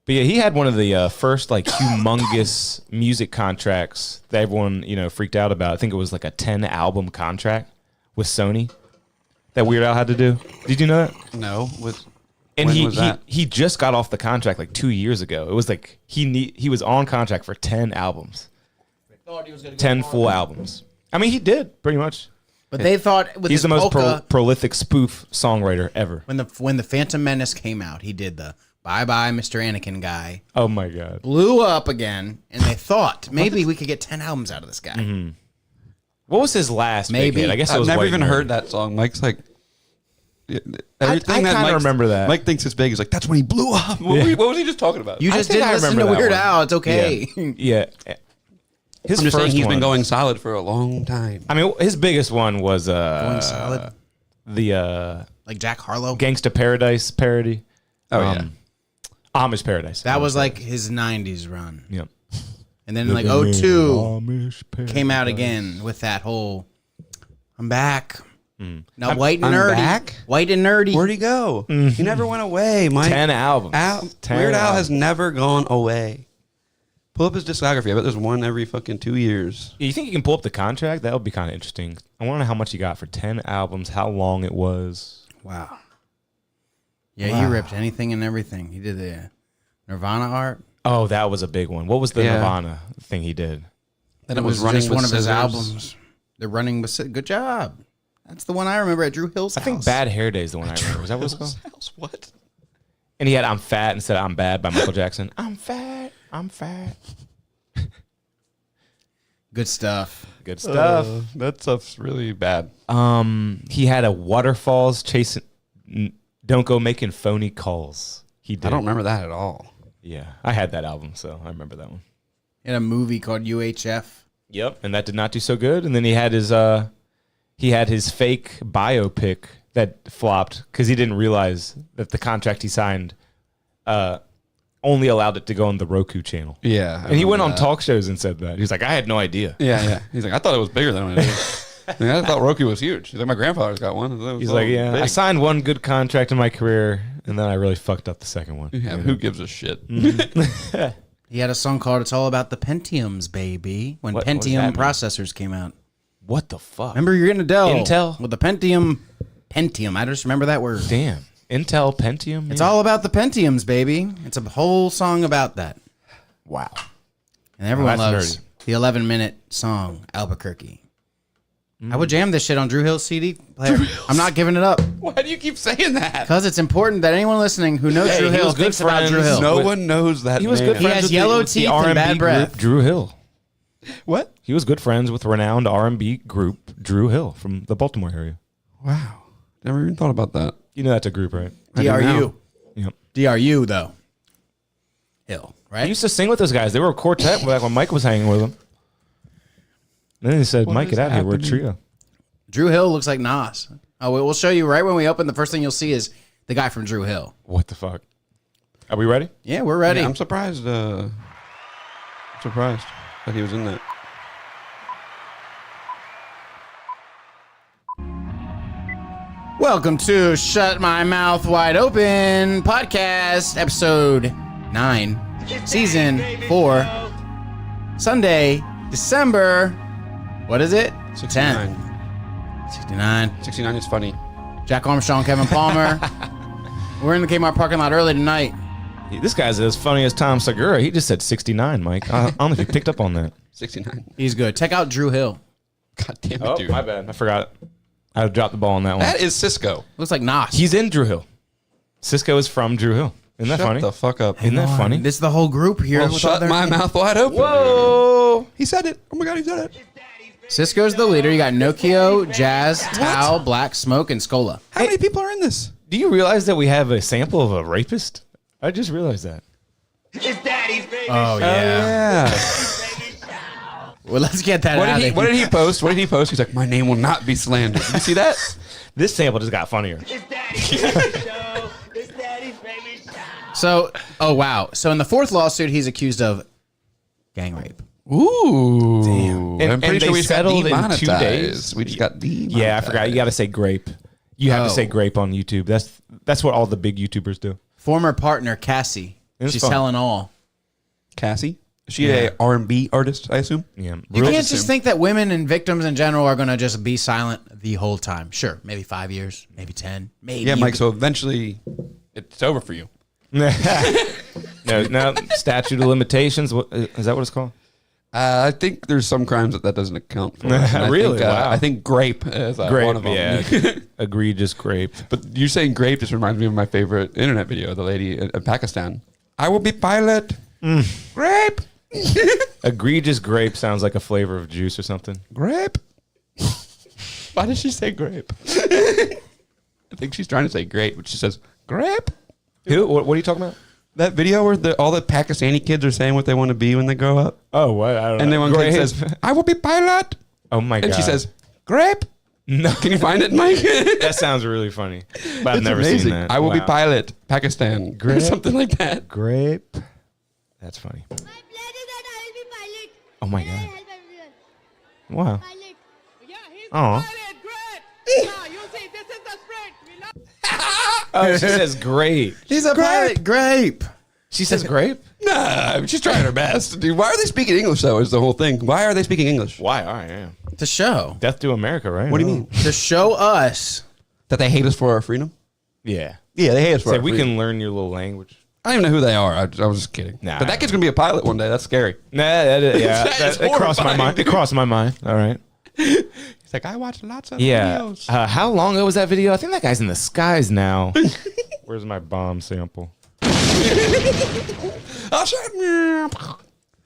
But yeah, he had one of the first like humongous music contracts that everyone freaked out about. I think it was like a 10-album contract with Sony that Weird Al had to do. Did you know that? No. And when was that? he just got off the contract like 2 years ago. It was like he was on contract for 10 albums, 10 full albums. I mean, he did pretty much. But they thought with he's the most polka, prolific spoof songwriter ever. When the Phantom Menace came out, he did the Bye Bye Mr. Anakin guy. Oh my God. Blew up again, and they thought maybe we could get 10 albums out of this guy. Mm-hmm. What was his last big Maybe. hit? I guess it I've was never White even Nerd. heard that song. Mike's like, everything I kind of remember that. Mike thinks it's big. He's like, that's when he blew up. What was he just talking about? You just didn't listen to Weird Al. It's okay. Yeah. His I'm just saying first he's one, been going solid for a long time. I mean, his biggest one was Going solid. the Like Jack Harlow. Gangsta Paradise parody. Oh, yeah. Amish Paradise. That was like his 90s run. Yep. And then like 02 came out again with that whole I'm back. Now white and I'm nerdy. back? White and nerdy. Where'd he go? He never went away, Mike. 10 albums. 10 Weird Al albums. has never gone away. Pull up his discography. I bet there's one every fucking 2 years. You think you can pull up the contract? That would be kind of interesting. I want to know how much he got for 10 albums, how long it was. Wow. Yeah, he ripped anything and everything. He did the Nirvana art. Oh, that was a big one. What was the Yeah. Nirvana thing he did? Then It was running just with one of his scissors. albums. The Running with Scissors. Good job. That's the one I remember at Drew Hill's I think house. Bad Hair Day is the one I remember. Is that what it's called? What? And he had I'm Fat instead of I'm Bad by Michael Jackson. I'm fat. I'm fat. Good stuff. Good stuff. That stuff's really bad. He had a Waterfalls chasing. Don't go making phony calls. He did. I don't remember that at all. Yeah, I had that album, so I remember that one. He had a movie called UHF. Yep, and that did not do so good. And then he had his fake biopic that flopped because he didn't realize that the contract he signed only allowed it to go on the Roku channel. Yeah. And he went on talk shows and said that. He was like, I had no idea. Yeah. He's like, I thought it was bigger than it is. I thought Roku was huge. He's like, my grandfather's got one. He's like, yeah, I signed one good contract in my career, and then I really fucked up the second one. Yeah, who gives a shit? He had a song called It's All About the Pentiums, baby, when What does Pentium that mean? processors came out. What the fuck? Remember, you're getting Adele. Intel? With the Pentium. I just remember that word. Damn. Intel Pentium? It's all about the Pentiums, baby. It's a whole song about that. Wow. And everyone Well, loves that's the 11-minute song, Albuquerque. I would jam this shit on Drew Hill's CD player. I'm not giving it up. Why do you keep saying that? Because it's important that anyone listening who knows Hey, Drew he Hill was good thinks about Drew friends. Hill. No With- one knows that He was man. good friends has with yellow with teeth and R&B bad group, breath. Drew Hill. What? He was good friends with renowned R&B group Drew Hill from the Baltimore area. Wow. Never even thought about that. You know that's a group, right? DRU. Yep. DRU, though. Hill, I right? used to sing with those guys. They were a quartet back when Mike was hanging with them. And then they said, Mike, is get out of here. We're a happening? trio. Drew Hill looks like Nas. Oh, we'll show you right when we open. The first thing you'll see is the guy from Drew Hill. What the fuck? Are we ready? Yeah, we're ready. Yeah, I'm surprised. Surprised that he was in that. Welcome to Shut My Mouth Wide Open podcast, episode 9, season 4, Sunday, December, what is it? 69. 69. 69 is funny. Jack Armstrong, Kevin Palmer. We're in the Kmart parking lot early tonight. This guy's as funny as Tom Segura. He just said 69, Mike. I don't know if you picked up on that. 69. He's good. Check out Drew Hill. God damn it, Oh, dude. my bad. I forgot. I dropped the ball on that one. That is Cisco. Looks like Nas. He's in Drew Hill. Cisco is from Drew Hill. Isn't that Shut funny? the fuck up. Isn't that funny? This is the whole group here. Well, with all shut their- my mouth wide open. Whoa! He said it. Oh my God, he said it. Cisco's the leader. You got Nokio, Jazz, Tao, Black Smoke, and Scola. How many people are in this? Do you realize that we have a sample of a rapist? I just realized that. Oh, Yeah. Well, let's get that out of here. What did he post? What did he post? He's like, my name will not be slandered. You see that? This sample just got funnier. So, oh, wow. So in the fourth lawsuit, he's accused of gang rape. Ooh. Damn. I'm pretty And sure they we just got settled in 2 demonetized. days? We just got demonetized. Yeah, I forgot. You got to say grape. You have Oh. to say grape on YouTube. That's what all the big YouTubers do. Former partner Cassie She's selling all. Cassie? Is she a R&B artist, I assume? Yeah. You can't just think that women and victims in general are going to just be silent the whole time. Sure, maybe 5 years, maybe 10, maybe. Yeah, Mike, so eventually it's over for you. no, statute of limitations. What, is that what it's called? I think there's some crimes that doesn't account for. Really? Wow. I think grape is one of them. Yeah. Egregious grape. But you saying grape just reminds me of my favorite internet video, the lady in Pakistan. I will be pilot. Grape. Egregious grape sounds like a flavor of juice or something. Grape. Why did she say grape? I think she's trying to say grape, but she says grape. Who? What are you talking about? That video where all the Pakistani kids are saying what they want to be when they grow up. Oh, what? I don't know. And then one kid says, I will be pilot. Oh, my God. And she says, grape. No. Can you find it, Mike? That sounds really funny. But I've never amazing. seen that. I will be pilot, Pakistan. Grape. Something like that. Grape. That's funny. My plan is that I will be pilot. Oh, my And I'll God. help everyone. Wow. Pilot. Yeah, he's Aw. a pilot. Great. Yeah, you see, this is the spirit. We love. Oh, she says grape. He's a pilot. Grape. She says grape? Nah, she's trying her best. Dude, why are they speaking English, though, is the whole thing. Why are they speaking English? Why? All right, yeah. To show. Death to America, right? What do you mean? To show us. That they hate us for our freedom? Yeah. Yeah, they hate us for Say our we freedom. can learn your little language. I don't even know who they are. I was just kidding. Nah. But that kid's going to be a pilot one day. That's scary. Nah, yeah. That is it crossed my horrifying, mind. It dude. crossed my mind. All right. He's like, I watched lots of Yeah. videos. How long ago was that video? I think that guy's in the skies now. Where's my bomb sample? I'll shut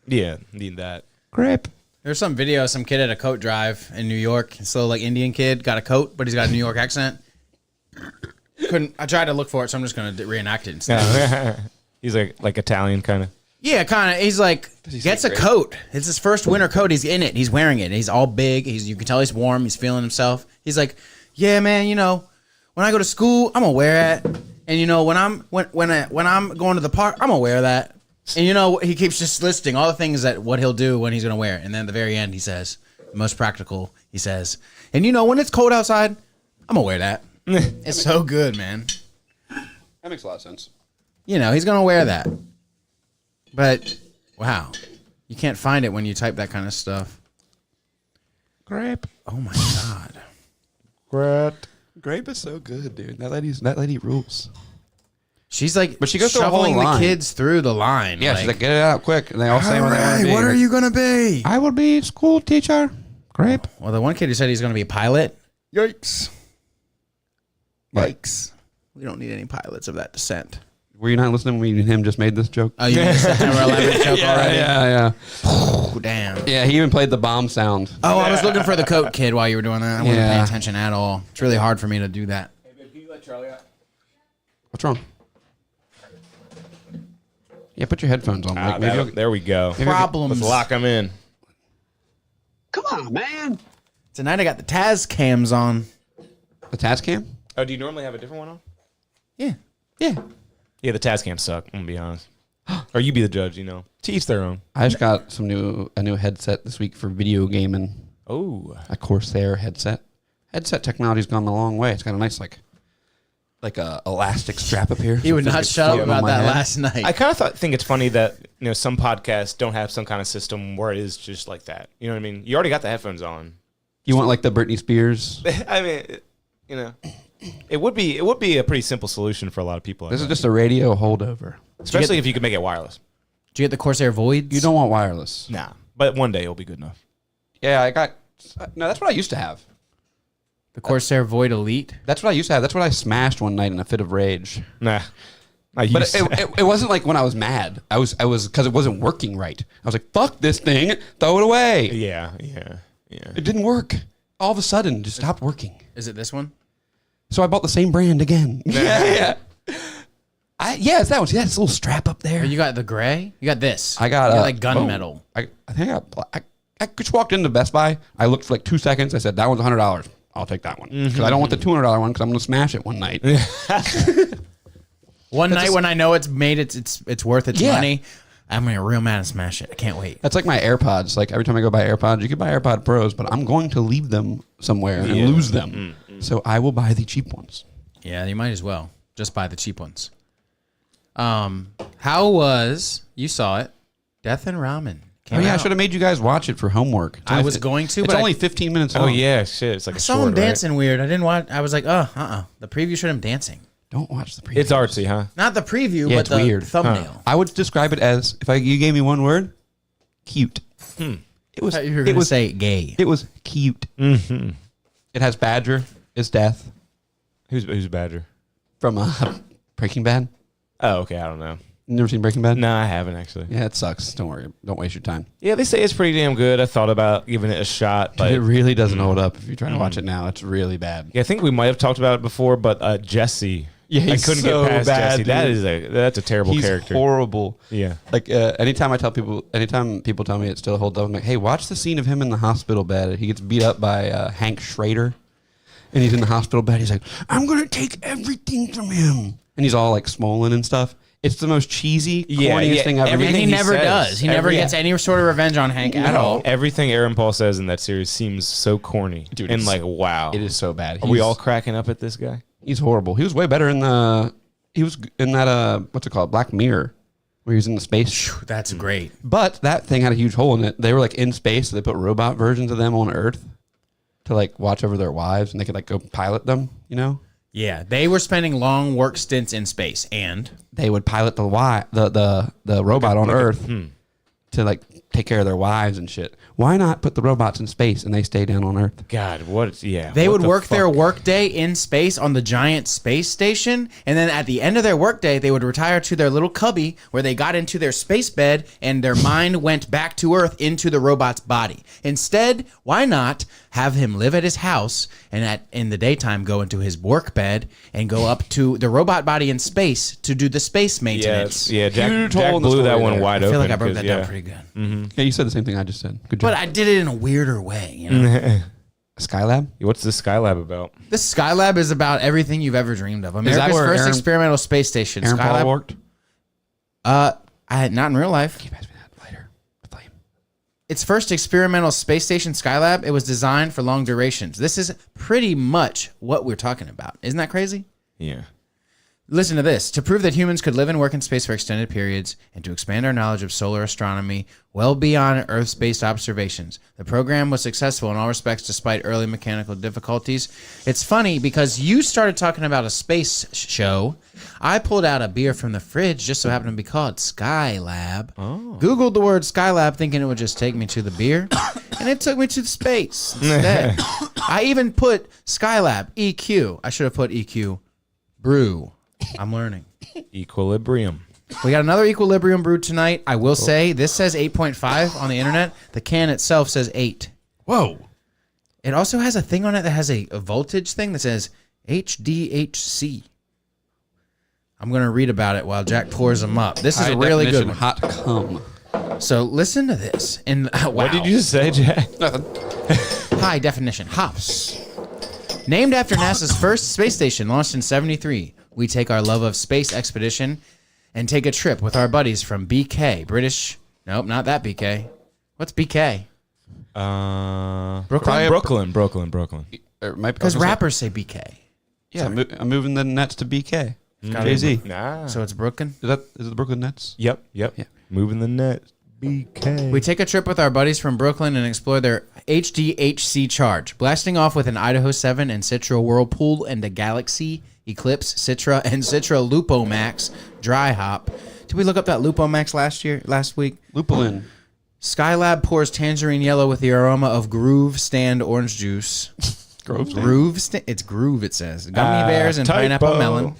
Yeah, need that. Grape. There's some video of some kid at a coat drive in New York. This little like Indian kid got a coat, but he's got a New York accent. I tried to look for it, so I'm just gonna reenact it instead. He's like Italian kind of. Yeah, kind of. He's like gets a coat. It's his first winter coat. He's in it. He's wearing it. He's all big. You can tell he's warm. He's feeling himself. He's like, yeah, man. You know, when I go to school, I'm gonna wear it. And you know, when I'm going to the park, I'm gonna wear that. And you know, he keeps just listing all the things that what he'll do when he's gonna wear it. And then at the very end, he says, the most practical. He says, and you know, when it's cold outside, I'm gonna wear that. It's so good, man. That makes a lot of sense. You know, he's gonna wear that. But wow, you can't find it when you type that kind of stuff. Grape. Oh my God. Grape is so good, dude. That lady rules. She's like, But she goes through a whole shoveling the line. kids through the line. Yeah, she's like, get it out quick. And they all say what they want to be. what are you gonna be? I will be school teacher. Grape. Well, the one kid who said he's gonna be a pilot. Yikes. What? Yikes. We don't need any pilots of that descent. Were you not listening when him just made this joke? Oh, you made a September 11th joke already? Yeah. Oh, damn. Yeah, he even played the bomb sound. Oh, I was looking for the coat kid while you were doing that. I wasn't Yeah. paying attention at all. It's really hard for me to do that. What's wrong? Yeah, put your headphones on. Mike. Maybe you'll- There we go. Problems. Let's lock him in. Come on, man. Tonight I got the Taz cams on. The Tascam? Oh, do you normally have a different one on? Yeah. Yeah. Yeah, the Tascams suck. I'm gonna be honest. Or you be the judge. You know, to each their own. I just got a new headset this week for video gaming. Oh, A Corsair headset. Headset technology's gone a long way. It's got a nice like a elastic strap up here. He would So it feels not like it's shut up floating on about my that head. last night. I kind of think it's funny that some podcasts don't have some kind of system where it is just like that. You know what I mean? You already got the headphones on. You want like the Britney Spears? I mean, it would be a pretty simple solution for a lot of people. This is just a radio holdover. especially if you could make it wireless. Did you get the Corsair Voids? You don't want wireless. Nah, but one day it'll be good enough. Yeah, I got. No, that's what I used to have. The Corsair Void Elite? That's what I used to have. That's what I smashed one night in a fit of rage. Nah, I But used to. it wasn't like when I was mad. I was because it wasn't working right. I was like, "Fuck this thing, throw it away." yeah. It didn't work. All of a sudden, just stopped working. Is it this one? So I bought the same brand again. Yeah. Yeah, it's that one. See that little strap up there? Or you got the gray? You got this. I got you like gunmetal. I think I just walked into Best Buy. I looked for like 2 seconds. I said, that one's $100. I'll take that one. Because I don't want the $200 one because I'm going to smash it one night. One night when I know it's made it's worth its Yeah. money, I'm gonna real mad and smash it. I can't wait. That's like my AirPods. Like every time I go buy AirPods, you can buy AirPod Pros, but I'm going to leave them somewhere and lose them. So I will buy the cheap ones. Yeah, you might as well just buy the cheap ones. How How was, you saw it, Death and Ramen? Oh yeah, I should have made you guys watch it for homework. I was going to, It's but only 15 minutes long. Oh yeah, shit. It's like I a saw short, him dancing weird. I didn't want, I was like, The preview showed him dancing. Don't watch the preview. It's artsy, huh? Not the preview, Yeah, but it's the weird. thumbnail. I would describe it as, you gave me one word, cute. It was. I thought you were It going to was. say gay. It was cute. Mm-hmm. It has Badger. It's Death Who's Badger? from Breaking Bad. Oh, okay. I don't know. You never seen Breaking Bad? No, I haven't actually. Yeah, it sucks. Don't worry. Don't waste your time. Yeah, they say it's pretty damn good. I thought about giving it a shot, but It really doesn't hold up if you're trying to watch it now. It's really bad. yeah, I think we might have talked about it before. But Jesse, Yeah, I he's couldn't so get past bad, Jesse. dude. That's a terrible He's character. horrible. Yeah. Like anytime people tell me it still holds up, I'm like, hey, watch the scene of him in the hospital bed. He gets beat up by Hank Schrader, and he's in the hospital bed. He's like, I'm gonna take everything from him, and he's all like swollen and stuff. It's the most cheesy, corniest thing ever. And everything he he never says. does. He never gets any sort of revenge on Hank at all. Everything Aaron Paul says in that series seems so corny. Dude, and it's- like, wow. It is so bad. Are we all cracking up at this guy? He's horrible. He was way better in the. He was in that what's it called, Black Mirror, where he was in the space. That's great. But that thing had a huge hole in it. They were like in space, so they put robot versions of them on Earth to like watch over their wives, and they could like go pilot them. You know, Yeah, they were spending long work stints in space, and they would pilot the robot on Earth to like take care of their wives and shit. Why not put the robots in space and they stay down on Earth? God, what? Yeah. they what would the work their fuck? workday in space on the giant space station, and then at the end of their workday, they would retire to their little cubby where they got into their space bed and their mind went back to Earth into the robot's body. Instead, why not have him live at his house and in the daytime go into his work bed and go up to the robot body in space to do the space maintenance? Yeah, Jack Huge hole in the blew that story one there. wide I open. feel like I broke 'cause, that yeah. down pretty good. Yeah, you said the same thing I just said. Good job. But I did it in a weirder way, you know? Skylab. What's the Skylab about? The Skylab is about everything you've ever dreamed of. that America's where first Aaron- experimental space station. Aaron Paul Skylab. worked. I had not in real life. Pass me that lighter. The flame. Its first experimental space station, Skylab, it was designed for long durations. This is pretty much what we're talking about. Isn't that crazy? Yeah. Listen to this. To prove that humans could live and work in space for extended periods and to expand our knowledge of solar astronomy well beyond Earth-based observations, the program was successful in all respects despite early mechanical difficulties. It's funny because you started talking about a space show. I pulled out a beer from the fridge, just so happened to be called Skylab. Googled the word Skylab thinking it would just take me to the beer, and it took me to the space instead. I even put Skylab, EQ. I should have put EQ, brew. I'm learning. Equilibrium. We got another Equilibrium brew tonight. I will say this says 8.5 on the internet. The can itself says 8. Whoa. It also has a thing on it that has a voltage thing that says HDHC. I'm going to read about it while Jack pours them up. This is High a really good definition one. hot cum. So listen to this. And wow. What did you say, Jack? Nothing. High definition hops. Named after NASA's first space station launched in 73, we take our love of space expedition and take a trip with our buddies from BK, British. Nope, not that BK. What's BK? Brooklyn. Because rappers say BK. Yeah, I'm moving the Nets to BK. gotta Jay-Z. Nah. So it's Brooklyn. Is it the Brooklyn Nets? Yep. Yeah. Moving the net. BK. We take a trip with our buddies from Brooklyn and explore their HDHC charge, blasting off with an Idaho 7 and Citra Whirlpool and a Galaxy, Eclipse, Citra, and Citra Lupomax dry hop. Did we look up that Lupomax last week? Lupulin. Skylab pours tangerine yellow with the aroma of Groove Stand orange juice. It's Groove, it says. Gummy bears and typo. pineapple melon.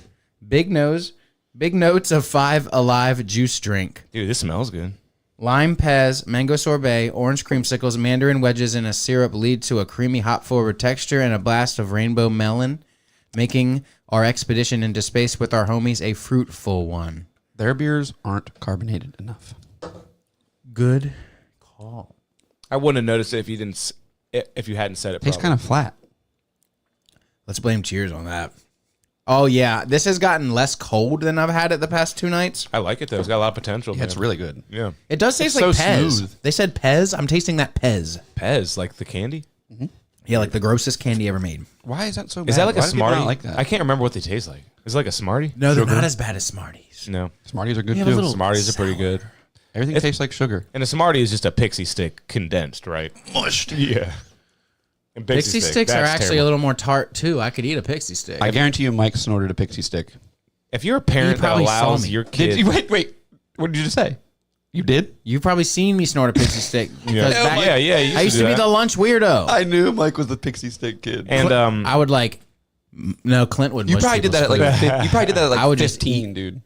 Big notes of 5 Alive juice drink. Dude, this smells good. Lime pez, mango sorbet, orange creamsicles, mandarin wedges, and a syrup lead to a creamy hop-forward texture and a blast of rainbow melon, making our expedition into space with our homies a fruitful one. Their beers aren't carbonated enough. Good call. I wouldn't have noticed it if you hadn't said it. Tastes kind of flat. Let's blame Cheers on that. Oh, yeah. This has gotten less cold than I've had it the past 2 nights. I like it though. It's got a lot of potential. Yeah, it's man. really good. Yeah. It does taste It's like so Pez. smooth. They said Pez. I'm tasting that Pez. Pez, like the candy. Yeah, Yeah, like the grossest candy ever made. Why is that so bad? Is that like Why a do people Smartie? not like that? I can't remember what they taste like. Is it like a Smartie? No, they're Sugar. not as bad as Smarties. No. Smarties are good They have a too. little- Smarties are pretty good. Everything tastes like sugar. And a Smartie is just a pixie stick condensed, right? Mushed. Yeah. And Pixie sticks are that's actually terrible. a little more tart too. I could eat a pixie stick. I guarantee you, Mike snorted a pixie stick. If you're a parent You that probably saw allows me. your kid, Did you wait? What did you just say? You did? You've probably seen me snort a pixie stick. yeah, because back- yeah, yeah, you I used to be do the that. lunch weirdo. I knew Mike was the pixie stick kid. And I would like. No, Clint would. you mush probably did that at people's like food. you probably did that at like I would just 15, dude.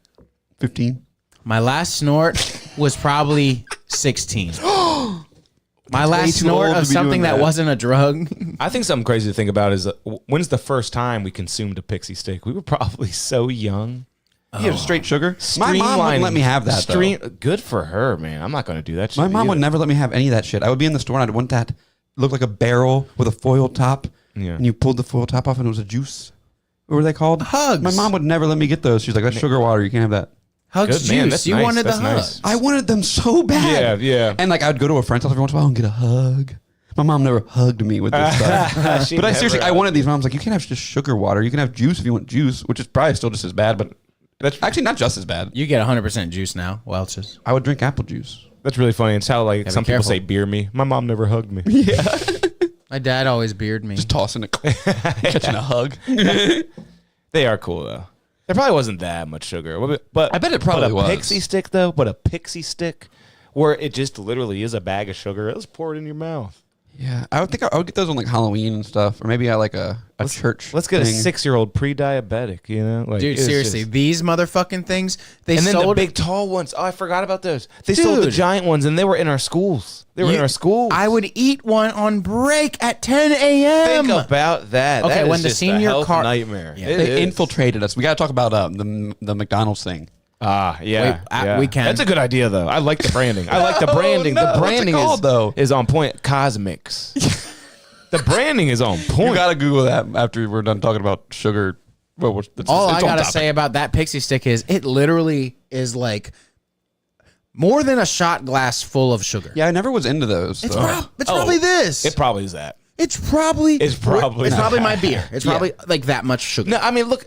15. My last snort was probably 16. My way last too snort old to of be something doing that that. wasn't a drug. I think something crazy to think about is when's the first time we consumed a pixie stick? We were probably so young. You have straight sugar. My mom wouldn't let me have that. Though. Good for her, man. I'm not going to do that shit. My mom would either. never let me have any of that shit. I would be in the store and I'd want that look like a barrel with a foil top. Yeah. And you pulled the foil top off and it was a juice. What were they called? Hugs. My mom would never let me get those. She's like, that's sugar water. You can't have that. Hugs Good, man, juice. that's You nice. wanted That's the nice. hugs. I wanted them so bad. Yeah, yeah. And like I would go to a friend's house every once in a while and get a hug. My mom never hugged me with this stuff. She But I never- seriously, I wanted these. Mom's like, you can't have just sugar water. You can have juice if you want juice, which is probably still just as bad, but That's actually not just as bad. You get 100% juice now, Welch's. I would drink apple juice. That's really funny. It's how like be some people careful. say beer me. My mom never hugged me. My dad always bearded me. Just tossing it, catching a hug. They are cool though. There probably wasn't that much sugar, but I bet it probably but a was. pixie stick though. But a pixie stick, where it just literally is a bag of sugar. Let's pour it in your mouth. Yeah, I would think I would get those on like Halloween and stuff, or maybe I like a church. Let's get a thing. 6-year-old pre-diabetic. You know, like, Dude, it's seriously, just- these motherfucking things, they and then sold the big tall ones. Oh, I forgot about those. They sold the Dude. giant ones, and they were in our schools. They were in our schools. I would eat one on break at 10 a.m. think about that. Okay, That is when the just senior a health car- nightmare. Yeah. It They is. infiltrated us. We got to talk about the McDonald's thing. Ah, yeah, Wait, yeah. we can. That's a good idea, though. I like the branding. I like the branding. no. The What's it branding called, though? is on point. Cosmics. The branding is on point. You got to Google that after we're done talking about sugar. Well, All I on gotta topic. say about that pixie stick is it literally is like more than a shot glass full of sugar. Yeah, I never was into those. It's, so. probably this. It probably is that. It's probably my beer. It's probably like that much sugar. No, I mean, look.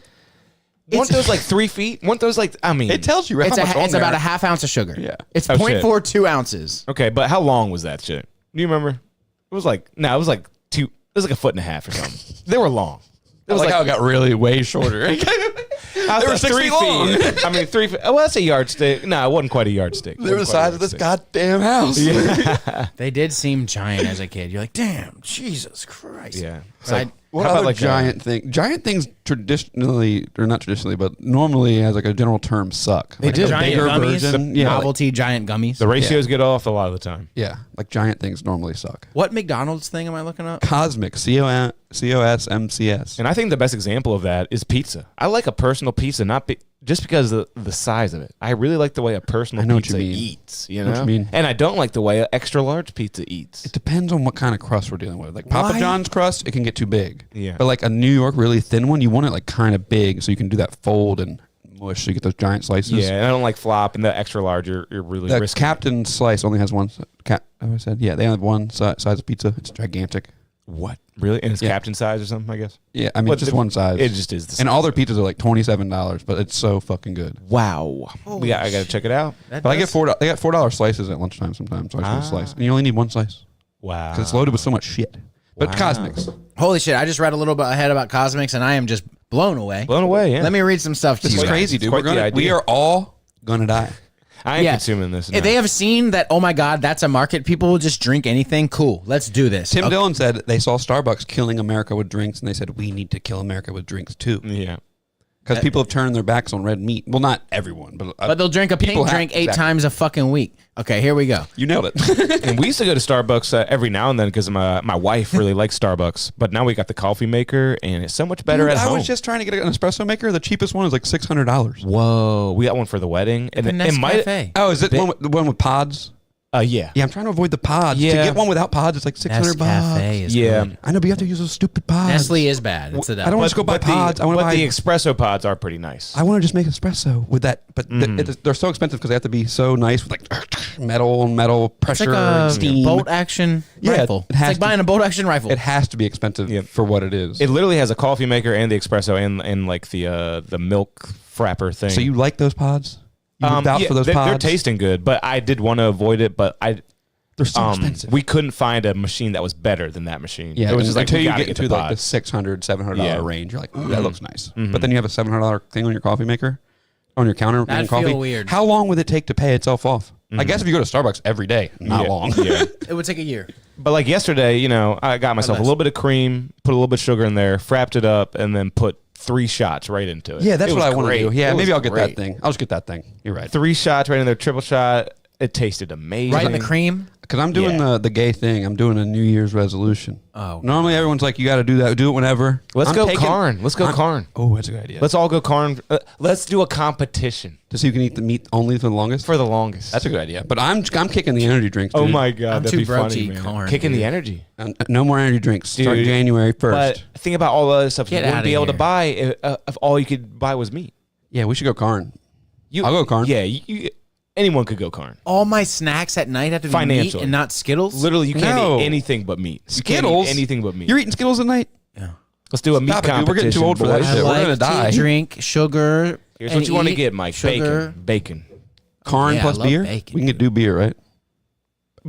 Weren't those like 3 feet? Weren't those like? I mean, It tells you right it's how much on it's there. about a half ounce of sugar. Yeah. It's Oh, shit. 0.42 ounces. okay, but how long was that shit? Do you remember? It was like it was like 2. It was like a foot and a half or something. They were long. It was like how it got really way shorter. I They were was 6 feet long. I mean, 3 feet. Well, that's a yardstick. No, it wasn't quite a yardstick. They were the size of this goddamn house. They did seem giant as a kid. You're like, damn, Jesus Christ. Yeah. It's But like, What how about other like giant thing? Giant things traditionally, or not traditionally, but normally as like a general term, suck. They Like do. a Giant bigger gummies, version. Yeah, novelty giant gummies. the ratios get off a lot of the time. yeah, like giant things normally suck. What McDonald's thing am I looking up? Cosmic, COSMCS. And I think the best example of that is pizza. I like a personal pizza, just because of the size of it. I really like the way a personal I know what you pizza mean. eats. You I know know, what you mean. And I don't like the way an extra large pizza eats. It depends on what kind of crust we're dealing with. Like Papa Why? John's crust, it can get too big. Yeah. But like a New York really thin one, you want it like kind of big so you can do that fold and mush so you get those giant slices. Yeah, and I don't like flop and the extra large. You're really The risky. Captain slice only has one. I said, yeah, they only have one size of pizza. It's gigantic. What? Really? And it's Yeah. captain size or something, I guess? Yeah, I mean, What just the- one size. It just is the And all their size. pizzas are like $27, but it's so fucking good. Wow. Yeah, I got to check it out. That But I get does- $4. They got $4 slices at lunchtime sometimes. So I just want a slice, and you only need one slice Wow. because it's loaded with so much shit. But Wow. Cosmics, Holy shit, I just read a little bit ahead about Cosmics and I am just blown away. Blown away, yeah. Let me read some stuff to this you. is guys. crazy, It's dude. quite the We idea. are all gonna die. I ain't Yeah. consuming this. If they have seen that, oh my God, that's a market, people will just drink anything. Cool, let's do this. Tim Okay. Dillon said they saw Starbucks killing America with drinks, and they said we need to kill America with drinks too, Yeah. because people have turned their backs on red meat. Well, not everyone, But they'll drink a people pink have- drink 8 exactly. times a fucking week. Okay, here we go. You nailed it. And we used to go to Starbucks every now and then because my wife really likes Starbucks. But now we got the coffee maker, and it's so much better Dude, at I home. was just trying to get an espresso maker. The cheapest one is like $600. Whoa, we got one for the wedding, and The it might. Nescafe. Oh, is it the one with pods? Yeah. Yeah, I'm trying to avoid the pods. To Yeah. get one without pods, it's like $600. Nescafe is Yeah. good. I know, but you have to use those stupid pods. Nestle is bad. It's the I devil. don't want to go buy pods. I want to but buy. the espresso pods are pretty nice. I want to just make espresso with that, but they're so expensive because they have to be so nice with like. metal It's pressure, like a steam. bolt action rifle. it It's has like to- buying a bolt action rifle. It has to be expensive for what it is. It literally has a coffee maker and the espresso and like the milk frapper thing. So you like those pods? You would vouch for those pods? They're tasting good, but I did want to avoid it. But They're so expensive. we couldn't find a machine that was better than that machine. Yeah, it was just like until we you gotta get into the like the pod. $600, $700 Yeah. range, you're like, ooh, that looks nice. But then you have a $700 thing on your coffee maker, on your counter making That'd feel coffee. weird. How long would it take to pay itself off? I guess if you go to Starbucks every day, not Yeah, long. Yeah. It would take a year. But like yesterday, I got myself a little bit of cream, put a little bit of sugar in there, frapped it up, and then put 3 shots right into it. Yeah, that's It what was I want to great. do. Yeah, It maybe was I'll get great. that thing. I'll just get that thing. You're right. 3 shots right in there, triple shot. It tasted amazing. Right in the cream. Because I'm doing the gay thing. I'm doing a New Year's resolution. Oh. Normally everyone's like, you got to do that. Do it whenever. Let's I'm go taking- Karn. Let's go Karn. Oh, that's a good idea. Let's all go Karn. Let's do a competition To see who can eat the meat only for the longest. for the longest. That's a good idea. But I'm kicking the energy drinks. Oh dude. my god, I'm that'd too be broke to funny, eat man. Karn, Kicking the dude. energy. No more energy drinks. Start Dude, January 1st. But think about all the other stuff Get you wouldn't outta be able to here. buy if all you could buy was meat. Yeah, we should go Karn. I'll go Karn. Yeah, anyone could go Karn. All my snacks at night have to be meat Financially. and not Skittles. Literally, you can't No. eat anything but meat. You can't Skittles? eat anything but meat. You're eating Skittles at night? Let's do a meat Stop it, dude. competition. We're getting too old for that boys. I shit. We're like gonna to die. drink sugar. Here's and what you want to eat get, Mike. sugar. Bacon. Karn Yeah, I plus love beer? bacon. We can do beer, right?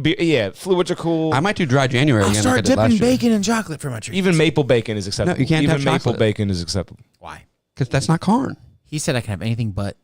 Beer, yeah, fluids are cool. I might do dry January I'll again. start like I did last dipping year. bacon in chocolate for my treat. Even maple bacon is acceptable. No, you can't Even have maple chocolate. bacon is acceptable. Why? Because that's not Karn. He said I can have anything but.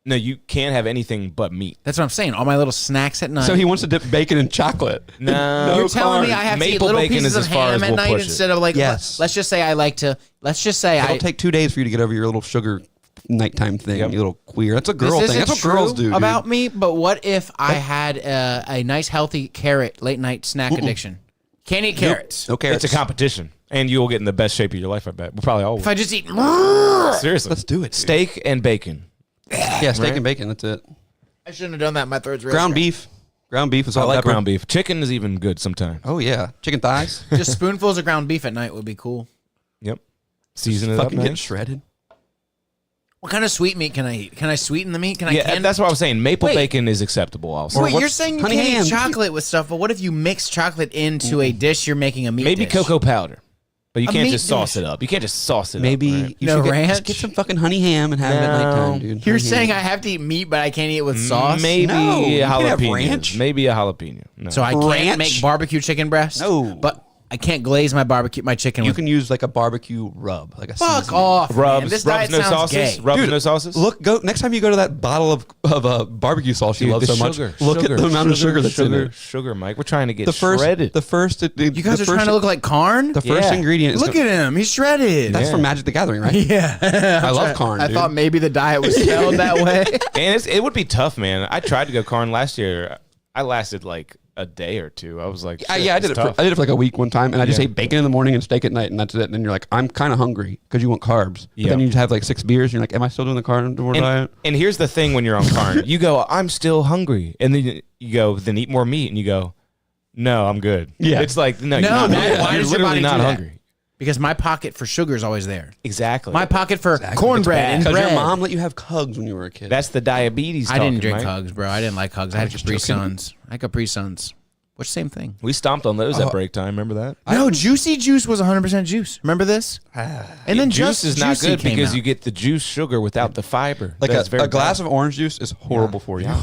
No, you can't have anything but meat. That's what I'm saying. All my little snacks at night. So he wants to dip bacon in chocolate. No, You're telling me I have to eat Maple little bacon pieces is as of far ham as at we'll night push it. instead of like. Yes. Let's just say I like to. Let's just say It'll I take 2 days for you to get over your little sugar nighttime thing, Yep. you little queer. That's a This girl thing. isn't That's what girls true do. about dude. me. But what if I had a nice healthy carrot late night snack addiction? Can't eat carrots. No carrots. It's a competition, and you'll get in the best shape of your life. I bet. We'll probably all. If I just eat. Seriously, Let's do it, dude. Steak and bacon. Yeah, steak Right? and bacon. That's it. I shouldn't have done that. My throat's real Ground scratchy. beef. Ground beef is I all like pepper. ground beef. Chicken is even good sometimes. Oh yeah, chicken thighs. Just spoonfuls of ground beef at night would be cool. Yep. Season it up, Fucking get nice. shredded. What kind of sweet meat can I eat? Can I sweeten the meat? Can I? Yeah, can that's what I was saying. Maple Wait. bacon is acceptable. Also, Wait, what's you're saying you honey can't ham? eat chocolate with stuff, but what if you mix chocolate into a dish you're making a meat maybe dish? cocoa powder, but you A can't meat just sauce dish. it up. You can't just sauce it Maybe up. Right? you No should ranch? just get some fucking honey ham and have it at No. nighttime, dude. You're Honey saying ham. I have to eat meat, but I can't eat it with sauce? Maybe No, you a can have jalapeno. ranch. Maybe a jalapeno. No. So I can't Ranch? make barbecue chicken breast? No. But I can't glaze my chicken You with. can use like a barbecue rub, like a Fuck seasoning. off, rubs, man. This rubs diet no sounds sauces. gay. Rubs Dude, no sauces. Go next time you go to that bottle of barbecue sauce you Dude, love the so sugar, much. Look sugar, at the amount of sugar that's in it. Sugar, Mike. We're trying to get The first, shredded. You guys are trying to look like Karn? The first Yeah. ingredient is Look at him. He's shredded. that's Yeah. from Magic the Gathering, right? yeah. I love Karn. I dude. thought maybe the diet was spelled that way. and it would be tough, man. I tried to go Karn last year. I lasted like a day or two. I was like, shit, I did it's it. tough. I did it for like a week one time, and I just Yeah. ate bacon in the morning and steak at night, and that's it. And then you're like, I'm kind of hungry because you want carbs. But Yeah. then you just have like 6 beers, and you're like, am I still doing the carnivore diet? And here's the thing: when you're on Karn, you go, "I'm still hungry," and then you go, "Then eat more meat," and you go, "No, I'm good." Yeah. it's like no, No, you're not. man, why You're does your literally body not do that? hungry. Because my pocket for sugar is always there. Exactly. My pocket for cornbread and Because bread. your mom let you have Cugs when you were a kid. That's the diabetes. I didn't talking, drink Mike. Hugs, bro. I didn't like Hugs. I had just Capri joking. Suns. I had Capri Suns. Which same thing. We stomped on those at break time. Remember that? No, Juicy Juice was 100% juice. Remember this? And then Juice just is not Juicy good came because out. you get the juice sugar without the fiber. like That's very a glass bad. of orange juice is horrible for you.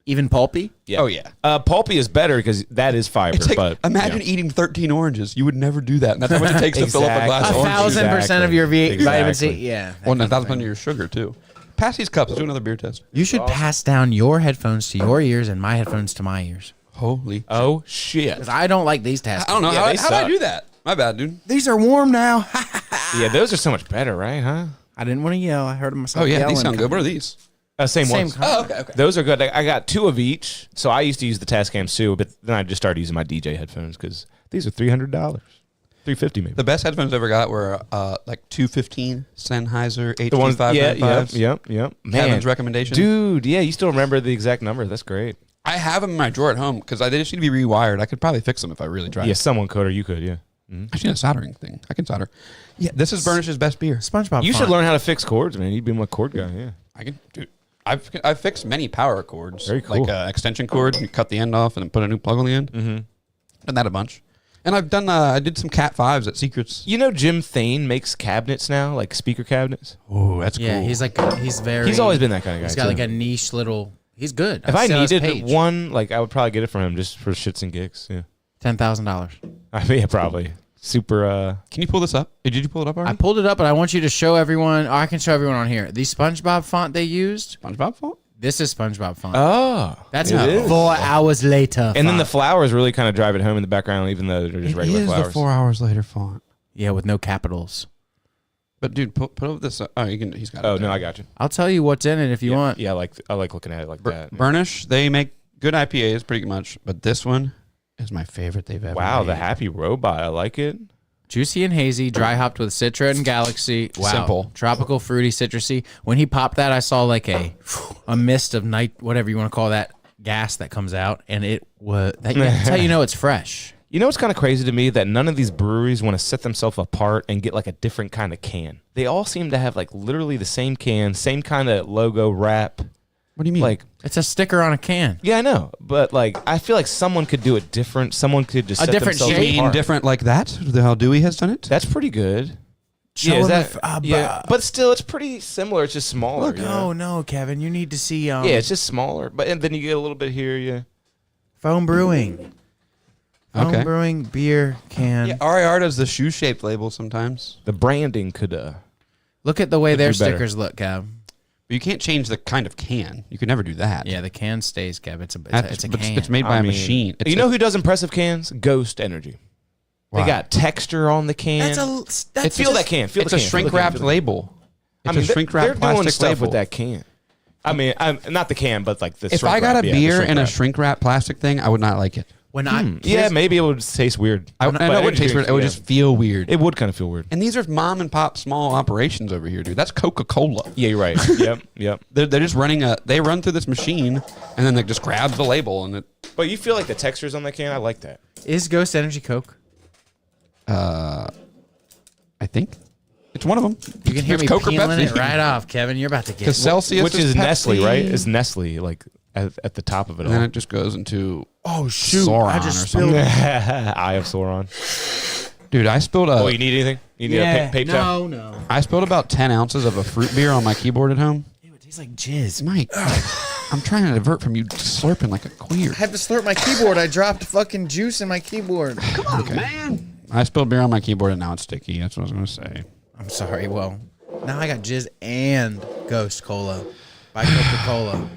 even pulpy. Yeah. Oh, yeah. Pulpy is better because that is fiber. It's like, but imagine yeah. eating 13 oranges. You would never do that. And that's how much it takes to fill up a glass of A orange juice. 1,000% of your vitamin C. Exactly. Yeah. Well, 1,000% of your sugar, too. Pass these cups. Let's do another beer test. You should pass down your headphones to your ears and my headphones to my ears. Holy. Oh shit! Because I don't like these tests. I don't know. Yeah, they how did I suck. do that? My bad, dude. These are warm now. Yeah, those are so much better, right? Huh? I didn't want to yell. I heard myself Oh, yeah. yelling. These sound good. What are these? Same Same ones. kind. Oh, okay. Those are good. I got 2 of each. So I used to use the Tascam too, but then I just started using my DJ headphones because these are $300, $350 maybe. The best headphones I ever got were like 215 Sennheiser HD The ones, yeah, 595s. yep. Man, Kevin's recommendation. dude. Yeah, you still remember the exact number? That's great. I have them in my drawer at home because they just need to be rewired. I could probably fix them if I really tried. Yeah, someone could or you could. Yeah. I should have a soldering thing. I can solder. Yeah, this is Burnish's best beer. SpongeBob. You should font. learn how to fix chords, man. You'd be my chord guy. Yeah. I can, dude. I've fixed many power cords. Very cool. Like extension cords. You cut the end off and then put a new plug on the end. Mm-hmm. Done that a bunch. And I've done. I did some Cat 5s at Secrets. You know, Jim Thane makes cabinets now, like speaker cabinets. Oh, that's Yeah, cool. He's always been that kind of guy. He's got like a niche little. He's good. If I I've seen his needed page. one, like I would probably get it from him just for shits and gigs. Yeah, $10,000. I mean, yeah, probably super. Can you pull this up? Did you pull it up already? I pulled it up, but I want you to show everyone. Or I can show everyone on here. The SpongeBob font they used. SpongeBob font? This is SpongeBob font. Oh, That's it is. 4 hours later. And then the font. flowers really kind of drive it home in the background, even though they're just regular flowers. the 4 hours later font. Yeah, with no capitals. But dude, put up this. Oh, you can. He's got. Oh it no, there. I got you. I'll tell you what's in it if you want. Yeah, I like looking at it like that. Burnish. They make good IPAs, pretty much. But this one is my favorite they've ever. Wow, made. the Happy Robot. I like it. Juicy and hazy, dry hopped with Citra and Galaxy. Wow. Simple. Tropical, fruity, citrusy. When he popped that, I saw like a mist of night, whatever you want to call that, gas that comes out, and it was. That's how you know it's fresh. You know what's kind of crazy to me? That none of these breweries want to set themselves apart and get like a different kind of can. They all seem to have like literally the same can, same kind of logo wrap. What do you mean? Like, It's a sticker on a can. yeah, I know, but like I feel like someone could do it different. Someone could just set different themselves shape? apart. different like that? How Dewey has done it? That's pretty good. Show is him that, if- yeah, but still, it's pretty similar. It's just smaller. Look, you know? no, Kevin, you need to see. Yeah, it's just smaller, but and then you get a little bit here. Yeah, Foam Brewing. Foam Okay. Brewing beer can. Yeah, RAR does the shoe-shaped label sometimes. the branding could. Look at the way Could their be better. stickers look, Kev. But you can't change the kind of can. You could never do that. Yeah, the can stays, Kev. It's a But can. it's made by I a mean, machine. It's you know who does impressive cans? Ghost Energy. Why? They got texture on the can. That's Feel that can. Feel It's the a can. Feel the shrink can, wrapped feel the can. label. It's a shrink they're wrapped doing plastic stuff label. with that can. I mean, not the can, but like the. If shrink I got wrap, a yeah, the beer shrink in a wrap. shrink wrap plastic thing, I would not like it. when I Yeah, maybe it would taste weird. I But know it would energy taste weird. drinks, It would yeah. just feel weird. It would kind of feel weird. And these are mom and pop small operations over here, dude. That's Coca-Cola. Yeah, you're right. Yep. They're just running they run through this machine and then they just grab the label and it. But you feel like the textures on that can. I like that. is Ghost Energy Coke. I think it's one of them. You can hear It's me Coke or peeling Pepsi. it right off, Kevin. You're about to get. Because Celsius Which is Nestle, Pepsi. right? It's Nestle, like at the top of it And then all. it just goes into Oh shoot! Sauron I or just something. spilled. Eye of Sauron. Dude, I spilled Oh, you need anything? You need a paper towel? no. I spilled about 10 ounces of a fruit beer on my keyboard at home. Ew, it tastes like jizz. Mike, I'm trying to divert from you slurping like a queer. I have to slurp my keyboard. I dropped fucking juice in my keyboard. I spilled beer on my keyboard and now it's sticky. That's what I was going to say. I'm sorry. Well, now I got jizz and Ghost Cola by Coca-Cola.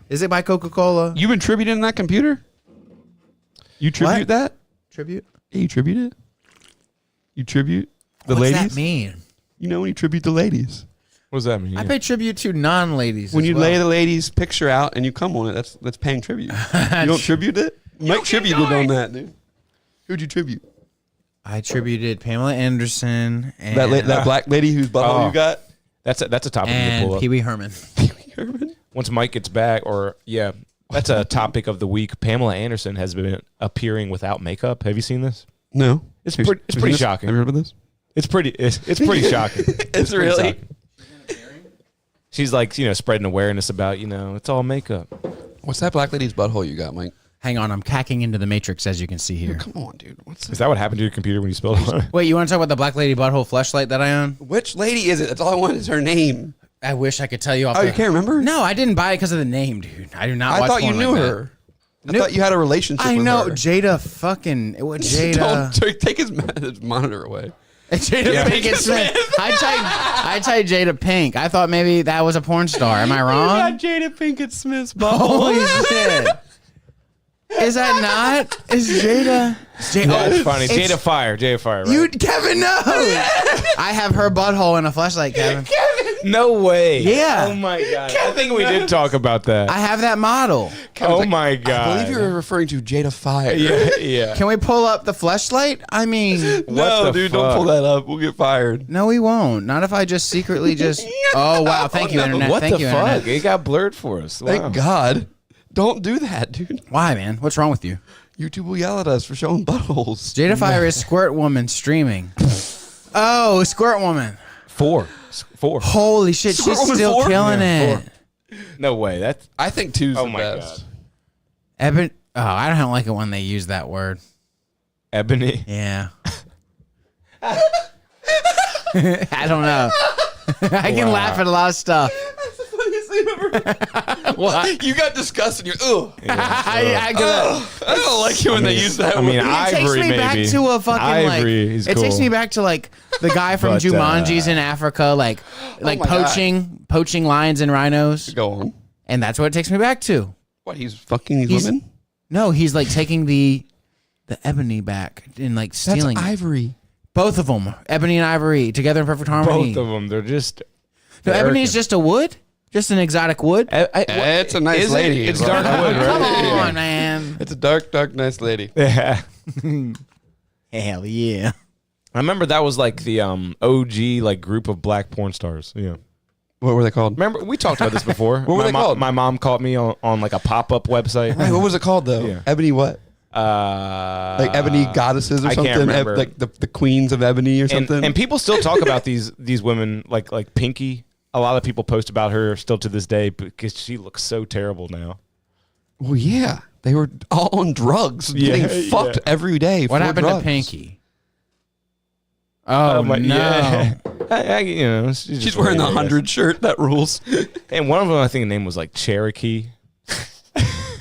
Is it by Coca-Cola? You attributed in that computer? You tribute What? that? Tribute? Yeah, you tribute it? You tribute the What's ladies? that mean? You know when you tribute the ladies. What does that mean? I pay tribute to non-ladies. When as you well. lay the lady's picture out and you come on it, that's paying tribute. You don't tribute it? Mike tributed on that, dude. Who'd you tribute? I tributed Pamela Anderson and That black lady whose butthole Oh. you got? That's a topic to and pull up. Pee Wee Herman. Once Mike gets back, or yeah, that's a topic of the week. Pamela Anderson has been appearing without makeup. Have you seen this? No. It's Have you- pretty- it's have you pretty seen this? shocking. Have you heard of this? It's pretty shocking. It's pretty really? shocking. She's like, spreading awareness about, it's all makeup. What's that black lady's butthole you got, Mike? Hang on, I'm cacking into the matrix as you can see here. Come on, dude. What's Is this? that what happened to your computer when you spilled on it? Wait, you want to talk about the Black Lady Butthole fleshlight that I own? Which lady is it? That's all I want is her name. I wish I could tell you off. Oh, the- you can't remember? No, I didn't buy it because of the name, dude. I do not. I watch thought you porn knew like her. I thought you had a relationship I with know her. Jada. Fucking it was Jada. Don't take his monitor away. Jada Yeah. Pinkett Smith. I typed Jada Pink. I thought maybe that was a porn star. Am I wrong? Jada Pinkett Smith's Holy shit! Is that not? Is Jada? That's funny. it's- Jada Fire, right? You, Kevin knows. I have her butthole in a fleshlight, Kevin. No way. Yeah. Oh my god. I think we did talk about that. I have that model. Oh my god. I believe you were referring to Jada Fire. Yeah. Can we pull up the fleshlight? I mean, No, the dude, fuck? don't pull that up. We'll get fired. no, we won't. Not if I just secretly just. Oh wow! Thank you, no. internet. What Thank the you, fuck? internet. It got blurred for us. Wow. Thank God. Don't do that, dude. Why, man? What's wrong with you? YouTube will yell at us for showing buttholes. Jada Fire is Squirt Woman streaming. Oh, Squirt Woman. 4. Holy shit, Squirt she's Woman still 4? killing Yeah, it. No way. That's I think two's Oh the my best. Oh, I don't like it when they use that word. ebony. Yeah. I don't know. I can laugh at a lot of stuff. That's the funniest thing ever. What? You got disgusted. You're, ugh. I don't like it when they use that I mean, word. It takes Ivory me back maybe. to a fucking Ivory like. is It takes cool. me back to like the guy from But, Jumanji's in Africa, like my God. poaching lions and rhinos, Go on. and that's what it takes me back to. What, he's fucking these He's- women? No, he's like taking the ebony back and like stealing it. ivory. Both of them, ebony and ivory, together in perfect harmony. Both of them. They're just. No, they're ebony is arrogant. just a wood, just an exotic wood. It's a nice Is it? lady. It's is what- dark wood, right? Come on, man. It's a dark, dark, nice lady. Yeah. Hell yeah. I remember that was like the OG like group of black porn stars. Yeah. What were they called? Remember we talked about this before. What were they called? My mom caught me on like a pop-up website. Wait, what was it called though? Yeah. Ebony what? Like Ebony goddesses or I something? can't remember. Like the queens of ebony or something? And people still talk about these women like Pinky. A lot of people post about her still to this day because she looks so terrible now. Well, yeah. They were all on drugs, Yeah, getting fucked yeah. every day. What for happened drugs. to Pinky? Oh, no. Yeah. you know, She's wearing the 100 shirt. That rules. And one of them, I think, the name was like Cherokee.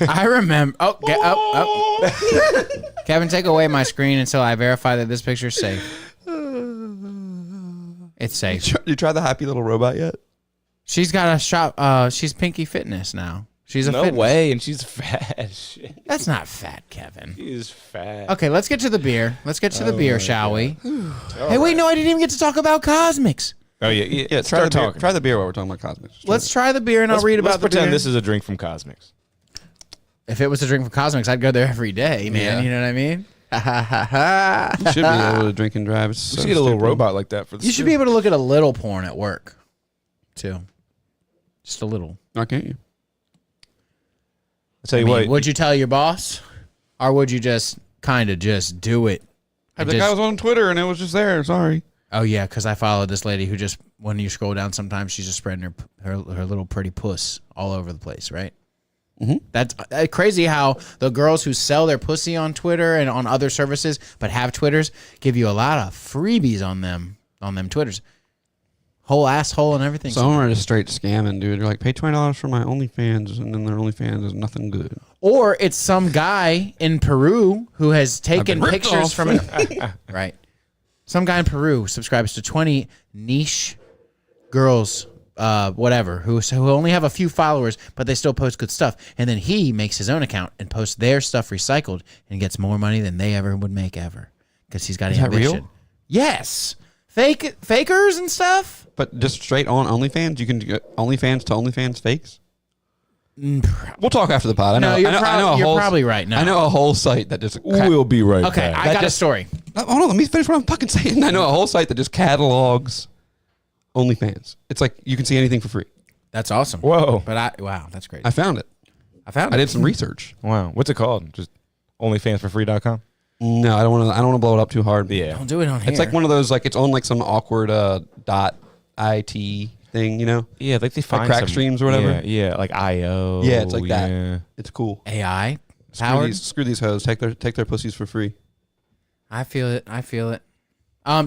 I remember. Oh. Kevin, take away my screen until I verify that this picture's safe. It's safe. You try the happy little robot yet? She's got a shop. She's Pinky Fitness now. She's a No fitness. way, and she's fat as shit. That's not fat, Kevin. She's fat. Okay, let's get to the beer. Let's get to the beer, shall we? Hey, wait, no, I didn't even get to talk about Cosmics. Oh yeah. Yeah, Start talking. Try the beer while we're talking about cosmics. Let's try the beer, and I'll read Let's about the pretend beer. this is a drink from Cosmics. If it was a drink from Cosmics, I'd go there every day, man. Yeah. You know what I mean? Ha ha ha ha. You should be able to drink and drive. It's We so should get a little stupid. robot like that for the You should be able to look at a little porn at work, too. Just a little. Why can't you? I'll tell you I mean, what. would you tell your boss, or would you just kind of just do it? I And think I just- was on Twitter and it was just there. Sorry. Oh yeah, because I followed this lady who just, when you scroll down, sometimes she's just spreading her little pretty puss all over the place, right? Mm-hmm. That's crazy how the girls who sell their pussy on Twitter and on other services but have Twitters give you a lot of freebies on them Twitters, whole asshole and everything. Some of them are just straight scamming, dude. You're like, pay $20 for my OnlyFans, and then their OnlyFans is nothing good. Or it's some guy in Peru who has taken been ripped pictures off. from an right. Some guy in Peru subscribes to 20 niche girls, whatever, who only have a few followers, but they still post good stuff. And then he makes his own account and posts their stuff recycled and gets more money than they ever would make ever because he's got Is that ambition. real? Yes, fakers and stuff. But just straight on OnlyFans, you can get OnlyFans to OnlyFans fakes. We'll talk after the pod. I know. No, you're, I know a you're whole, probably right. No, I know a whole site that just. We'll be right Okay, back. I got a story. Hold on, let me finish what I'm fucking saying. I know a whole site that just catalogs OnlyFans. It's like you can see anything for free. That's awesome. Whoa. But wow, that's great. I found it. I found I it. did some research. Wow. What's it called? Just OnlyFansForFree.com? No, I don't want to. I don't want to blow it up too hard. Yeah. Don't do it on here. It's like one of those. Like it's on like some awkward .it thing. You know. Yeah, like they find crack some- streams or whatever? Yeah, like IO. Yeah, it's like that. yeah. It's cool. AI Screw powered. screw these hoes. Take their pussies for free. I feel it. I feel it.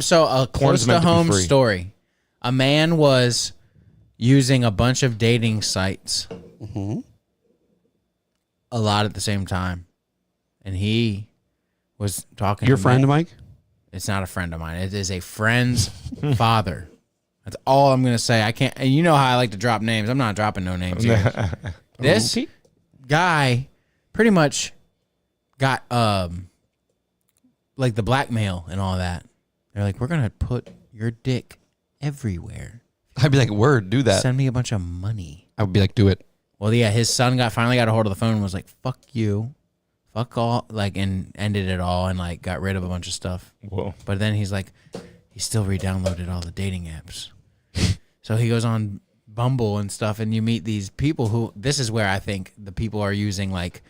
So a close to meant to be home free. story. A man was using a bunch of dating sites a lot at the same time. And he was talking Your to friend, me. Mike? It's not a friend of mine. It is a friend's father. That's all I'm going to say. I can't, and you know how I like to drop names. I'm not dropping no names here. This guy pretty much got like the blackmail and all that. They're like, we're going to put your dick everywhere. I'd be like, word, do that. Send me a bunch of money. I would be like, do it. Well, yeah, his son finally got a hold of the phone and was like, fuck you. Fuck all, like, and ended it all and, like, got rid of a bunch of stuff. Whoa. But then he's like, he still re-downloaded all the dating apps. So he goes on Bumble and stuff, and you meet these people who, this is where I think the people are using, like,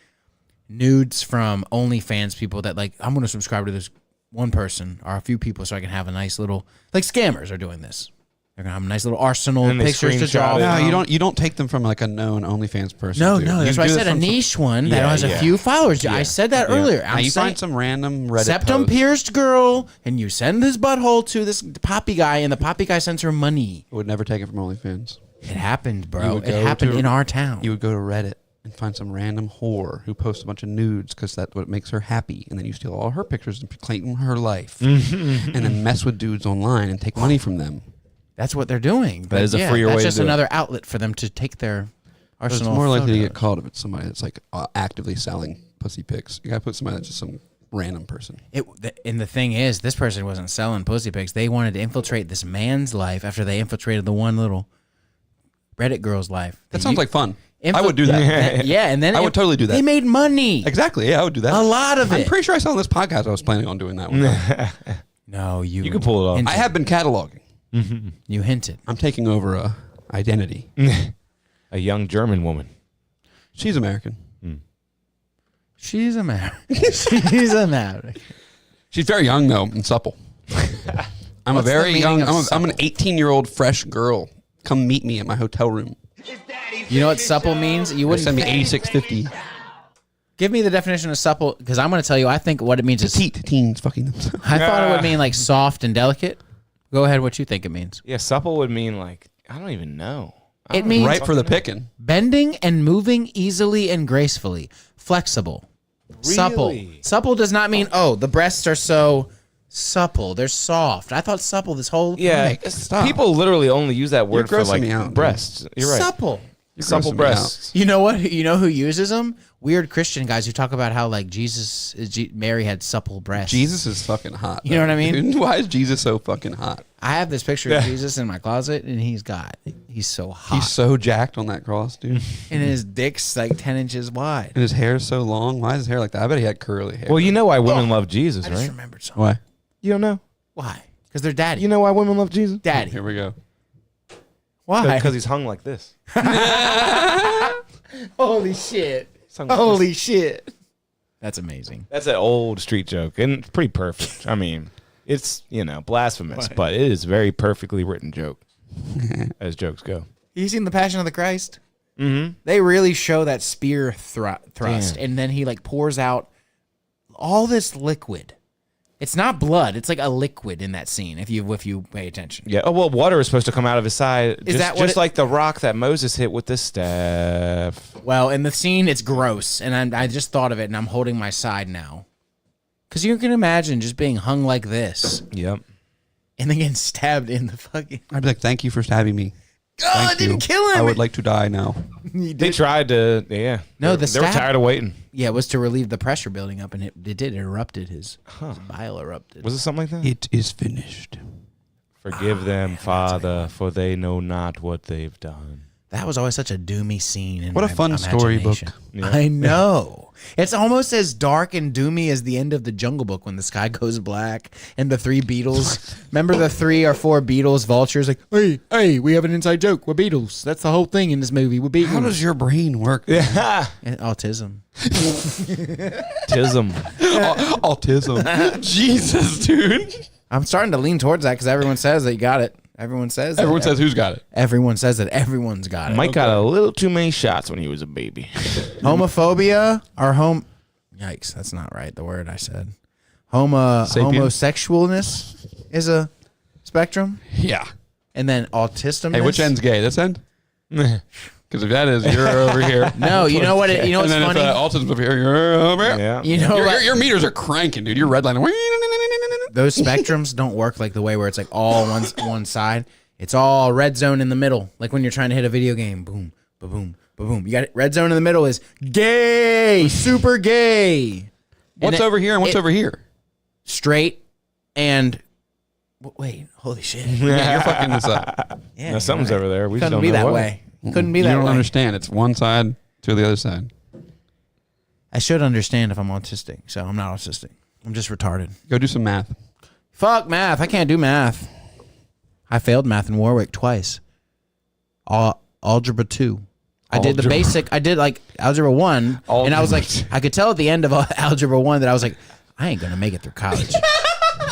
nudes from OnlyFans people that, like, I'm going to subscribe to this one person or a few people so I can have a nice little, like, scammers are doing this. They're gonna have a nice little arsenal And of they pictures to draw. screenshot it. No, from. you don't take them from like a known OnlyFans person. No, dude. no, You that's why I do said this a from some- niche one that Yeah, has a yeah. few followers. I said that earlier. Now I'm you saying find some random Reddit septum post. pierced girl, and you send this butthole to this poppy guy, and the poppy guy sends her money. I would never take it from OnlyFans. It happened, You bro. would It go happened to- in our town. You would go to Reddit and find some random whore who posts a bunch of nudes because that's what makes her happy, and then you steal all her pictures and claim her life, and then mess with dudes online and take money from them. That's what they're doing. But is a freer that's way to just do it. another outlet for them to take their But it's arsenal. more of likely to get photos. caught if it's somebody that's like actively selling pussy pics. You gotta put somebody that's just some random person. And the thing is, this person wasn't selling pussy pics. They wanted to infiltrate this man's life after they infiltrated the one little Reddit girl's life. That sounds like fun. I would do that. Yeah, and then I would totally do that. They made money. Exactly. Yeah, I would do that. A lot of I'm it. pretty sure I saw on this podcast I was planning on doing that one. No, You can pull it off. hinted. I have been cataloging. You hinted. I'm taking over a identity. A young German woman. She's American. She's a maverick. She's a maverick. She's very young though and supple. I'm a What's the very meaning young. of I'm an supple? 18-year-old fresh girl. Come meet me at my hotel room. You know what supple means? You wouldn't Send me $86.50. give me the definition of supple because I'm going to tell you. I think what it means is. Petite teens fucking themselves. I thought it would mean like soft and delicate. Go ahead. What you think it means? Yeah, supple would mean like, I don't even know. I It don't means even Right for the fucking know. picking. bending and moving easily and gracefully, flexible, supple. Really? Supple does not mean the breasts are so supple. They're soft. I thought supple this whole Yeah, like, stop. people literally only use that word for grossing like me out, dude. breasts. You're right. supple. Supple grossing me breasts. You know what? You know who uses them? Weird Christian guys who talk about how like Mary had supple breasts. Jesus is fucking hot. You know what I mean? Dude, why is Jesus so fucking hot? I have this picture of Jesus in my closet, and he's so hot, He's so jacked on that cross, dude. and his dick's like 10 inches wide. And his hair is so long. Why is his hair like that? I bet he had curly hair. Well, you know why women love Jesus, I just right? remembered something. why? You don't know? Why? Because they're daddy. You know why women love Jesus? daddy. Here we go. Why? Because he's hung like this. Holy shit. He's hung like this. Holy shit. That's amazing. That's an old street joke, and it's pretty perfect. I mean, it's, blasphemous, but it is a very perfectly written joke, as jokes go. You seen the Passion of the Christ? Mm-hmm. They really show that spear thrust, Damn. and then he like pours out all this liquid. It's not blood; it's like a liquid in that scene. If you pay attention, Yeah. Oh, well, water is supposed to come out of his side. Is that what just it- like the rock that Moses hit with the staff? well, in the scene, it's gross, and I just thought of it, and I'm holding my side now, because you can imagine just being hung like this, Yep. and then getting stabbed in the fucking. I'd be like, thank you for stabbing me. Oh, Thank it didn't you. kill him. I would like to die now. They tried to, yeah. No, they the were stab- tired of waiting. Yeah, it was to relieve the pressure building up, and it did. It erupted. His bile erupted. Was it something like that? It is finished. Forgive them, Father, for they know not what they've done. That was always such a doomy scene. In What a my fun storybook. imagination. Yeah. I know. It's almost as dark and doomy as the end of the Jungle Book when the sky goes black and the three Beatles. Remember the 3 or 4 Beatles vultures? Like, hey, we have an inside joke. We're Beatles. That's the whole thing in this movie. We're Beatles. How does your brain work? Yeah. Autism. Tism. Autism. Jesus, dude. I'm starting to lean towards that because everyone says that you got it. Everyone says. Everyone says who's got it. Everyone says that everyone's got it. Mike got a little too many shots when he was a baby. Homophobia or Yikes, that's not right. The word I said. Sapien? Homosexualness is a spectrum, Yeah. and then autism. Hey, which end's gay? This end? Because if that is, you're over here. No, you know what? You know And what's then funny? if autism's over here, you're over here. Yeah. You know Your, what? your, your meters are cranking, dude. You're redlining. Those spectrums don't work like the way where it's like all one side. It's all red zone in the middle, like when you're trying to hit a video game. Boom, ba-boom, ba-boom. You got it. Red zone in the middle is gay, super gay. What's over here and what's over here? Straight and wait, holy shit. Yeah, you're fucking this up. Yeah, No, something's you're right. over there. We just Couldn't don't be know that what. way. Couldn't be You that don't way. understand. It's one side to the other side. I should understand if I'm autistic, so I'm not autistic. I'm just retarded. Go do some math. Fuck math. I can't do math. I failed math in Warwick twice. Algebra 2. I did the Algebra. basic. I did like Algebra 1, and I was like, I could tell at the end of Algebra 1 that I was like, I ain't going to make it through college.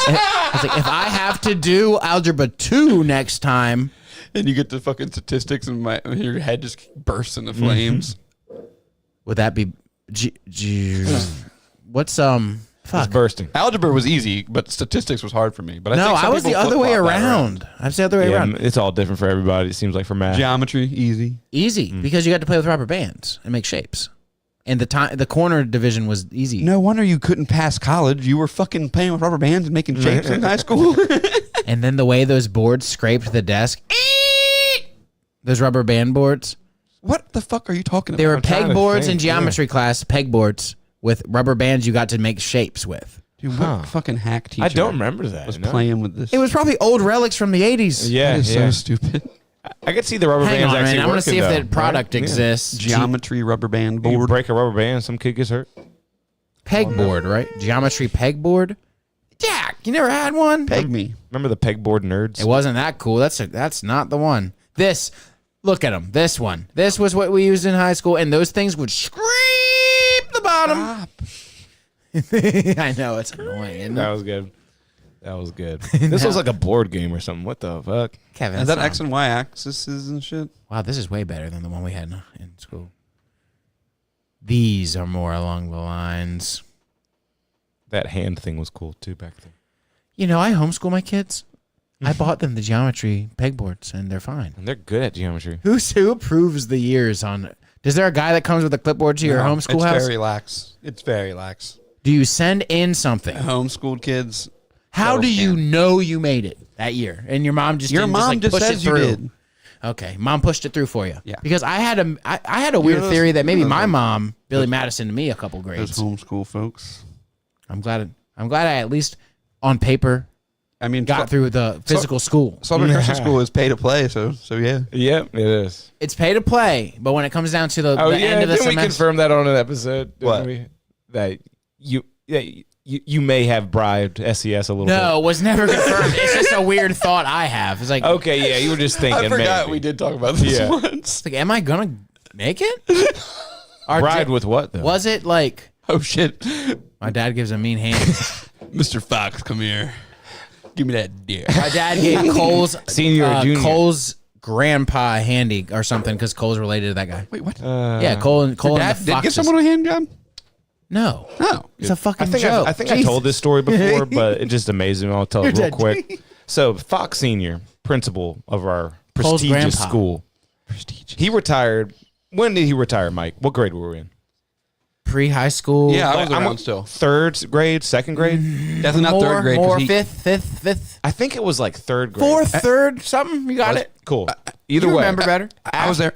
if I have to do algebra 2 next time, And you get to fucking statistics, and your head just bursts into flames. would that be? What's It's fuck? bursting. Algebra was easy, but statistics was hard for me. But No, think some I was the people other way flip-flop that around. I was the other way Yeah, around. it's all different for everybody. It seems like for math. Geometry, easy. Easy because you got to play with rubber bands and make shapes, and the corner division was easy. No wonder you couldn't pass college. You were fucking playing with rubber bands and making shapes in high school. And then the way those boards scraped the desk, those rubber band boards. What the fuck are you talking They about? were trying peg to boards in think, geometry class, peg boards with rubber bands you got to make shapes with. Dude, what fucking hack teacher I don't remember that. was no. playing with this? It was probably old relics from the 80s. Yeah, That is yeah. so stupid. I could see the rubber Hang bands on, actually man. I'm going to working, see if though, that product right? Yeah. exists. Geometry rubber band You board. break a rubber band, some kid gets hurt. Pegboard, right? Geometry pegboard. Jack, you never had one? Peg me. Remember the pegboard nerds? It wasn't that cool. That's not the one. Look at them. This one. This was what we used in high school, and those things would scrape the bottom. I know it's annoying. Isn't That it? was good. That was good. This was like a board game or something. What the fuck? Kevin, Is that it's X not- and Y axes and shit? Wow, this is way better than the one we had in school. These are more along the lines. That hand thing was cool too back then. You know, I homeschool my kids. I bought them the geometry pegboards, and they're fine. And they're good at geometry. Who approves the years on? Is there a guy that comes with a clipboard to your homeschool it's house? very lax. It's very lax. Do you send in something? Homeschooled kids. How do you can. know you made it that year? And your mom just Your didn't mom just push says it you through? did. Okay, mom pushed it through for you. Yeah. Because I had a weird those- theory that maybe you know my those- mom Billy Madison to me a couple Those grades. homeschool folks. I'm glad I at least on paper I mean, got through the physical school. Southern Christian School is pay to play, so yeah. Yep, it is. It's pay to play, but when it comes down to the Oh end yeah, of the didn't we semester, confirm that on an episode? Didn't What? we? That you may have bribed SES a little no, it was never confirmed. It's just a weird thought I have. It's like, bit. Okay, yeah, you were just thinking. I forgot maybe. we did talk about this Yeah. once. it's like, am I gonna make it? Or Bribed with what though? was it like Oh shit. my dad gives a mean hand? Mr. Fox, come here. Give me that deer. My dad gave Cole's Senior or junior? Cole's grandpa a handy or something because Cole's related to that guy. Wait, what? Yeah, Cole and Dad the did Foxes. give someone a hand job? No, No. it's a fucking I think joke. I think I told this story before, but it just amazed me. I'll tell it Your real dad- quick. So Fox Senior, principal of our Cole's prestigious grandpa. school, he retired. When did he retire, Mike? What grade were we in? Pre-high school. Yeah, I was I'm around still. Third grade, second grade. Definitely not more, third grade. 'cause more he- fifth, I think it was like third grade. fourth, third, something. You got Was- it. Cool. Either You way, remember better. I was there.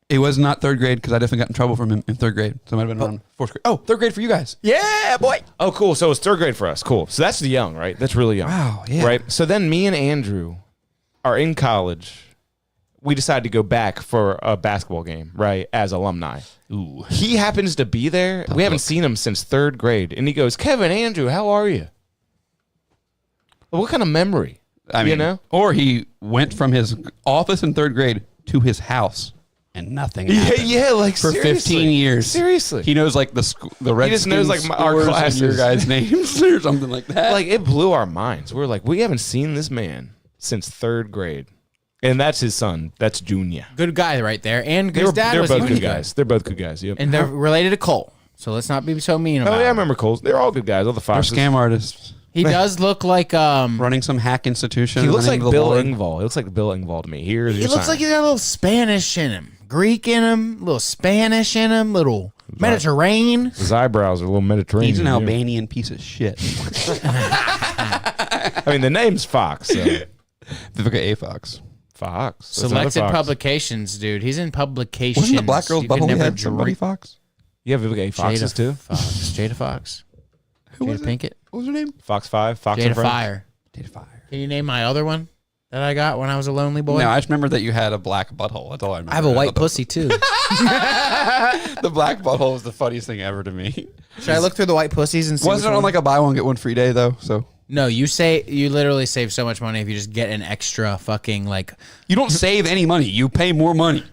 It was not third grade because I definitely got in trouble from him in third grade. So it might have been around fourth grade. Oh, third grade for you guys. Yeah, boy. Oh, cool. So it's third grade for us. Cool. So that's young, right? That's really young. Wow, yeah. Right. So then me and Andrew are in college. We decided to go back for a basketball game, right? As alumni. Ooh. He happens to be there. We haven't seen him since third grade. And he goes, Kevin, Andrew, how are you? Well, what kind of memory? I mean, you know? or he went from his office in third grade to his house and nothing happened. Yeah, like For seriously. 15 years. Seriously. He knows like the red. just knows, like, our your classes. guys' names or something like that. Like, it blew our minds. We're like, we haven't seen this man since third grade. And that's his son. That's Junior. Good guy right there. And They're his dad was both even good guys. They're both good guys. Yep. And they're related to Cole. So let's not be so mean about Oh, yeah, I it. remember Cole's. They're all good guys. All the They're Foxes. scam artists He does look like running some hack institution. He in the looks name like of the Bill Lord. Engvall. He looks like Bill Engvall to me. Here's he your looks sign. like he's got a little Spanish in him, Greek in him, a little Spanish in him, little Mediterranean. His eyebrows are a little Mediterranean. He's an yeah. Albanian piece of shit. I mean, the name's Fox. So. Vivica A. Fox. Fox. That's another Selected Fox. publications, dude. He's in publications. Wasn't the Black Girl's You could Bubble never had somebody dream- Fox? You have Vivica A. Foxes Jada too? Fox. Jada Fox. Who was Jada it? Pinkett. What was her name? Fox 5? Fox Jada and Friends? Fire. Data Fire. Can you name my other one that I got when I was a lonely boy? No, I just remember that you had a black butthole. That's all I remember. I have a white thought that- pussy too. The black butthole was the funniest thing ever to me. Should I look through the white pussies and see? Wasn't which it on one? like a buy one get one free day though? So No, you literally save so much money if you just get an extra fucking like. you don't save any money. You pay more money.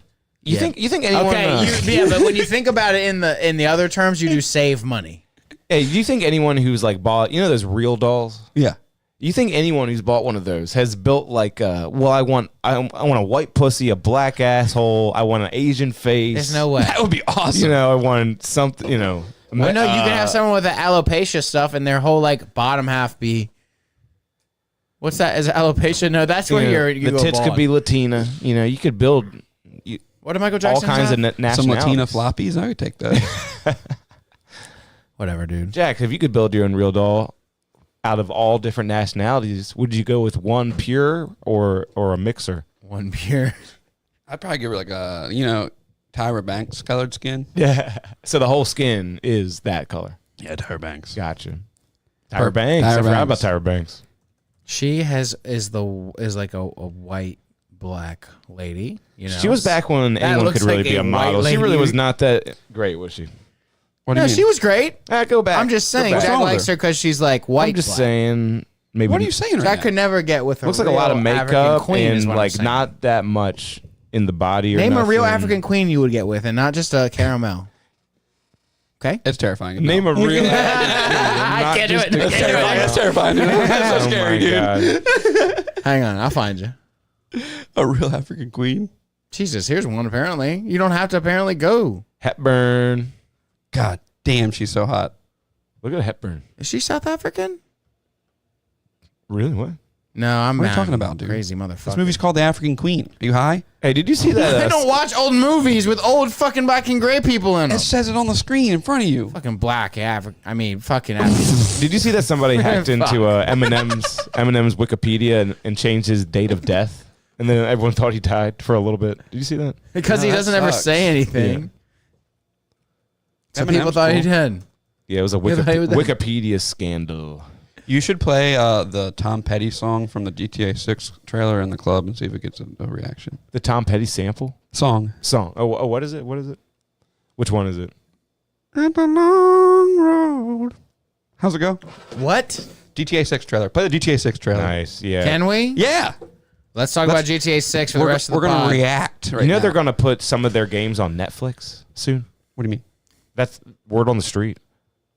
You think anyone? Okay, but when you think about it in the other terms, you do save money. Hey, do you think anyone who's like bought, you know, those real dolls? Yeah. You think anyone who's bought one of those has built like, well, I want a white pussy, a black asshole, I want an Asian face. There's no way. That would be awesome. You know, I want something. You know. Well, no, you can have someone with the alopecia stuff, and their whole like bottom half be. What's that? Is it alopecia? No, that's where you the go tits bald. could be Latina. You know, you could build What did Michael all Jackson kinds have? of nationalities. Some Latina floppies. I would take that. Whatever, dude. Jack, if you could build your Unreal doll out of all different nationalities, would you go with one pure or a mixer? One beer. I'd probably give her like a, Tyra Banks colored skin. Yeah. So the whole skin is that color. Yeah, Tyra Banks. Gotcha. Tyra Banks. I forgot about Tyra Banks. She is like a white black lady. You know, She was back when anyone looks could really like be a a model. white She really lady. was not that great, was she? What do No, you mean? she was great. Go back. I'm just saying, Go back. Jack wrong with likes her? her because she's like white. I'm just black. saying. Maybe. What are you saying right Jack now? could never get with her. Looks like a lot of makeup queen, is and what I'm like saying. not that much in the body. Or Name a real nothing. African queen you would get with, and not just a caramel. Okay. It's terrifying. Name a real. I can't do it. That's I can't do it. That's terrifying. That's so scary, dude. Hang on, I'll find you. A real African queen. Jesus, here's one. Apparently, you don't have to apparently go. Hepburn. God damn, she's so hot. Look at Hepburn. Is she South African? Really? What? No, I'm What are you mad. talking about, dude? Crazy motherfucker. This movie's called The African Queen. Are you high? Hey, did you see that? I don't watch old movies with old fucking black and gray people in them. It says it on the screen in front of you. Fucking black African. I mean, fucking African. Did you see that somebody hacked into Eminem's Wikipedia and changed his date of death? And then everyone thought he died for a little bit. Did you see that? Because he that doesn't ever sucks. say anything. Yeah. So Eminem's people thought he cool. did. Yeah, it was a Yeah, but he was- Wikipedia scandal. You should play the Tom Petty song from the GTA 6 trailer in the club and see if it gets a reaction. The Tom Petty sample Song. song. Oh, what is it? What is it? Which one is it? Up a long road. How's it go? What? GTA 6 trailer. Play the GTA 6 trailer. Nice. Yeah. Can we? Yeah. Let's talk about GTA 6 for the rest of the We're going pod. to react right You know now. they're going to put some of their games on Netflix soon. What do you mean? That's word on the street.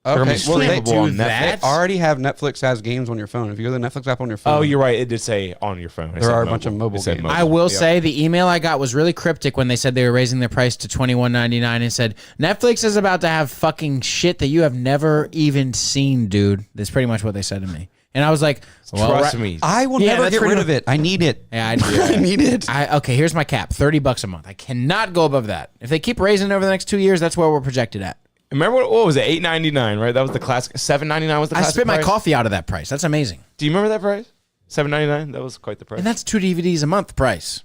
Okay. gonna be Well, they streamable on that? They already have Netflix has games on your phone. If you go to the Netflix app on your phone. Oh, you're right. It did say on your phone. It There said are a bunch of mobile It said games. I will Yeah. say the email I got was really cryptic when they said they were raising their price to $21.99 and said Netflix is about to have fucking shit that you have never even seen, dude. That's pretty much what they said to me, and I was like, well, Trust right- me. I will Yeah, never that's get pretty rid of it. I need it. Yeah, I need it. okay, here's my cap: $30 a month. I cannot go above that. If they keep raising it over the next 2 years, that's where we're projected at. Remember what was it? $8.99, right? That was the classic. $7.99 was the I classic spit my price? coffee out of that price. That's amazing, Do you remember that price? $7.99. That was quite the price. and that's 2 DVDs a month price.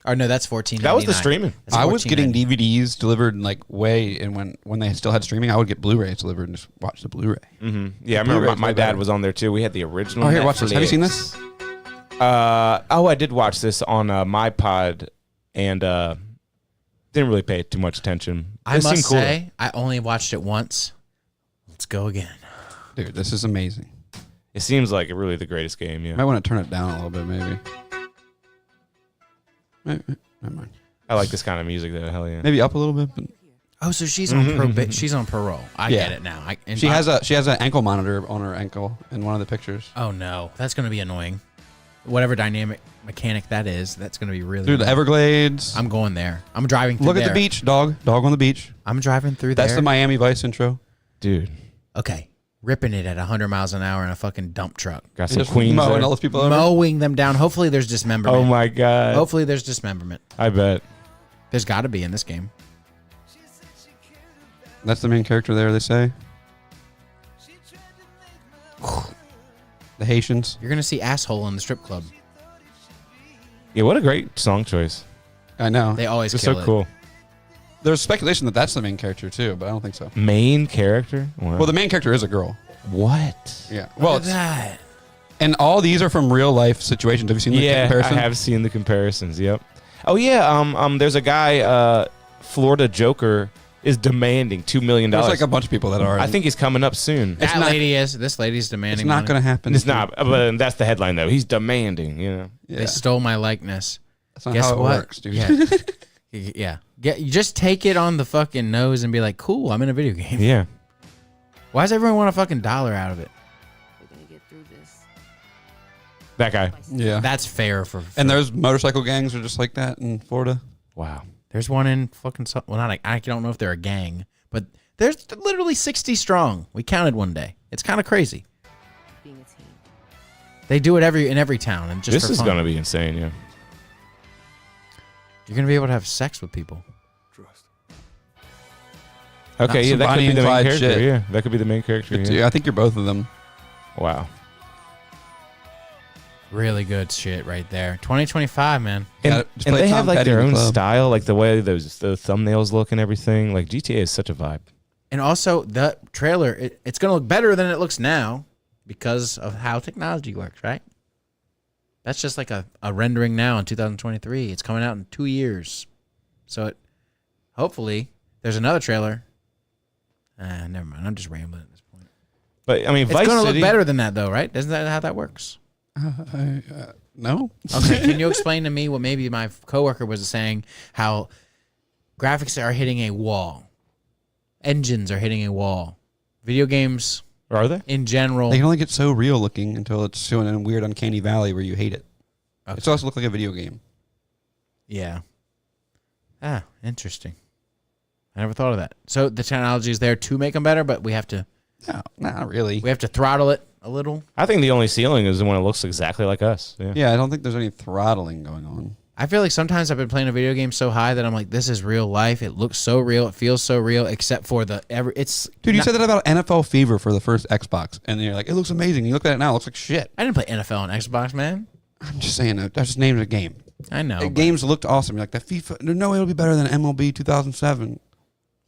Or no, that's $14.99. That was the streaming. That's I was getting $14.99. DVDs delivered like way, and when they still had streaming, I would get Blu-rays delivered and just watch the Blu-ray. Yeah, I remember Blu-ray's my way dad better. was on there too. We had the original. Oh, here, watch this. Have you seen Netflix. this? I did watch this on my pod and didn't really pay too much attention. I It seemed must cool. say, I only watched it once. Let's go again. Dude, this is amazing. It seems like really the greatest game. Yeah, Might want to turn it down a little bit, maybe. Never mind. I like this kind of music. Though, hell yeah. Maybe up a little bit. But Oh, so she's on she's on parole. I Yeah. get it now. she has an ankle monitor on her ankle in one of the pictures. Oh no, that's going to be annoying. Whatever dynamic mechanic that is, that's going to be really. Through the annoying. Everglades. I'm going there. I'm driving through Look there. at the beach, dog. Dog on the beach. I'm driving through That's there. the Miami Vice intro. Dude, Okay, ripping it at 100 miles an hour in a fucking dump truck, got And some just queens mowing there. all those people over. mowing them down. Hopefully, there's dismemberment. Oh my god. Hopefully, there's dismemberment. I bet. There's got to be in this game. That's the main character there, they say. The Haitians. You're going to see asshole in the strip club. Yeah, what a great song choice. I know. They always It's kill so it. cool. There's speculation that that's the main character too, but I don't think so. Main character. Wow. Well, the main character is a girl. what? Yeah. Well, Look at that. and all these are from real life situations. Have you seen the Yeah, comparison? I have seen the comparisons. Yep. Oh yeah. There's a guy. Florida Joker is demanding $2 million. There's like a bunch of people that are. I think he's coming up soon. That not- lady is. This lady's demanding. it's not money. going to happen. It's not, but that's the headline though. He's demanding. You know. Yeah. They stole my likeness. That's not Guess how it what? works, dude. Yeah. Yeah. You just take it on the fucking nose and be like, cool, I'm in a video game. Yeah. Why does everyone want a fucking dollar out of it? We're gonna get through this. That guy. Yeah. That's fair for And those motorcycle gangs are just like that in Florida. Wow. there's one in fucking well, not I don't know if they're a gang, but there's literally 60 strong. We counted one day. It's kind of crazy. Being a team. They do it in every town, and just This for is fun. going to be insane, yeah. You're gonna be able to have sex with people. Okay, yeah, some that could Bonnie be and the main Clyde character. shit. Yeah, that could be the main character. Yeah, Yeah. I think you're both of them. Wow. Really good shit right there. 2025, man. And, Yeah, just and play they Tom have like Petty their in the own club. style, like the way the thumbnails look and everything. Like GTA is such a vibe. And also the trailer, it's gonna look better than it looks now because of how technology works, right? That's just like a rendering now in 2023. It's coming out in 2 years, so hopefully there's another trailer. Never mind. I'm just rambling at this point. But I mean, It's Vice gonna City, look better than that, though, right? Isn't that how that works? No. Okay, can you explain to me what maybe my coworker was saying? How graphics are hitting a wall, engines are hitting a wall, video games are they? in general. They can only get so real looking until it's showing in a weird uncanny valley where you hate it. Okay. It's supposed to look like a video game. Yeah. Ah, interesting. I never thought of that. So the technology is there to make them better, but we have to No, not really. throttle it a little. I think the only ceiling is when it looks exactly like us. Yeah. Yeah, I don't think there's any throttling going on. I feel like sometimes I've been playing a video game so high that I'm like, this is real life. It looks so real. It feels so real, except for it's. Dude, you not- said that about NFL Fever for the first Xbox, and then you're like, it looks amazing. You look at it now, it looks like shit. I didn't play NFL on Xbox, man. I'm just saying, I just named a game. I know. The but- games looked awesome. You're like, that FIFA, there's no way it'll be better than MLB 2007.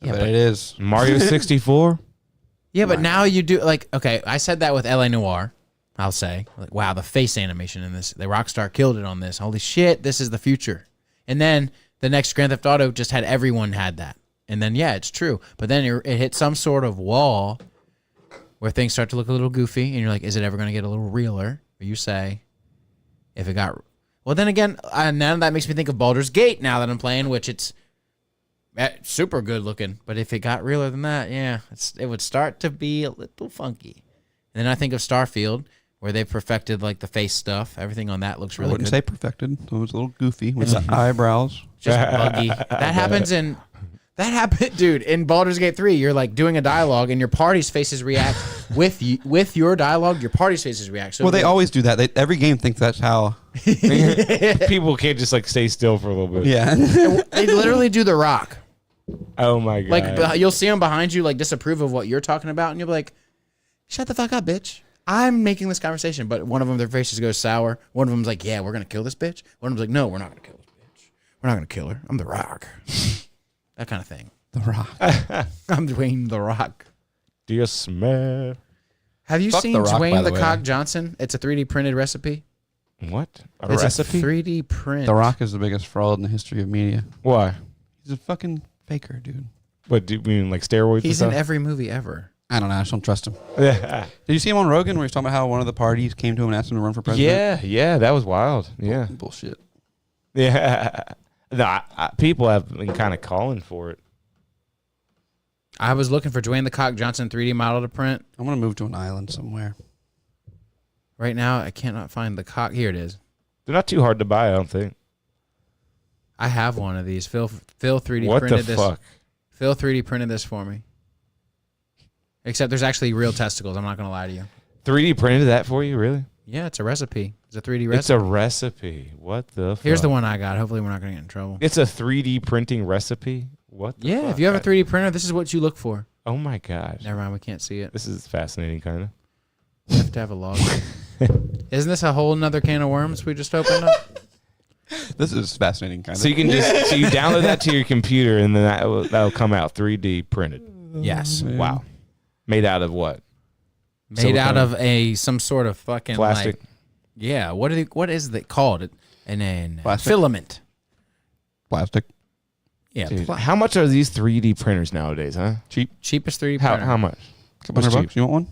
Yeah, but but- it is. Mario 64. Yeah, but now you do like okay. I said that with LA Noire. I'll say like, wow, the face animation in this, the Rockstar killed it on this. Holy shit, this is the future. And then the next Grand Theft Auto just had everyone had that. And then yeah, it's true. But then it hit some sort of wall where things start to look a little goofy, and you're like, is it ever going to get a little realer? Or you say, if it got well, then again, now that makes me think of Baldur's Gate. Now that I'm playing, which it's super good looking, but if it got realer than that, yeah, it would start to be a little funky. And then I think of Starfield, where they perfected like the face stuff. Everything on that looks I really wouldn't good. say perfected. It was a little goofy with the eyebrows. Just buggy. That happened, dude. In Baldur's Gate 3, you're like doing a dialogue, and your party's faces react with you with your dialogue. Your party's faces react. So Well, they always do that. Every game thinks that's how. People can't just like stay still for a little bit. Yeah. they literally do The Rock. Oh my god. Like you'll see them behind you, like disapprove of what you're talking about, and you'll be like, "Shut the fuck up, bitch! I'm making this conversation." But one of them, their faces go sour. One of them's like, "Yeah, we're gonna kill this bitch." One of them's like, "No, we're not gonna kill this bitch. We're not gonna kill her. I'm The Rock." That kind of thing. The Rock. I'm Dwayne The Rock. Do you smell Have you Fuck seen The Rock, by Dwayne the the way. Cock Johnson? It's a 3D printed recipe. what? A It's recipe? a 3D print. The Rock is the biggest fraud in the history of media. Why? He's a fucking faker, dude. What do you mean, like steroids? He's and in stuff? every movie ever. I don't know. I just don't trust him. Yeah, Did you see him on Rogan where he's talking about how one of the parties came to him and asked him to run for president? yeah, that was wild. Yeah, Bullshit. yeah. No, people have been kind of calling for it. I was looking for Dwayne the Cock Johnson 3D model to print. I'm going to move to an island somewhere. Right now, I cannot find the cock. Here it is. They're not too hard to buy, I don't think. I have one of these. Phil 3D What the printed this. fuck? Phil 3D printed this for me. Except there's actually real testicles. I'm not going to lie to you. 3D printed that for you, really? Yeah, it's a recipe. It's a 3D It's recipe. a recipe. What the fuck? Here's the one I got. Hopefully we're not going to get in trouble. It's a 3D printing recipe? What the Yeah, fuck? if you have a 3D printer, this is what you look for. Oh my gosh. Never mind, we can't see it. This is fascinating, kind of. You have to have a log. Isn't this a whole nother can of worms we just opened up? This is fascinating, kind of. So you can just you download that to your computer, and then that'll come out 3D printed. Yes. Wow. Made out of what? Made out Silicone? of some sort of fucking Plastic. Like, yeah. What is it called? An Plastic? filament. Plastic. Yeah. Dude, how much are these 3D printers nowadays, huh? Cheap. Cheapest 3D printer. How much? Couple What's $100. You want one?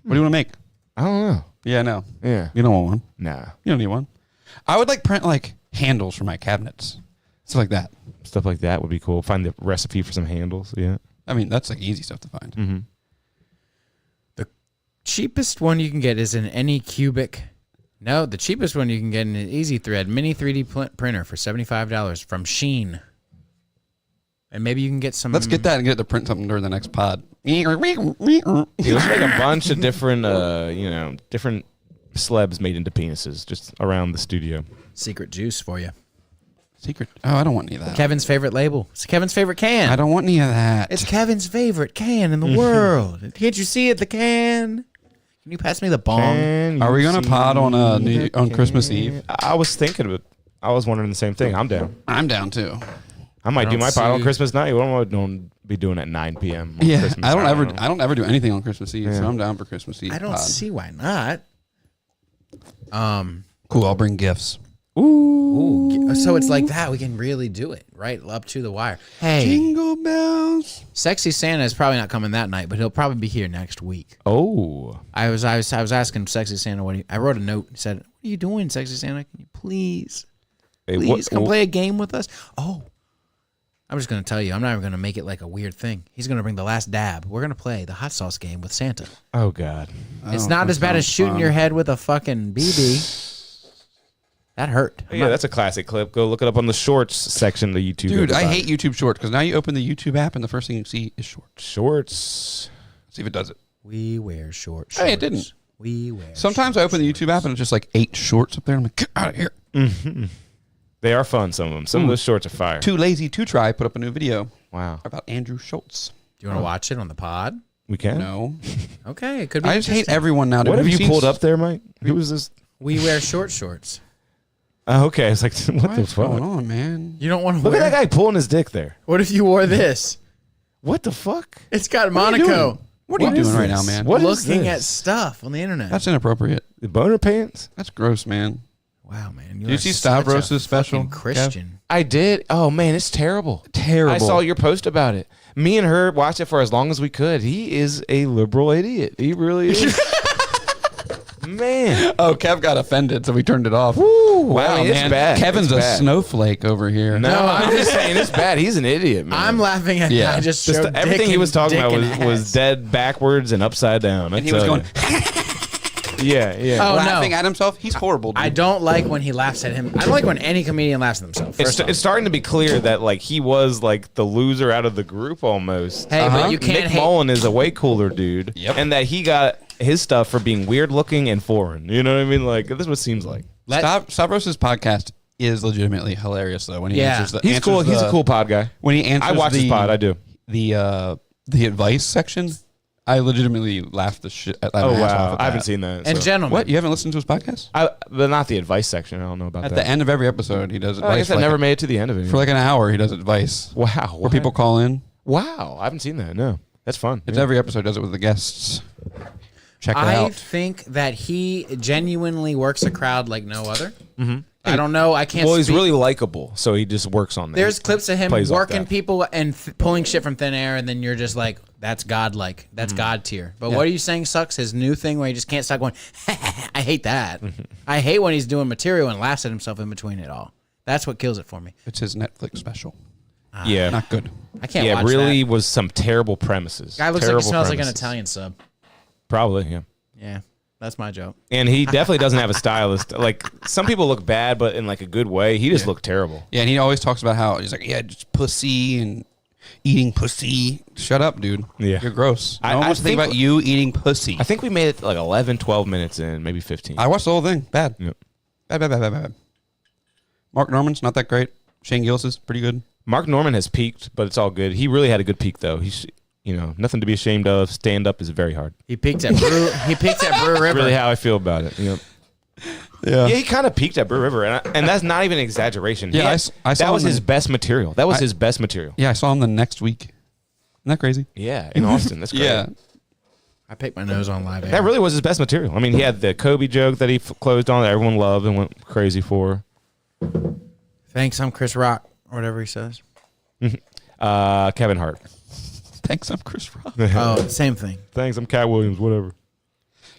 What do you want to make? I don't know. Yeah, no. Yeah. You don't want one. Nah. You don't need one. I would like print like handles for my cabinets. Stuff like that. Stuff like that would be cool. Find the recipe for some handles. Yeah. I mean, that's like easy stuff to find. Mm-hmm. Cheapest one you can get is an Anycubic No, the cheapest one you can get in an Easy Thread mini 3D printer for $75 from Sheen. And maybe you can get some. Let's get that and get it to print something during the next pod. Let's make a bunch of different, different slabs made into penises just around the studio. secret juice for you. Secret. Oh, I don't want any of that. Kevin's favorite label. It's Kevin's favorite can. I don't want any of that. It's Kevin's favorite can in the world. Can't you see it? The can. Can you pass me the bong? Are we gonna pod on on Christmas Eve? I was thinking of it. I was wondering the same thing. I'm down. I'm down too. I might do my pod on see- Christmas night. What am I don't be doing at 9 p.m. on Yeah, Christmas? I don't know. ever do anything on Christmas Eve, Yeah. so I'm down for Christmas Eve. I don't pod. see why not. Cool. I'll bring gifts. Ooh, so it's like that. We can really do it right up to the wire. Hey, Jingle bells. Sexy Santa is probably not coming that night, but he'll probably be here next week. Oh, I was asking Sexy Santa I wrote a note. He said, "What are you doing, Sexy Santa? Can you please come play a game with us?" Oh, I'm just gonna tell you. I'm not even gonna make it like a weird thing. He's gonna bring the last dab. We're gonna play the hot sauce game with Santa. Oh God. It's not as bad as shooting your head with a fucking BB. That hurt. Yeah, that's a classic clip. Go look it up on the shorts section of the YouTube. Dude, I everybody. hate YouTube Shorts because now you open the YouTube app and the first thing you see is shorts. Shorts. See if it does it. We wear shorts. Hey, it didn't. We wear. Sometimes I open the YouTube app and it's just like 8 shorts up there. I'm like, get out of here. They are fun. Some of them. Some of those shorts are fire. Too lazy to try. Put up a new video Wow. about Andrew Schultz. Do you want to watch it on the pod? We can. No, Okay, it could be. I just hate interesting. everyone now. What have you seen pulled up there, Mike? Who was this? We wear shorts. Oh, okay. It's like, what the What's fuck? going on, man? You don't want to Look wear. at that guy pulling his dick there. What if you wore this? What the fuck? It's got are you Monaco. doing? What are you is doing right now, this? man? What is Looking this? at stuff on the internet. That's inappropriate. The boner pants? That's gross, man. Wow, man. Did you see Stavros' special, Fucking Christian. I did. Oh man, it's terrible. Terrible. I saw your post about it. Me and her watched it for as long as we could. He is a liberal idiot. He really is. Man. Oh, Kev got offended, so we turned it off. Wow, I mean, it's bad. Kevin's It's a bad. snowflake over here. No, I'm just saying it's bad. He's an idiot, man. I'm laughing at Yeah. I just Just showed everything dick he was and- talking dick about and was ass. dead backwards and upside down. And he was going yeah, yeah. Oh, laughing no. at himself. He's horrible. Dude. I don't like when he laughs at him. I don't like when any comedian laughs at themselves. It's, First off. it's starting to be clear that like he was like the loser out of the group almost. Hey, but you can't Nick hate. Mullen is a way cooler dude. Yep. And that he got his stuff for being weird looking and foreign. You know what I mean? Like this is what it seems like. Stavros' podcast is legitimately hilarious, though. When he Yeah. answers the, He's answers cool. He's the- a cool pod guy. When he answers I watch his pod. I do. The advice section. I legitimately laughed the shit. Oh my ass off wow, at I haven't that. seen that. And so. gentlemen, What? You haven't listened to his podcast? But not the advice section. I don't know about At that. the end of every episode, he does Oh, I advice. guess I for never like, made it to the end of it. for like an hour. He does advice Wow. where people call in. Wow, I haven't seen that. No, that's fun. It's Yeah. every episode does it with the guests. Check it I out. think that he genuinely works a crowd like no other. Mm-hmm. I don't know. I can't. Well, he's speak. really likable, so he just works on that. There's clips of him Plays off working that. people and pulling shit from thin air, and then you're just like, "That's godlike. That's God tier." But Yeah. what are you saying sucks? His new thing where he just can't stop going. I hate that. I hate when he's doing material and laughs at himself in between it all. That's what kills it for me. It's his Netflix special. Yeah, Not good. I can't yeah. watch Really that. was some terrible premises. Guy looks like Terrible he smells like an premises. Italian sub. Probably, yeah. Yeah, that's my joke. And he definitely doesn't have a stylist. Like some people look bad, but in like a good way. He just looked terrible. Yeah, and he always talks about how he's like, yeah, just pussy and eating pussy. Shut up, dude. Yeah. You're gross. I I almost think think- about you eating pussy. I think we made it like 11, 12 minutes in, maybe 15. I watched the whole thing. Bad. Yep. Bad. Mark Norman's not that great. Shane Gillis is pretty good. Mark Norman has peaked, but it's all good. He really had a good peak, though. He's, nothing to be ashamed of. Stand up is very hard. He peaked at Brew. He peaked at Brew River. Really, how I feel about it. Yep. Yeah, he kind of peaked at Brew River, and that's not even an exaggeration. Yeah, He I had- s- I saw that was him his in- best material. That was his best material. Yeah, I saw him the next week. Isn't that crazy? Yeah, in Austin. That's great. Yeah. I picked my nose on live air. That really was his best material. I mean, he had the Kobe joke that he closed on that everyone loved and went crazy for. Thanks, I'm Chris Rock, or whatever he says. Kevin Hart. Thanks, I'm Chris Rock. Oh, same thing. Thanks, I'm Cat Williams, whatever.